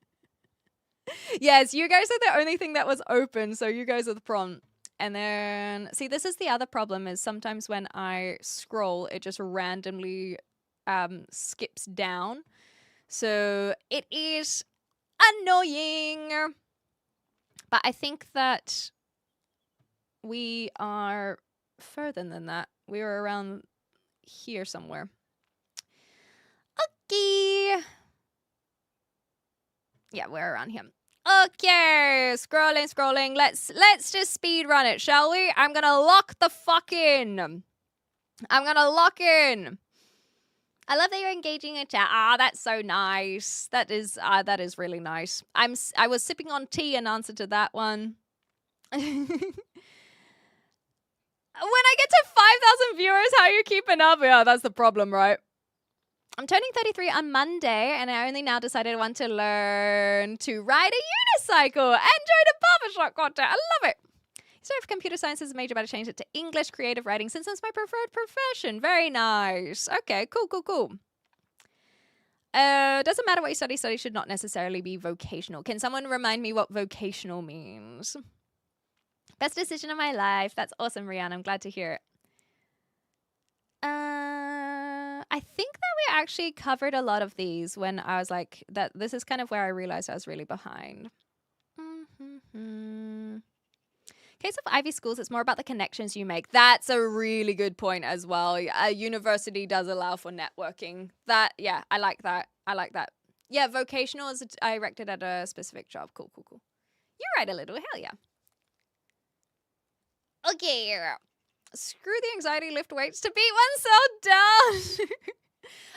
Yes, you guys are the only thing that was open, so you guys are the prompt. And then, see, this is the other problem is sometimes when I scroll, it just randomly skips down. So it is annoying. But I think that we are further than that. We were around here somewhere. Okay. Yeah, we're around here. Okay, scrolling. Let's just speed run it, shall we? I'm gonna lock the fuck in. I'm gonna lock in. I love that you're engaging in chat. That's so nice. That is really nice. I was sipping on tea in answer to that one. I get to 5,000 viewers, how are you keeping up? Yeah, that's the problem, right? I'm turning 33 on Monday, and I only now decided I want to learn to ride a unicycle and join a barbershop contest. I love it. Instead of computer science as a major, but I changed it to English creative writing since that's my preferred profession. Very nice. Okay, cool. Doesn't matter what you study. Study should not necessarily be vocational. Can someone remind me what vocational means? Best decision of my life. That's awesome, Rihanna. I'm glad to hear it. I think that we actually covered a lot of these when I was like, that. This is kind of where I realized I was really behind. Case of Ivy schools, it's more about the connections you make. That's a really good point as well. A university does allow for networking. That, yeah, I like that. Yeah, vocational is directed at a specific job. Cool. You write a little, hell yeah. Okay. Screw the anxiety, lift weights to beat oneself down.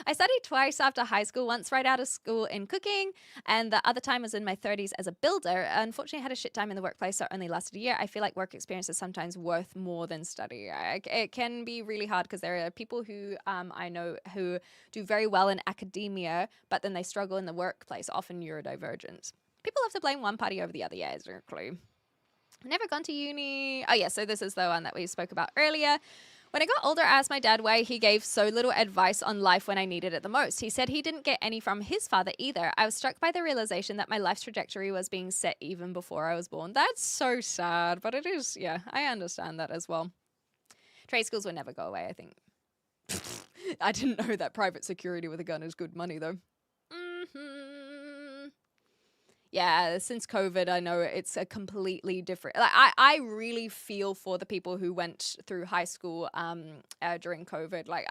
I studied twice after high school, once right out of school in cooking, and the other time was in my 30s as a builder. Unfortunately, I had a shit time in the workplace, so it only lasted a year. I feel like work experience is sometimes worth more than study. It can be really hard because there are people who I know who do very well in academia, but then they struggle in the workplace, often neurodivergent. People love to blame one party over the other, yeah, exactly. Never gone to uni. Oh, yeah, so this is the one that we spoke about earlier. When I got older, I asked my dad why he gave so little advice on life when I needed it the most. He said he didn't get any from his father either. I was struck by the realization that my life's trajectory was being set even before I was born. That's so sad, but it is, yeah, I understand that as well. Trade schools will never go away, I think. I didn't know that private security with a gun is good money, though. Yeah, since COVID, I know it's a completely different. Like, I really feel for the people who went through high school during COVID. Like,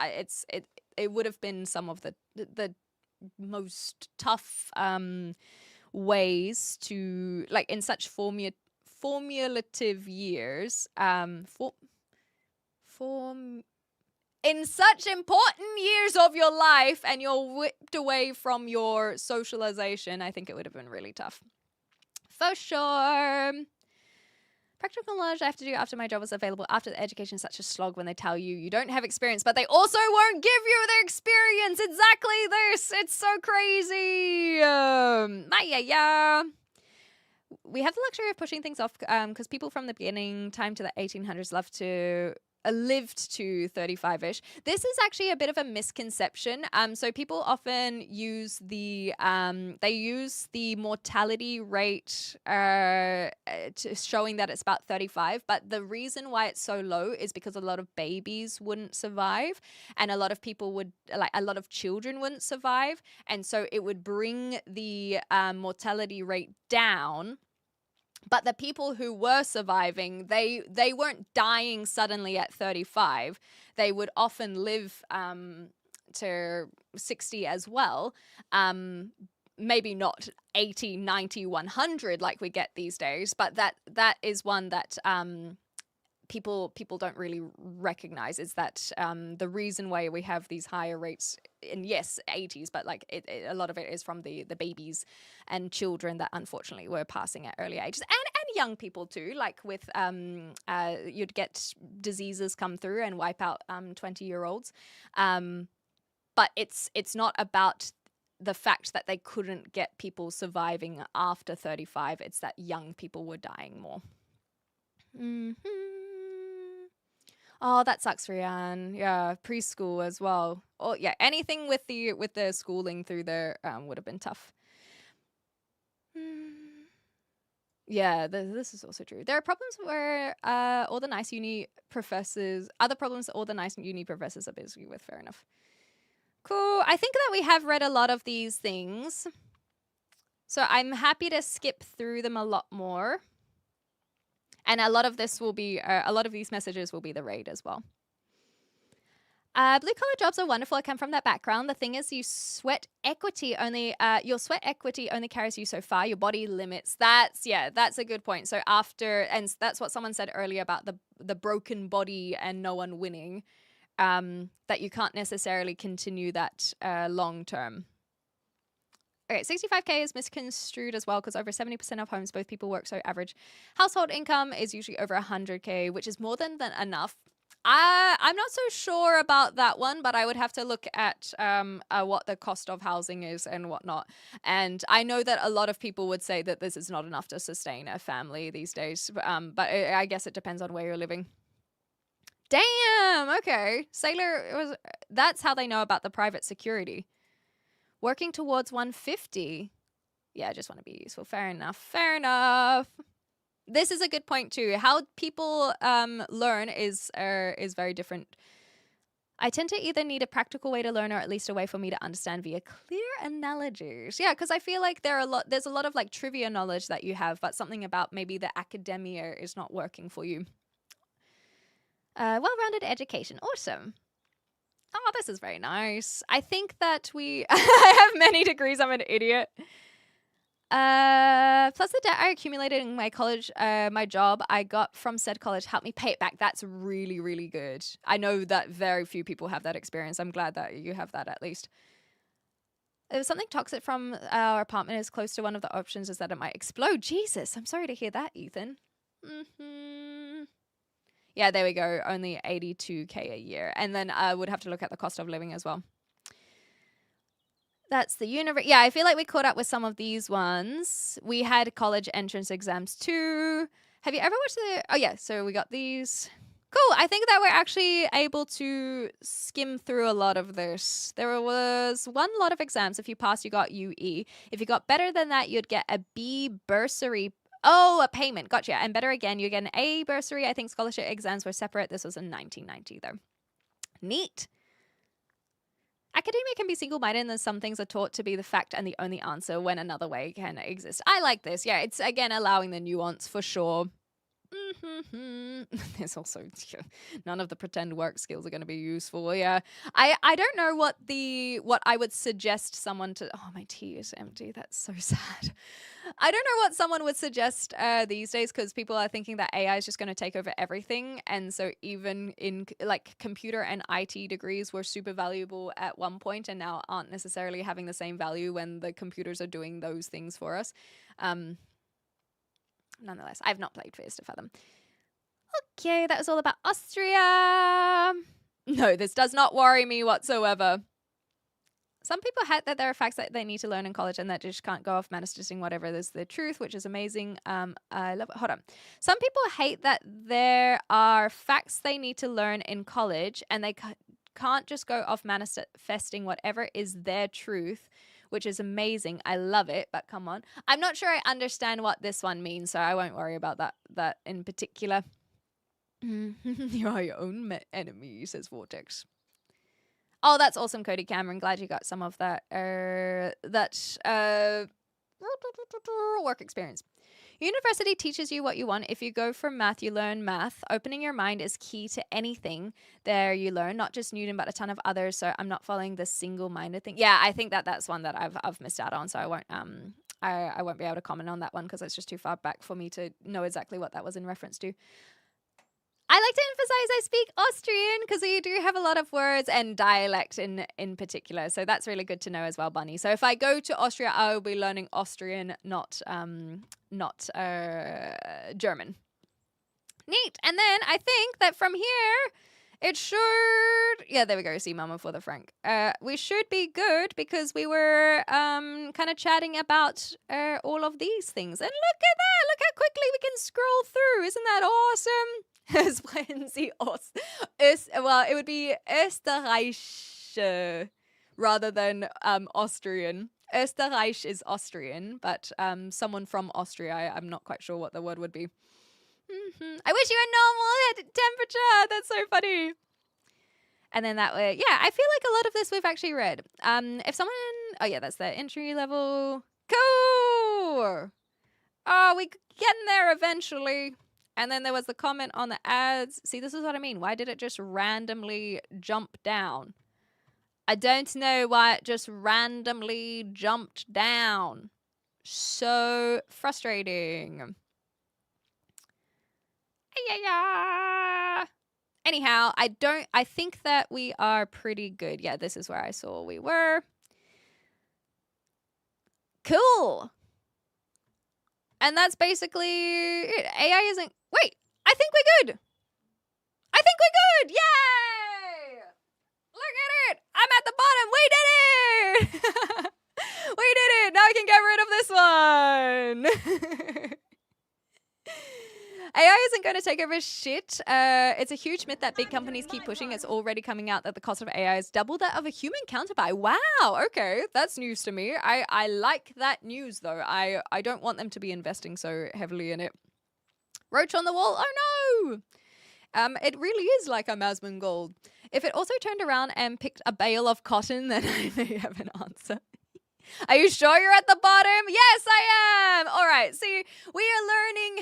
it would have been some of the most tough ways to, like, in such formulative years, in such important years of your life, and you're whipped away from your socialization. I think it would have been really tough. For sure. Practical knowledge I have to do after my job is available after the education is such a slog when they tell you don't have experience, but they also won't give you the experience. Exactly this. It's so crazy. Yeah. We have the luxury of pushing things off because people from the beginning time to the 1800s lived to 35-ish. This is actually a bit of a misconception. So people often use the mortality rate showing that it's about 35. But the reason why it's so low is because a lot of babies wouldn't survive, and a lot of children wouldn't survive, and so it would bring the mortality rate down. But the people who were surviving, they weren't dying suddenly at 35. They would often live to 60 as well. Maybe not 80, 90, 100 like we get these days, but that is one that people don't really recognize, is that the reason why we have these higher rates in, yes, 80s, but like a lot of it is from the babies and children that unfortunately were passing at early ages, and young people too, like with you'd get diseases come through and wipe out 20-year-olds, but it's not about the fact that they couldn't get people surviving after 35. It's that young people were dying more. Oh, that sucks, Rianne. Yeah, preschool as well. Oh, yeah, anything with the schooling through there would have been tough. Yeah, this is also true. There are problems where all the nice uni professors, other problems that all the nice uni professors are busy with. Fair enough. Cool. I think that we have read a lot of these things, so I'm happy to skip through them a lot more. And a lot of this will be, a lot of these messages will be the raid as well. Blue collar jobs are wonderful. I come from that background. The thing is, your sweat equity only carries you so far. Your body limits. That's a good point. So and that's what someone said earlier about the broken body and no one winning, that you can't necessarily continue that long term. Okay, 65K is misconstrued as well because over 70% of homes, both people work, so average household income is usually over 100K, which is more than enough. I'm not so sure about that one, but I would have to look at what the cost of housing is and whatnot. And I know that a lot of people would say that this is not enough to sustain a family these days. But I guess it depends on where you're living. Damn. Okay. That's how they know about the private security. Working towards 150. Yeah, I just want to be useful. Fair enough. Fair enough. This is a good point too. How people learn is very different. I tend to either need a practical way to learn or at least a way for me to understand via clear analogies. Yeah, because I feel like there's a lot of like trivia knowledge that you have, but something about maybe the academia is not working for you. Well-rounded education. Awesome. Oh, this is very nice. I think that I have many degrees. I'm an idiot. Plus the debt I accumulated in my college, my job I got from said college helped me pay it back. That's really, really good. I know that very few people have that experience. I'm glad that you have that at least. There was something toxic from our apartment is close to one of the options is that it might explode. Jesus, I'm sorry to hear that, Ethan. Yeah, there we go. Only 82K a year. And then I would have to look at the cost of living as well. That's the universe. Yeah, I feel like we caught up with some of these ones. We had college entrance exams too. Have you ever watched oh yeah, so we got these. Cool. I think that we're actually able to skim through a lot of this. There was one lot of exams. If you passed, you got UE. If you got better than that, you'd get a B bursary. Oh, a payment. Gotcha. And better again, you get an A bursary. I think scholarship exams were separate. This was in 1990 though. Neat. Academia can be single-minded and some things are taught to be the fact and the only answer when another way can exist. I like this. Yeah, it's, again, allowing the nuance for sure. There's also none of the pretend work skills are going to be useful. Yeah, I don't know what I would suggest someone to. Oh, my tea is empty. That's so sad. I don't know what someone would suggest these days because people are thinking that AI is just going to take over everything, and so even in like computer and IT degrees were super valuable at one point, and now aren't necessarily having the same value when the computers are doing those things for us. Nonetheless, I've not played Fears to Fathom. Okay, that was all about Austria. No, this does not worry me whatsoever. Some people hate that there are facts that they need to learn in college and that just can't go off manifesting whatever is the truth, which is amazing. I love it. Hold on. Some people hate that there are facts they need to learn in college and they can't just go off manifesting whatever is their truth, which is amazing. I love it, but come on. I'm not sure I understand what this one means, so I won't worry about that in particular. You are your own enemy, says Vortex. Oh, that's awesome, Cody Cameron. Glad you got some of that work experience. University teaches you what you want. If you go for math, you learn math. Opening your mind is key to anything there you learn, not just Newton, but a ton of others. So I'm not following the single-minded thing. Yeah, I think that's one that I've missed out on. So I won't be able to comment on that one because it's just too far back for me to know exactly what that was in reference to. I like to emphasize I speak Austrian because we do have a lot of words and dialect in particular. So that's really good to know as well, Bunny. So if I go to Austria, I will be learning Austrian, not German. Neat. And then I think that from here, it should... Yeah, there we go. See Mama for the Frank. We should be good because we were kind of chatting about all of these things. And look at that. Look how quickly we can scroll through. Isn't that awesome? Sprechen Sie well, it would be Österreich rather than Austrian. Österreich is Austrian, but someone from Austria, I'm not quite sure what the word would be. I wish you were normal temperature. That's so funny. And then that way, yeah, I feel like a lot of this we've actually read. If someone, oh yeah, that's the entry level. Cool. Oh, we getting there eventually. And then there was the comment on the ads. See, this is what I mean. Why did it just randomly jump down? I don't know why it just randomly jumped down. So frustrating. Anyhow, I think that we are pretty good. Yeah, this is where I saw we were. Cool. And that's basically it. AI isn't... Wait, I think we're good. I I think we're good. Yay! Look at it. I'm at the bottom. We did it. We did it. Now I can get rid of this one. AI isn't going to take over shit. It's a huge myth that big companies keep pushing. It's already coming out that the cost of AI is double that of a human counterpart. Wow, okay, that's news to me. I like that news, though. I don't want them to be investing so heavily in it. Roach on the wall? Oh, no! It really is like a Masmongold. If it also turned around and picked a bale of cotton, then I may have an answer. Are you sure you're at the bottom? Yes, I am. All right. See, we are learning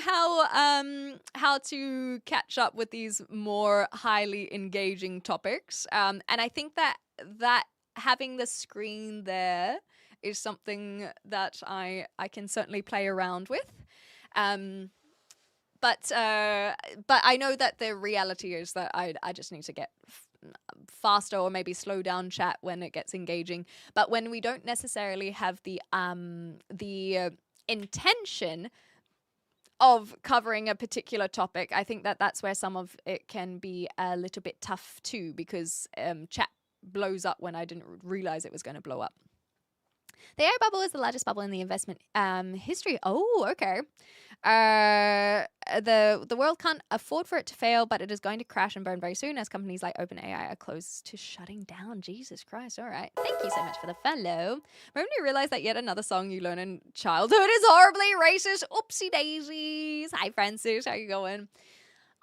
how to catch up with these more highly engaging topics. And I think that having the screen there is something that I can certainly play around with. But I know that the reality is that I just need to get faster or maybe slow down chat when it gets engaging. But when we don't necessarily have the intention of covering a particular topic, I think that that's where some of it can be a little bit tough too, because chat blows up when I didn't realize it was going to blow up. The AI bubble is the largest bubble in the investment history. Oh, okay. The world can't afford for it to fail, but it is going to crash and burn very soon as companies like OpenAI are close to shutting down. Jesus Christ. All right. Thank you so much for the follow. When you realize that yet another song you learn in childhood is horribly racist. Oopsie daisies. Hi, Francis. How you going?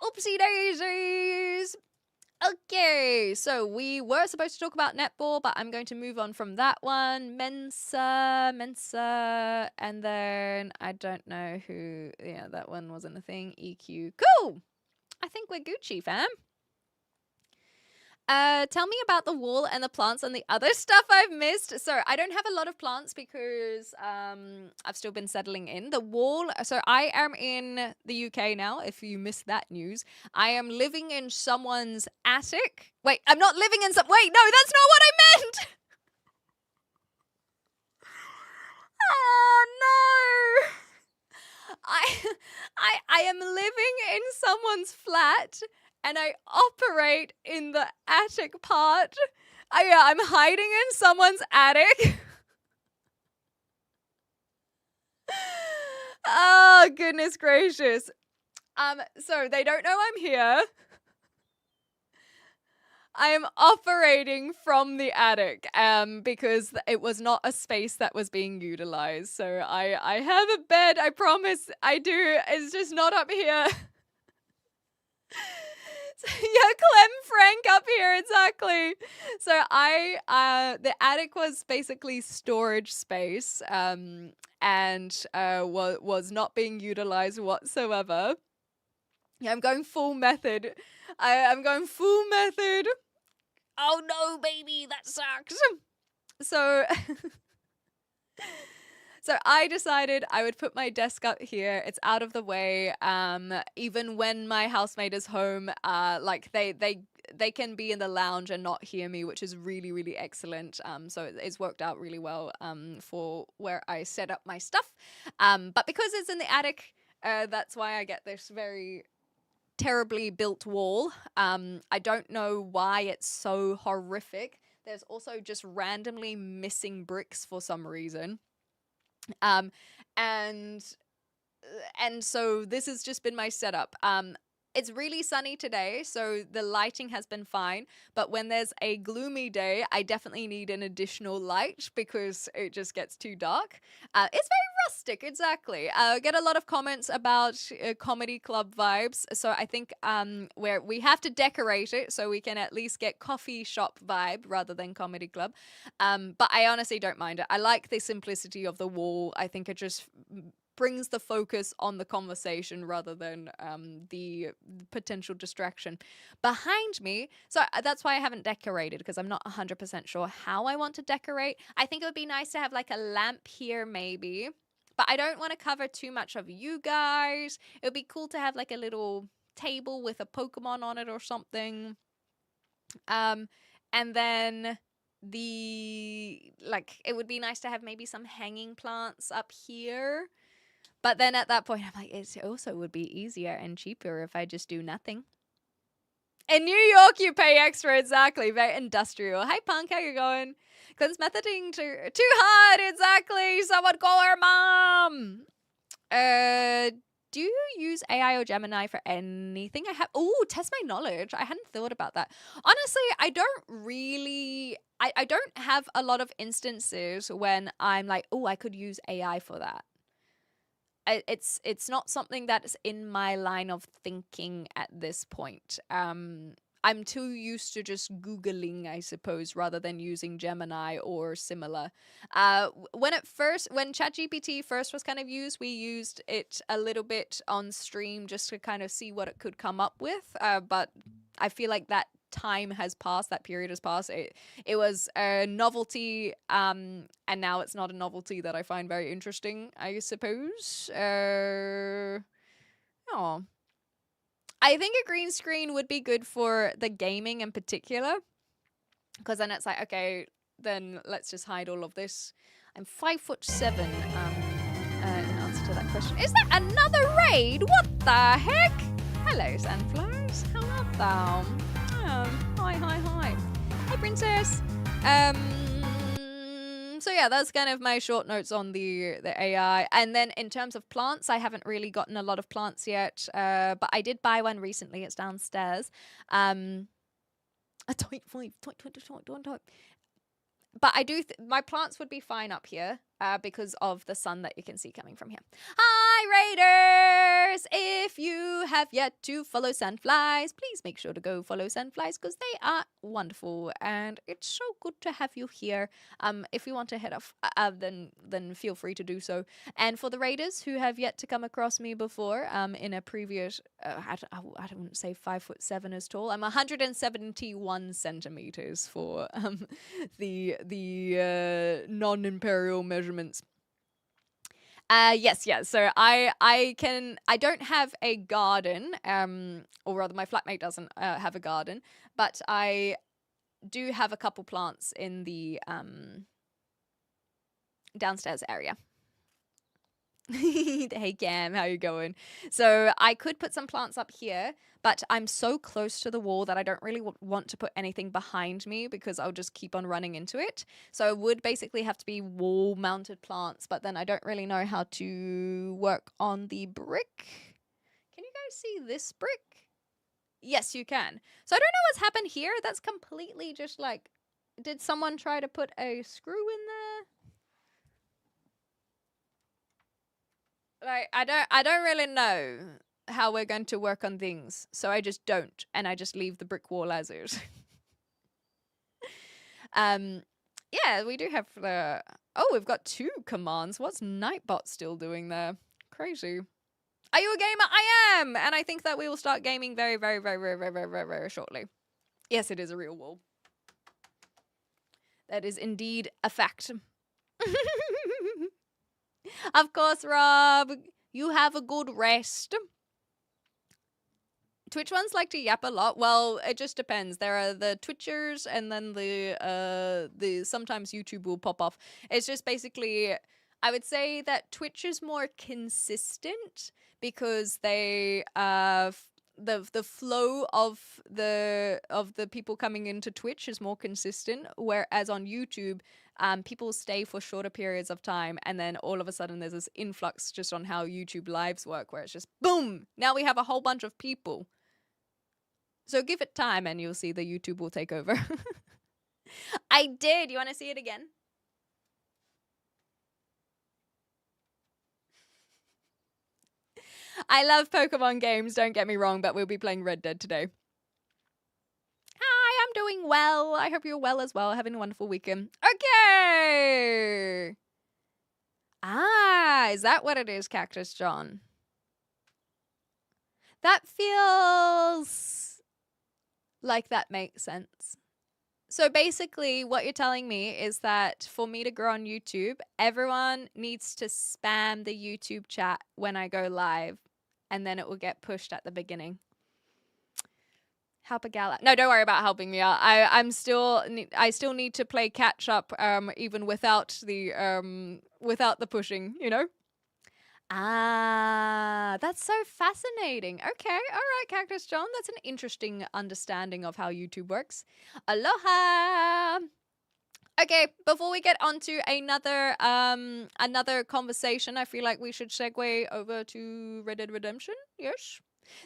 Oopsie daisies. Okay, so we were supposed to talk about netball, but I'm going to move on from that one. Mensa, and then I don't know who. Yeah, that one wasn't a thing. EQ. Cool. I think we're Gucci, fam. Tell me about the wall and the plants and the other stuff I've missed. So I don't have a lot of plants because I've still been settling in. The wall, so I am in the UK now, if you missed that news. I am living in someone's attic. Wait, I'm not living in some... Wait, no, that's not what I meant! Oh, no! I am living in someone's flat... and I operate in the attic part. I'm hiding in someone's attic. Oh, goodness gracious. So they don't know I'm here. I am operating from the attic because it was not a space that was being utilized. So I have a bed, I promise I do. It's just not up here. Yeah, Clem Frank up here, exactly. So the attic was basically storage space, and was not being utilized whatsoever. Yeah, I'm going full method. I'm going full method. Oh no, baby, that sucks. So. So I decided I would put my desk up here. It's out of the way. Even when my housemate is home, like they can be in the lounge and not hear me, which is really, really excellent. So it's worked out really well for where I set up my stuff. But because it's in the attic, that's why I get this very terribly built wall. I don't know why it's so horrific. There's also just randomly missing bricks for some reason. And so this has just been my setup. It's really sunny today, so the lighting has been fine. But when there's a gloomy day, I definitely need an additional light because it just gets too dark. It's very rustic, exactly. I get a lot of comments about comedy club vibes. So I think where we have to decorate it so we can at least get coffee shop vibe rather than comedy club. But I honestly don't mind it. I like the simplicity of the wall. I think it just brings the focus on the conversation rather than the potential distraction behind me. So that's why I haven't decorated, because I'm not 100% sure how I want to decorate. I think it would be nice to have like a lamp here maybe, but I don't want to cover too much of you guys. It would be cool to have like a little table with a Pokemon on it or something. And then it would be nice to have maybe some hanging plants up here. But then at that point, I'm like, it also would be easier and cheaper if I just do nothing. In New York, you pay extra, exactly. Very industrial. Hi, Punk, how you going? Clint's methoding too hard, exactly. Someone call her mom. Do you use AI or Gemini for anything? Test my knowledge. I hadn't thought about that. Honestly, I don't really, I don't have a lot of instances when I'm like, oh, I could use AI for that. It's not something that's in my line of thinking at this point. I'm too used to just Googling, I suppose, rather than using Gemini or similar. When ChatGPT first was kind of used, we used it a little bit on stream just to kind of see what it could come up with. But I feel like that time has passed, that period has passed. It was a novelty, and now it's not a novelty that I find very interesting, I suppose. I think a green screen would be good for the gaming in particular, because then it's like, okay, then let's just hide all of this. I'm 5'7". In answer to that question, is that another raid? What the heck? Hello, Sandflowers. How art thou? Hi. Hi, princess. So yeah, that's kind of my short notes on the AI. And then in terms of plants, I haven't really gotten a lot of plants yet, but I did buy one recently. It's downstairs. A toy. But I do, my plants would be fine up here because of the sun that you can see coming from here. Hi, Raiders! If you have yet to follow Sandflies, please make sure to go follow Sandflies because they are wonderful and it's so good to have you here. If you want to head off, then feel free to do so. And for the Raiders who have yet to come across me before, in a previous, I don't say 5'7" as tall. I'm 171 centimeters for the non-imperial measurements. Yes. So I don't have a garden, or rather my flatmate doesn't have a garden, but I do have a couple plants in the downstairs area. Hey Cam, how you going? So I could put some plants up here, but I'm so close to the wall that I don't really want to put anything behind me because I'll just keep on running into it. So it would basically have to be wall mounted plants, but then I don't really know how to work on the brick. Can you guys see this brick? Yes, you can. So I don't know what's happened here. That's completely just like, did someone try to put a screw in there? Like, I don't really know how we're going to work on things, so I just don't, and I just leave the brick wall as is. Yeah, we do have the... Oh, we've got 2 commands. What's Nightbot still doing there? Crazy. Are you a gamer? I am! And I think that we will start gaming very, very, very, very, very, very, very, very shortly. Yes, it is a real wall. That is indeed a fact. Of course, Rob. You have a good rest. Twitch ones like to yap a lot. Well, it just depends. There are the Twitchers, and then the sometimes YouTube will pop off. It's just basically, I would say that Twitch is more consistent because they the flow of the people coming into Twitch is more consistent, whereas on YouTube, people stay for shorter periods of time, and then all of a sudden there's this influx just on how YouTube lives work, where it's just boom, now we have a whole bunch of people. So give it time and you'll see the YouTube will take over. I did. You want to see it again? I love Pokemon games, don't get me wrong, but we'll be playing Red Dead today. Hi, I'm doing well. I hope you're well as well. Having a wonderful weekend. Okay. Is that what it is, Cactus John? That feels like that makes sense. So basically, what you're telling me is that for me to grow on YouTube, everyone needs to spam the YouTube chat when I go live, and then it will get pushed at the beginning. Help a gal out. No, don't worry about helping me out. I still need to play catch up, even without the pushing, you know. Ah, that's so fascinating. Okay, all right, Cactus John. That's an interesting understanding of how YouTube works. Aloha. Okay, before we get on to another conversation, I feel like we should segue over to Red Dead Redemption. Yes.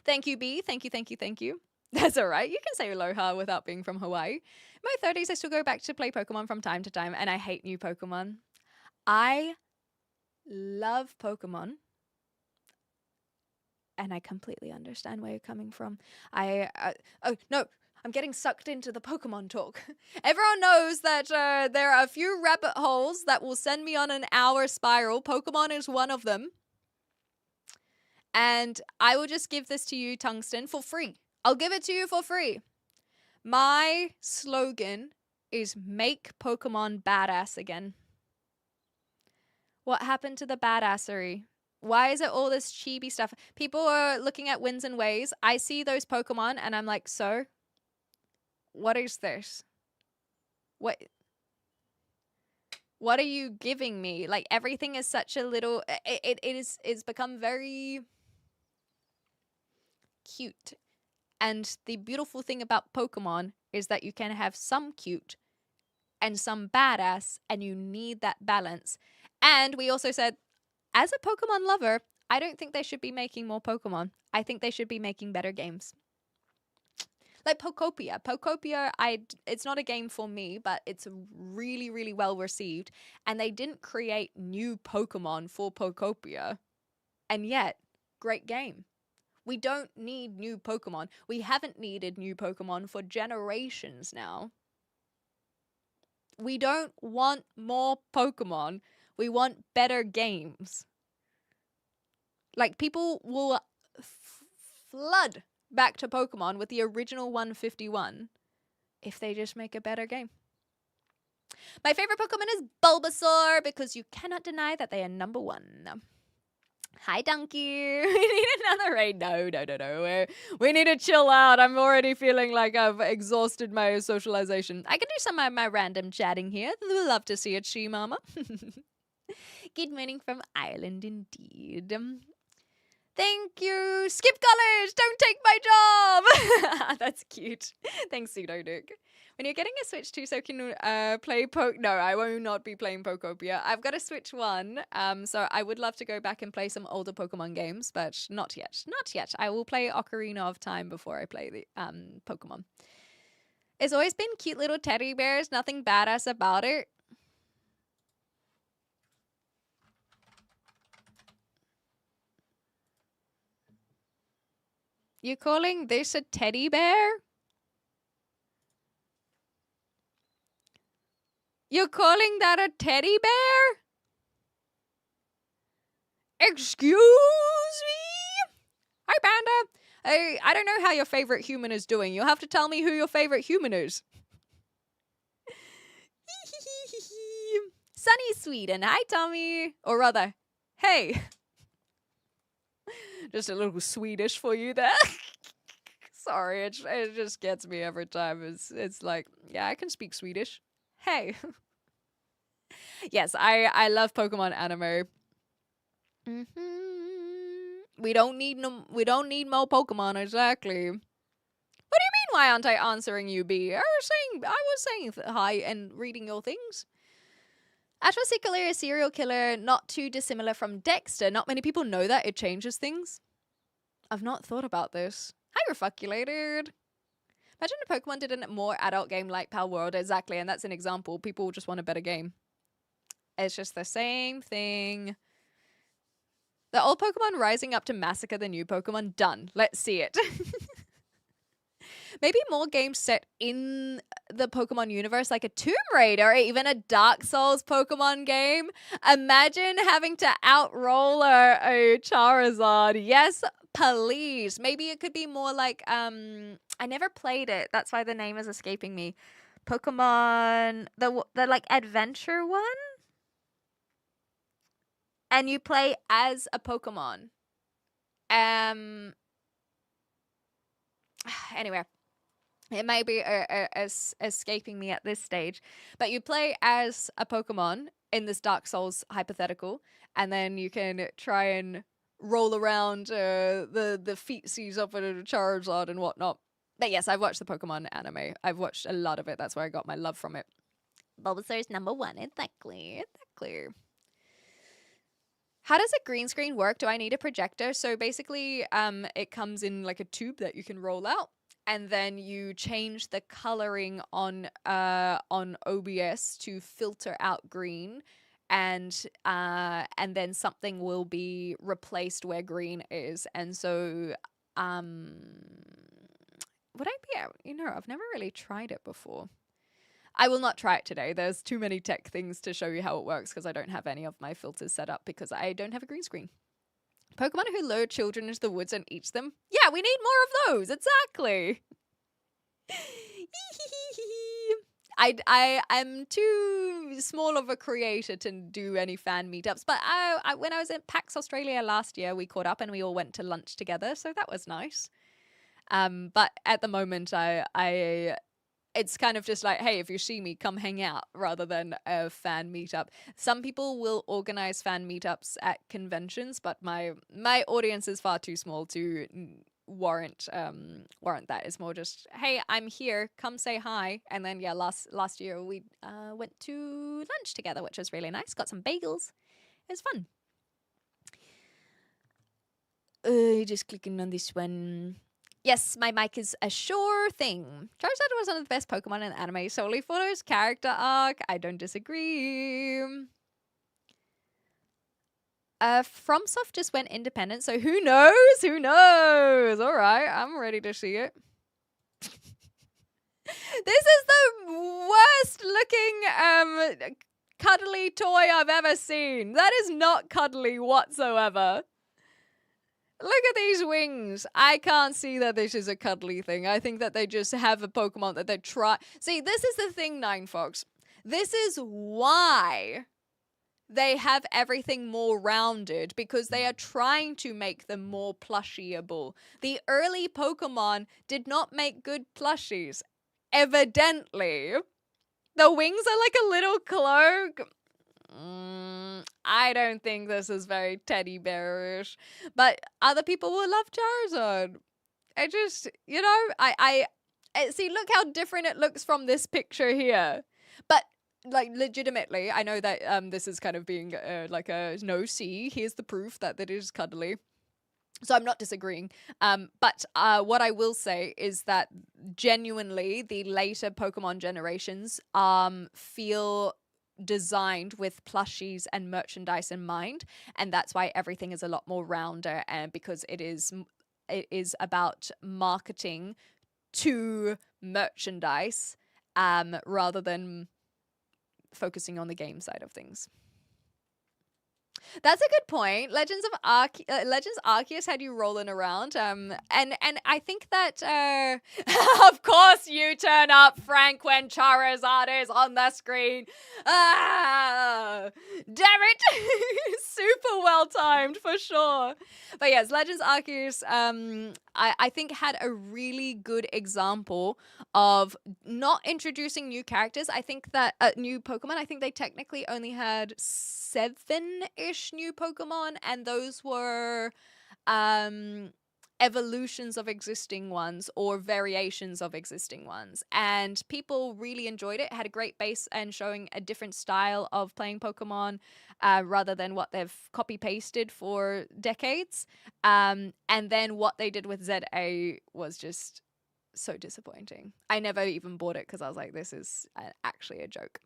Thank you, B. Thank you, thank you, thank you. That's all right. You can say aloha without being from Hawaii. In my 30s, I still go back to play Pokemon from time to time, and I hate new Pokemon. I love Pokemon, and I completely understand where you're coming from. Oh no, I'm getting sucked into the Pokemon talk. Everyone knows that there are a few rabbit holes that will send me on an hour spiral. Pokemon is one of them. And I will just give this to you, Tungsten, for free. I'll give it to you for free. My slogan is make Pokemon badass again. What happened to the badassery? Why is it all this chibi stuff? People are looking at Winds and Ways. I see those Pokemon and I'm like, so? What is this? What are you giving me? Like, everything is such a little... It's become very cute. And the beautiful thing about Pokemon is that you can have some cute and some badass, and you need that balance. And we also said, as a Pokemon lover, I don't think they should be making more Pokemon. I think they should be making better games. Like Pokopia. Pokopia, it's not a game for me, but it's really, really well received. And they didn't create new Pokemon for Pokopia. And yet, great game. We don't need new Pokemon. We haven't needed new Pokemon for generations now. We don't want more Pokemon. We want better games. Like, people will flood back to Pokemon with the original 151 if they just make a better game. My favorite Pokemon is Bulbasaur because you cannot deny that they are number one. Hi, Donkey. We need another raid. No. We need to chill out. I'm already feeling like I've exhausted my socialization. I can do some of my random chatting here. Love to see it, She-Mama. Good morning from Ireland, indeed. Thank you. Skip college. Don't take my job. That's cute. Thanks, Pseudo Duke. When you're getting a Switch 2 so you can play No, I will not be playing Pokopia. I've got a Switch 1, so I would love to go back and play some older Pokemon games, but not yet. Not yet. I will play Ocarina of Time before I play the Pokemon. It's always been cute little teddy bears. Nothing badass about it. You calling this a teddy bear? You're calling that a teddy bear? Excuse me? Hi, Panda. I don't know how your favorite human is doing. You'll have to tell me who your favorite human is. Sunny Sweden. Hi, Tommy. Or rather, hey. Just a little Swedish for you there. Sorry, it just gets me every time. It's like, yeah, I can speak Swedish. Hey. Yes, I love Pokemon anime. We don't need more Pokemon, exactly. What do you mean, why aren't I answering you, B? I was saying hi and reading your things. Astral Seeker is a serial killer, not too dissimilar from Dexter. Not many people know that it changes things. I've not thought about this. Hi, Refuculated. Imagine if Pokemon did a more adult game like Pal World, exactly, and that's an example. People just want a better game. It's just the same thing. The old Pokemon rising up to massacre the new Pokemon. Done. Let's see it. Maybe more games set in the Pokemon universe, like a Tomb Raider or even a Dark Souls Pokemon game. Imagine having to outroll a Charizard. Yes, please. Maybe it could be more like, I never played it. That's why the name is escaping me. Pokemon, the like adventure one? And you play as a Pokemon. Anyway. It may be escaping me at this stage, but you play as a Pokemon in this Dark Souls hypothetical, and then you can try and roll around the feetsies of a Charizard and whatnot. But yes, I've watched the Pokemon anime. I've watched a lot of it. That's where I got my love from it. Bulbasaur's #1. Exactly. How does a green screen work? Do I need a projector? So basically, it comes in like a tube that you can roll out, and then you change the coloring on OBS to filter out green, and then something will be replaced where green is. And so, would I be able? I've never really tried it before. I will not try it today. There's too many tech things to show you how it works because I don't have any of my filters set up because I don't have a green screen. Pokemon who lure children into the woods and eats them? Yeah, we need more of those. Exactly. I'm too small of a creator to do any fan meetups, but when I was at PAX Australia last year, we caught up and we all went to lunch together, so that was nice. But at the moment, it's kind of just like, hey, if you see me, come hang out, rather than a fan meetup. Some people will organize fan meetups at conventions, but my audience is far too small to warrant that. It's more just, hey, I'm here, come say hi. And then yeah, last year we went to lunch together, which was really nice. Got some bagels. It was fun. Just clicking on this one. Yes, my mic is a sure thing. Charizard was one of the best Pokemon in anime solely for his character arc. I don't disagree. FromSoft just went independent, so who knows? Who knows? All right, I'm ready to see it. This is the worst looking cuddly toy I've ever seen. That is not cuddly whatsoever. Look at these wings. I can't see that this is a cuddly thing. I think that they just have a Pokemon that they try. See, this is the thing, Nine Fox. This is why they have everything more rounded, because they are trying to make them more plushieable. The early Pokemon did not make good plushies. Evidently. The wings are like a little cloak. I don't think this is very teddy bearish, but other people will love Charizard. I just, I see, look how different it looks from this picture here. But like legitimately, I know that this is kind of being like a no, see, here's the proof that it is cuddly. So I'm not disagreeing. But what I will say is that genuinely the later Pokemon generations feel designed with plushies and merchandise in mind, and that's why everything is a lot more rounder, and because it is about marketing to merchandise rather than focusing on the game side of things. That's a good point. Legends Arceus had you rolling around, and I think that of course you turn up, Frank, when Charizard is on the screen. Damn it! Super well timed for sure. But yes, Legends Arceus, I think had a really good example of not introducing new characters. I think that new Pokemon. I think they technically only had 7-ish new Pokemon, and those were evolutions of existing ones or variations of existing ones, and people really enjoyed it. It had a great base and showing a different style of playing Pokemon rather than what they've copy pasted for decades, and then what they did with ZA was just so disappointing. I never even bought it because I was like, this is actually a joke.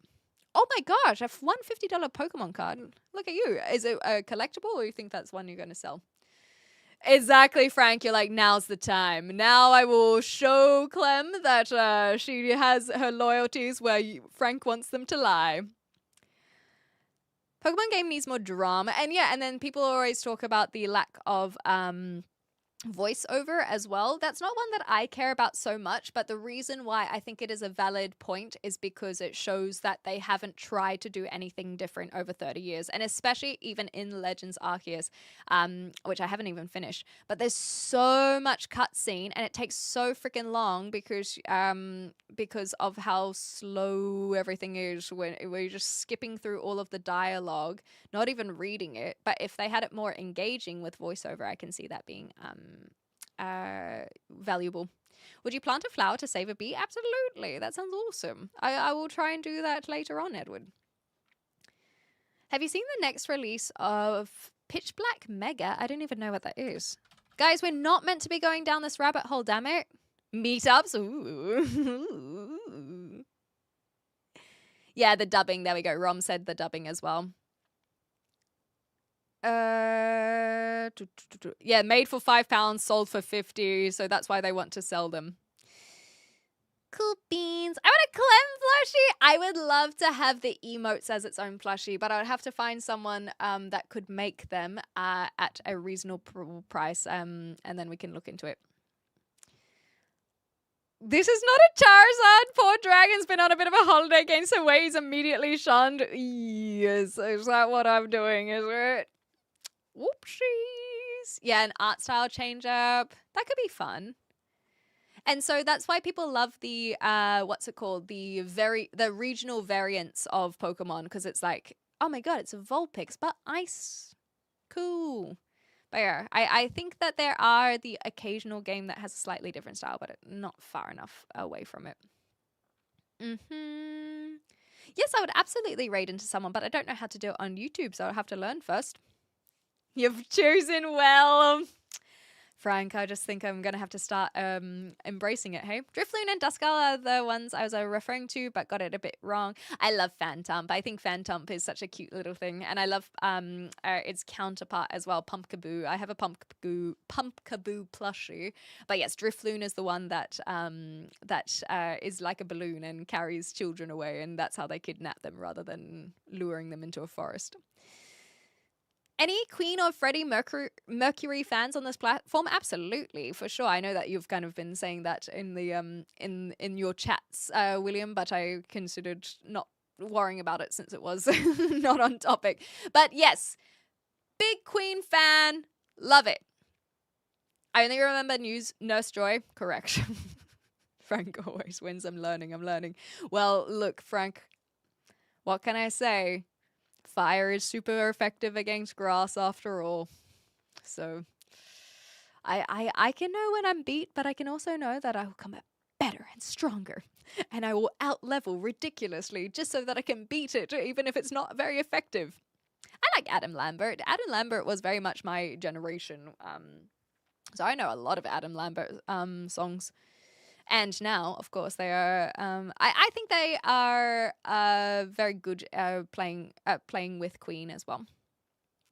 Oh my gosh, a $150 Pokemon card. Look at you. Is it a collectible, or you think that's one you're going to sell? Exactly, Frank. You're like, now's the time. Now I will show Clem that she has her loyalties where Frank wants them to lie. Pokemon game needs more drama. And yeah, and then people always talk about the lack of voiceover as well. That's not one that I care about so much, but the reason why I think it is a valid point is because it shows that they haven't tried to do anything different over 30 years, and especially even in Legends Arceus, which I haven't even finished, but there's so much cutscene and it takes so freaking long because of how slow everything is when you're just skipping through all of the dialogue, not even reading it. But if they had it more engaging with voiceover, I can see that being valuable. Would you plant a flower to save a bee? Absolutely. That sounds awesome. I will try and do that later on, Edward. Have you seen the next release of Pitch Black Mega? I don't even know what that is. Guys, we're not meant to be going down this rabbit hole, damn it. Meetups. Ooh. Yeah, the dubbing. There we go. Rom said the dubbing as well. Yeah, made for £5, sold for 50, so that's why they want to sell them. Cool beans. I want a Clem plushie. I would love to have the emotes as its own plushie, but I would have to find someone that could make them at a reasonable price, and then we can look into it. This is not a Charizard. Poor dragon's been on a bit of a holiday, gained some weight, he's immediately shunned. Yes, is that what I'm doing, is it? Whoopsies. Yeah, an art style change up. That could be fun. And so that's why people love the what's it called? The regional variants of Pokemon, because it's like, oh my god, it's a Vulpix, but ice. Cool. But yeah, I think that there are the occasional game that has a slightly different style, but not far enough away from it. Yes, I would absolutely raid into someone, but I don't know how to do it on YouTube, so I'll have to learn first. You've chosen well. Frank, I just think I'm going to have to start embracing it, hey? Drifloon and Duskull are the ones I was referring to, but got it a bit wrong. I love Phantump. I think Phantump is such a cute little thing. And I love its counterpart as well, Pumpkaboo. I have a Pumpkaboo plushie. But yes, Drifloon is the one that is like a balloon and carries children away, and that's how they kidnap them rather than luring them into a forest. Any Queen or Freddie Mercury fans on this platform? Absolutely, for sure. I know that you've kind of been saying that in the in your chats, William, but I considered not worrying about it since it was not on topic. But yes, big Queen fan, love it. I only remember Nurse Joy. Correct. Frank always wins. I'm learning. Well, look, Frank, what can I say? Fire is super effective against grass after all. So I can know when I'm beat, but I can also know that I will come better and stronger. And I will out-level ridiculously just so that I can beat it, even if it's not very effective. I like Adam Lambert. Adam Lambert was very much my generation. So I know a lot of Adam Lambert songs. And now, of course, they are. I think they are very good playing with Queen as well.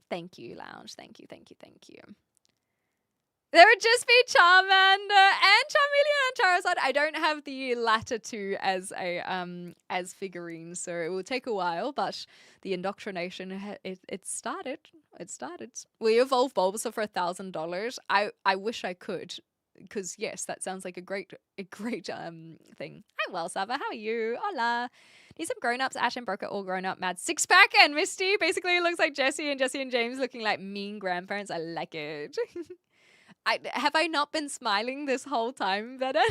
Thank you, Lounge. Thank you. There would just be Charmander and Charmeleon and Charizard. I don't have the latter two as figurines, so it will take a while. But the indoctrination it started. We evolve Bulbasaur for $1,000. I wish I could. Because yes, that sounds like a great thing. Hi, well, Sava, how are you? Hola. Need some grown-ups. Ash and Broker all grown up. Mad six-pack and Misty. Basically, it looks like Jesse and James looking like mean grandparents. I like it. Have I not been smiling this whole time, Veda?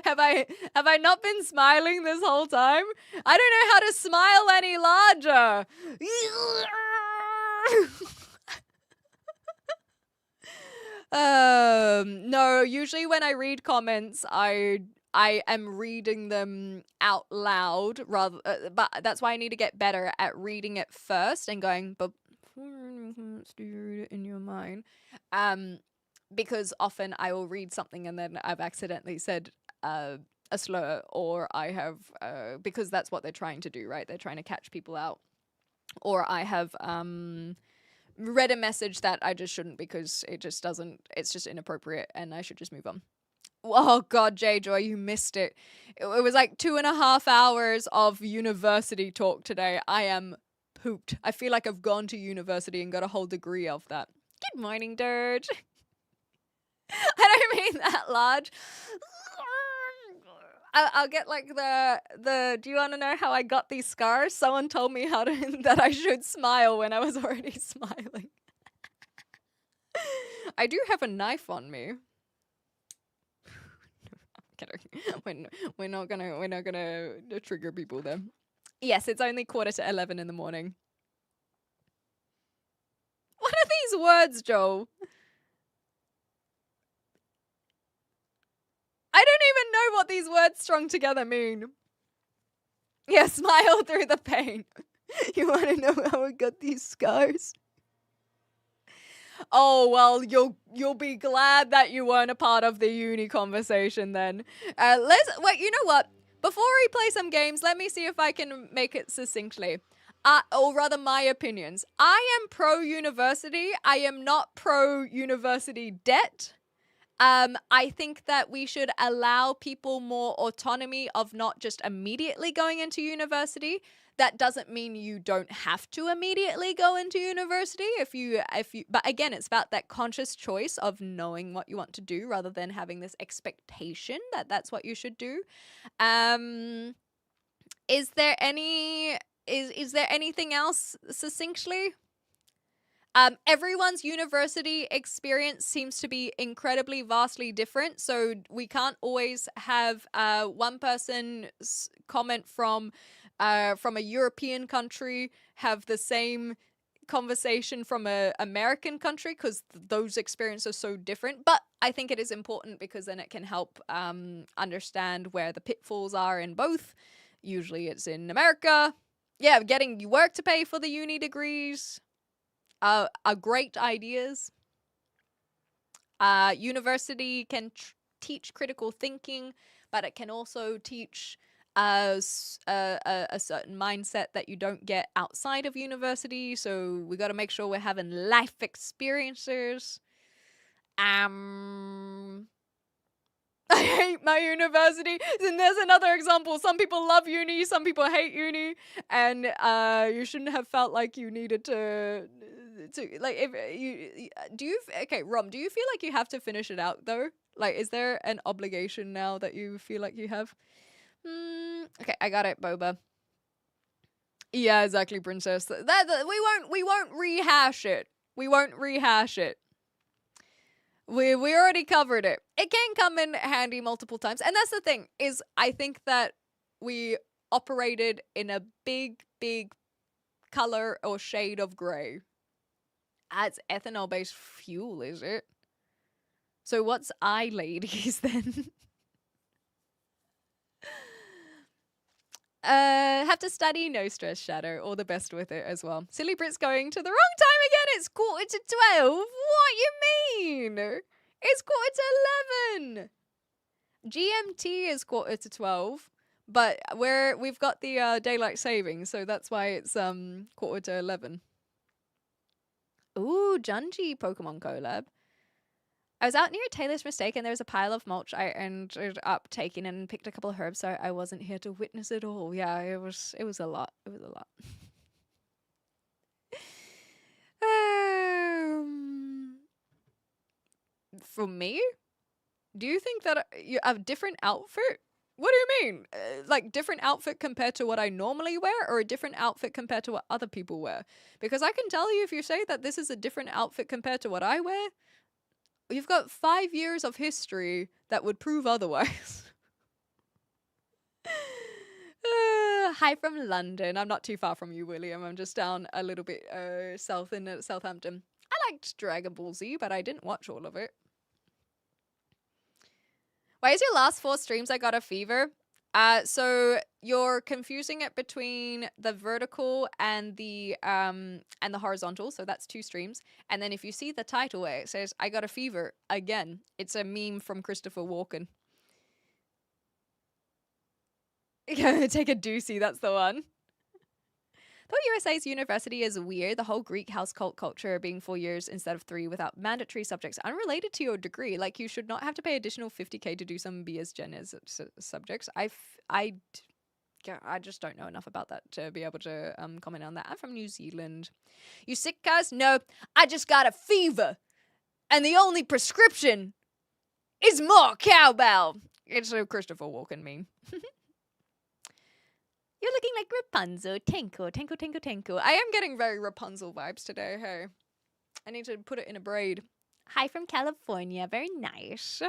Have I not been smiling this whole time? I don't know how to smile any larger. No, usually when I read comments, I am reading them out loud rather, but that's why I need to get better at reading it first and going, but do you read it in your mind? Because often I will read something and then I've accidentally said a slur, or I have because that's what they're trying to do, right? They're trying to catch people out, or I have read a message that I just shouldn't because it's just inappropriate and I should just move on. Oh god, J-Joy, you missed it. It was like 2.5 hours of university talk today. I am pooped. I feel like I've gone to university and got a whole degree of that. Good morning, Dirge. mean that large. I'll get like the. Do you want to know how I got these scars? Someone told me that I should smile when I was already smiling. I do have a knife on me. We're not gonna trigger people then. Yes, it's only 11:15 in the morning. What are these words, Joel? I don't even know what these words strung together mean. Yeah, smile through the pain. You want to know how I got these scars? Oh, well, you'll be glad that you weren't a part of the uni conversation then. Wait, you know what? Before we play some games, let me see if I can make it succinctly. Or rather, my opinions. I am pro-university. I am not pro-university debt. I think that we should allow people more autonomy of not just immediately going into university. That doesn't mean you don't have to immediately go into university but again, it's about that conscious choice of knowing what you want to do rather than having this expectation that that's what you should do. Is there anything else succinctly? Everyone's university experience seems to be incredibly vastly different, so we can't always have one person's comment from a European country have the same conversation from a American country, because those experiences are so different. But I think it is important because then it can help understand where the pitfalls are in both. Usually it's in America. Yeah, getting work to pay for the uni degrees are great ideas. University can teach critical thinking, but it can also teach a certain mindset that you don't get outside of university. So we got to make sure we're having life experiences. I hate my university. And there's another example. Some people love uni, some people hate uni, and you shouldn't have felt like you needed to like if you okay, Rom, do you feel like you have to finish it out though? Like, is there an obligation now that you feel like you have? Okay, I got it, Boba. Yeah, exactly, princess. We won't rehash it. We won't rehash it. We already covered it. It can come in handy multiple times. And that's the thing, is I think that we operated in a big color or shade of grey. It's ethanol-based fuel, is it? So what's ladies then? Have to study, no stress, Shadow. All the best with it as well. Silly Brit's going to the wrong time again. It's 11:45. What you mean? It's 11:45. GMT is 11:45, but we've got the daylight savings, so that's why it's 11:45. Ooh, Junji Pokemon collab. I was out near Taylor's Mistake and there was a pile of mulch I ended up taking and picked a couple of herbs, so I wasn't here to witness it all. Yeah, it was a lot. It was a lot. For me? Do you think that you have a different outfit? What do you mean? Like, different outfit compared to what I normally wear, or a different outfit compared to what other people wear? Because I can tell you, if you say that this is a different outfit compared to what I wear, you've got 5 years of history that would prove otherwise. Hi from London. I'm not too far from you, William. I'm just down a little bit south in Southampton. I liked Dragon Ball Z, but I didn't watch all of it. Why is your last 4 streams I got a fever? So you're confusing it between the vertical and the horizontal, so that's 2 streams. And then if you see the title where it says I got a fever, again, it's a meme from Christopher Walken. Take a doozy, that's the one. Thought USA's university is weird. The whole Greek house cult culture being 4 years instead of 3 without mandatory subjects unrelated to your degree. Like, you should not have to pay additional 50k to do some BS Gen Ed subjects. I just don't know enough about that to be able to comment on that. I'm from New Zealand. You sick, guys? No, I just got a fever. And the only prescription is more cowbell. It's a Christopher Walken meme. You're looking like Rapunzel. Tinkle, tinkle, tinkle, tinkle. I am getting very Rapunzel vibes today, hey. I need to put it in a braid. Hi from California. Very nice.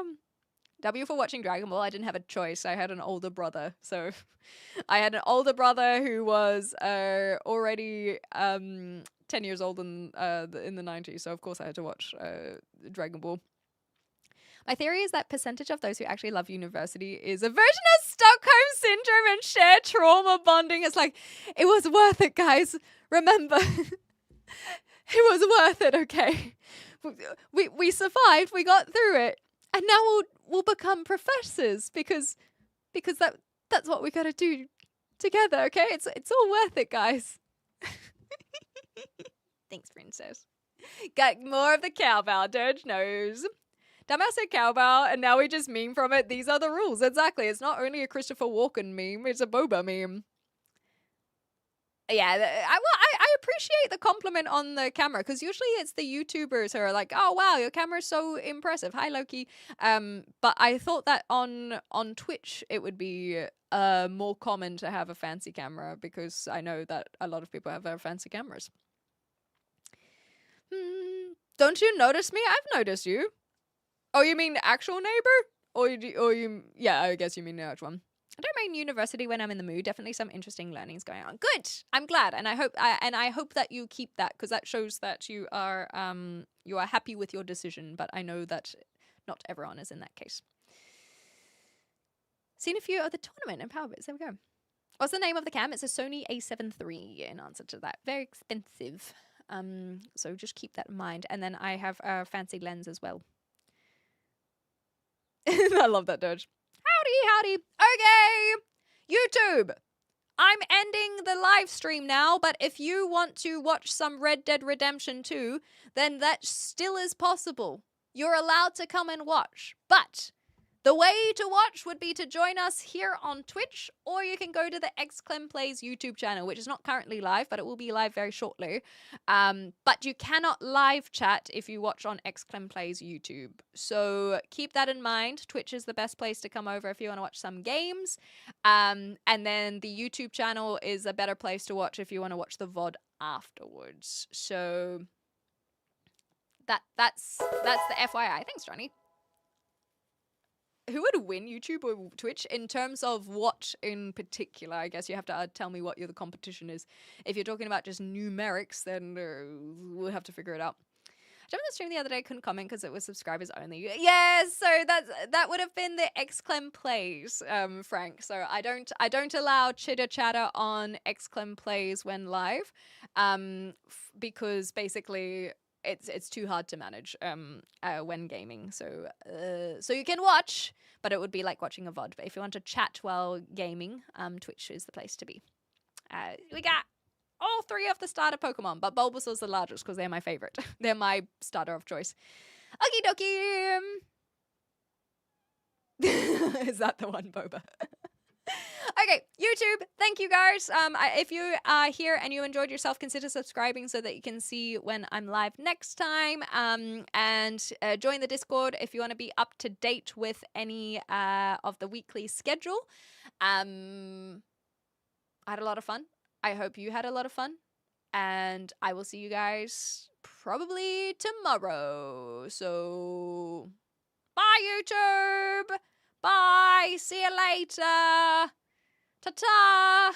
W for watching Dragon Ball. I didn't have a choice. I had an older brother. So I had an older brother who was already 10 years old in the 90s. So of course I had to watch Dragon Ball. My theory is that percentage of those who actually love university is a version of Stockholm Syndrome and shared trauma bonding. It's like, it was worth it, guys. Remember, it was worth it, okay? We survived, we got through it, and now we'll become professors because that's what we gotta do together, okay? It's all worth it, guys. Thanks, princess. Got more of the cowbell, Dirge knows. Dumbass said cowbell, and now we just meme from it. These are the rules. Exactly. It's not only a Christopher Walken meme, it's a Boba meme. Yeah, I appreciate the compliment on the camera, because usually it's the YouTubers who are like, oh, wow, your camera's so impressive. Hi, Loki. But I thought that on Twitch it would be more common to have a fancy camera, because I know that a lot of people have very fancy cameras. Don't you notice me? I've noticed you. Oh, you mean the actual neighbor? Or you yeah, I guess you mean the actual one. I don't mind university when I'm in the mood. Definitely some interesting learnings going on. Good. I'm glad, and I hope that you keep that, because that shows that you are happy with your decision. But I know that not everyone is in that case. Seen a few of the tournament and power bits. There we go. What's the name of the cam? It's a Sony A7 III. In answer to that, very expensive. So just keep that in mind. And then I have a fancy lens as well. I love that, Doge. Howdy. Okay, YouTube. I'm ending the live stream now, but if you want to watch some Red Dead Redemption 2, then that still is possible. You're allowed to come and watch. But the way to watch would be to join us here on Twitch, or you can go to the XClem Plays YouTube channel, which is not currently live, but it will be live very shortly. But you cannot live chat if you watch on XClem Plays YouTube. So keep that in mind. Twitch is the best place to come over if you want to watch some games. And then the YouTube channel is a better place to watch if you want to watch the VOD afterwards. So that's the FYI. Thanks, Johnny. Who would win, YouTube or Twitch, in terms of what in particular? I guess you have to tell me what the competition is. If you're talking about just numerics, then we'll have to figure it out. I jumped on the stream the other day, couldn't comment because it was subscribers only. Yes, so that would have been the XClem Plays, Frank. So I don't allow chitter chatter on XClem Plays when live, because basically it's too hard to manage when gaming. So you can watch, but it would be like watching a VOD. But if you want to chat while gaming, Twitch is the place to be. We got all three of the starter Pokemon, but Bulbasaur's the largest because they're my favorite. They're my starter of choice. Okie dokie. Is that the one, Boba? Okay, YouTube, thank you guys. If you are here and you enjoyed yourself, consider subscribing so that you can see when I'm live next time. And join the Discord if you want to be up to date with any of the weekly schedule. I had a lot of fun. I hope you had a lot of fun. And I will see you guys probably tomorrow. So, bye, YouTube. Bye. See you later. Ta-ta.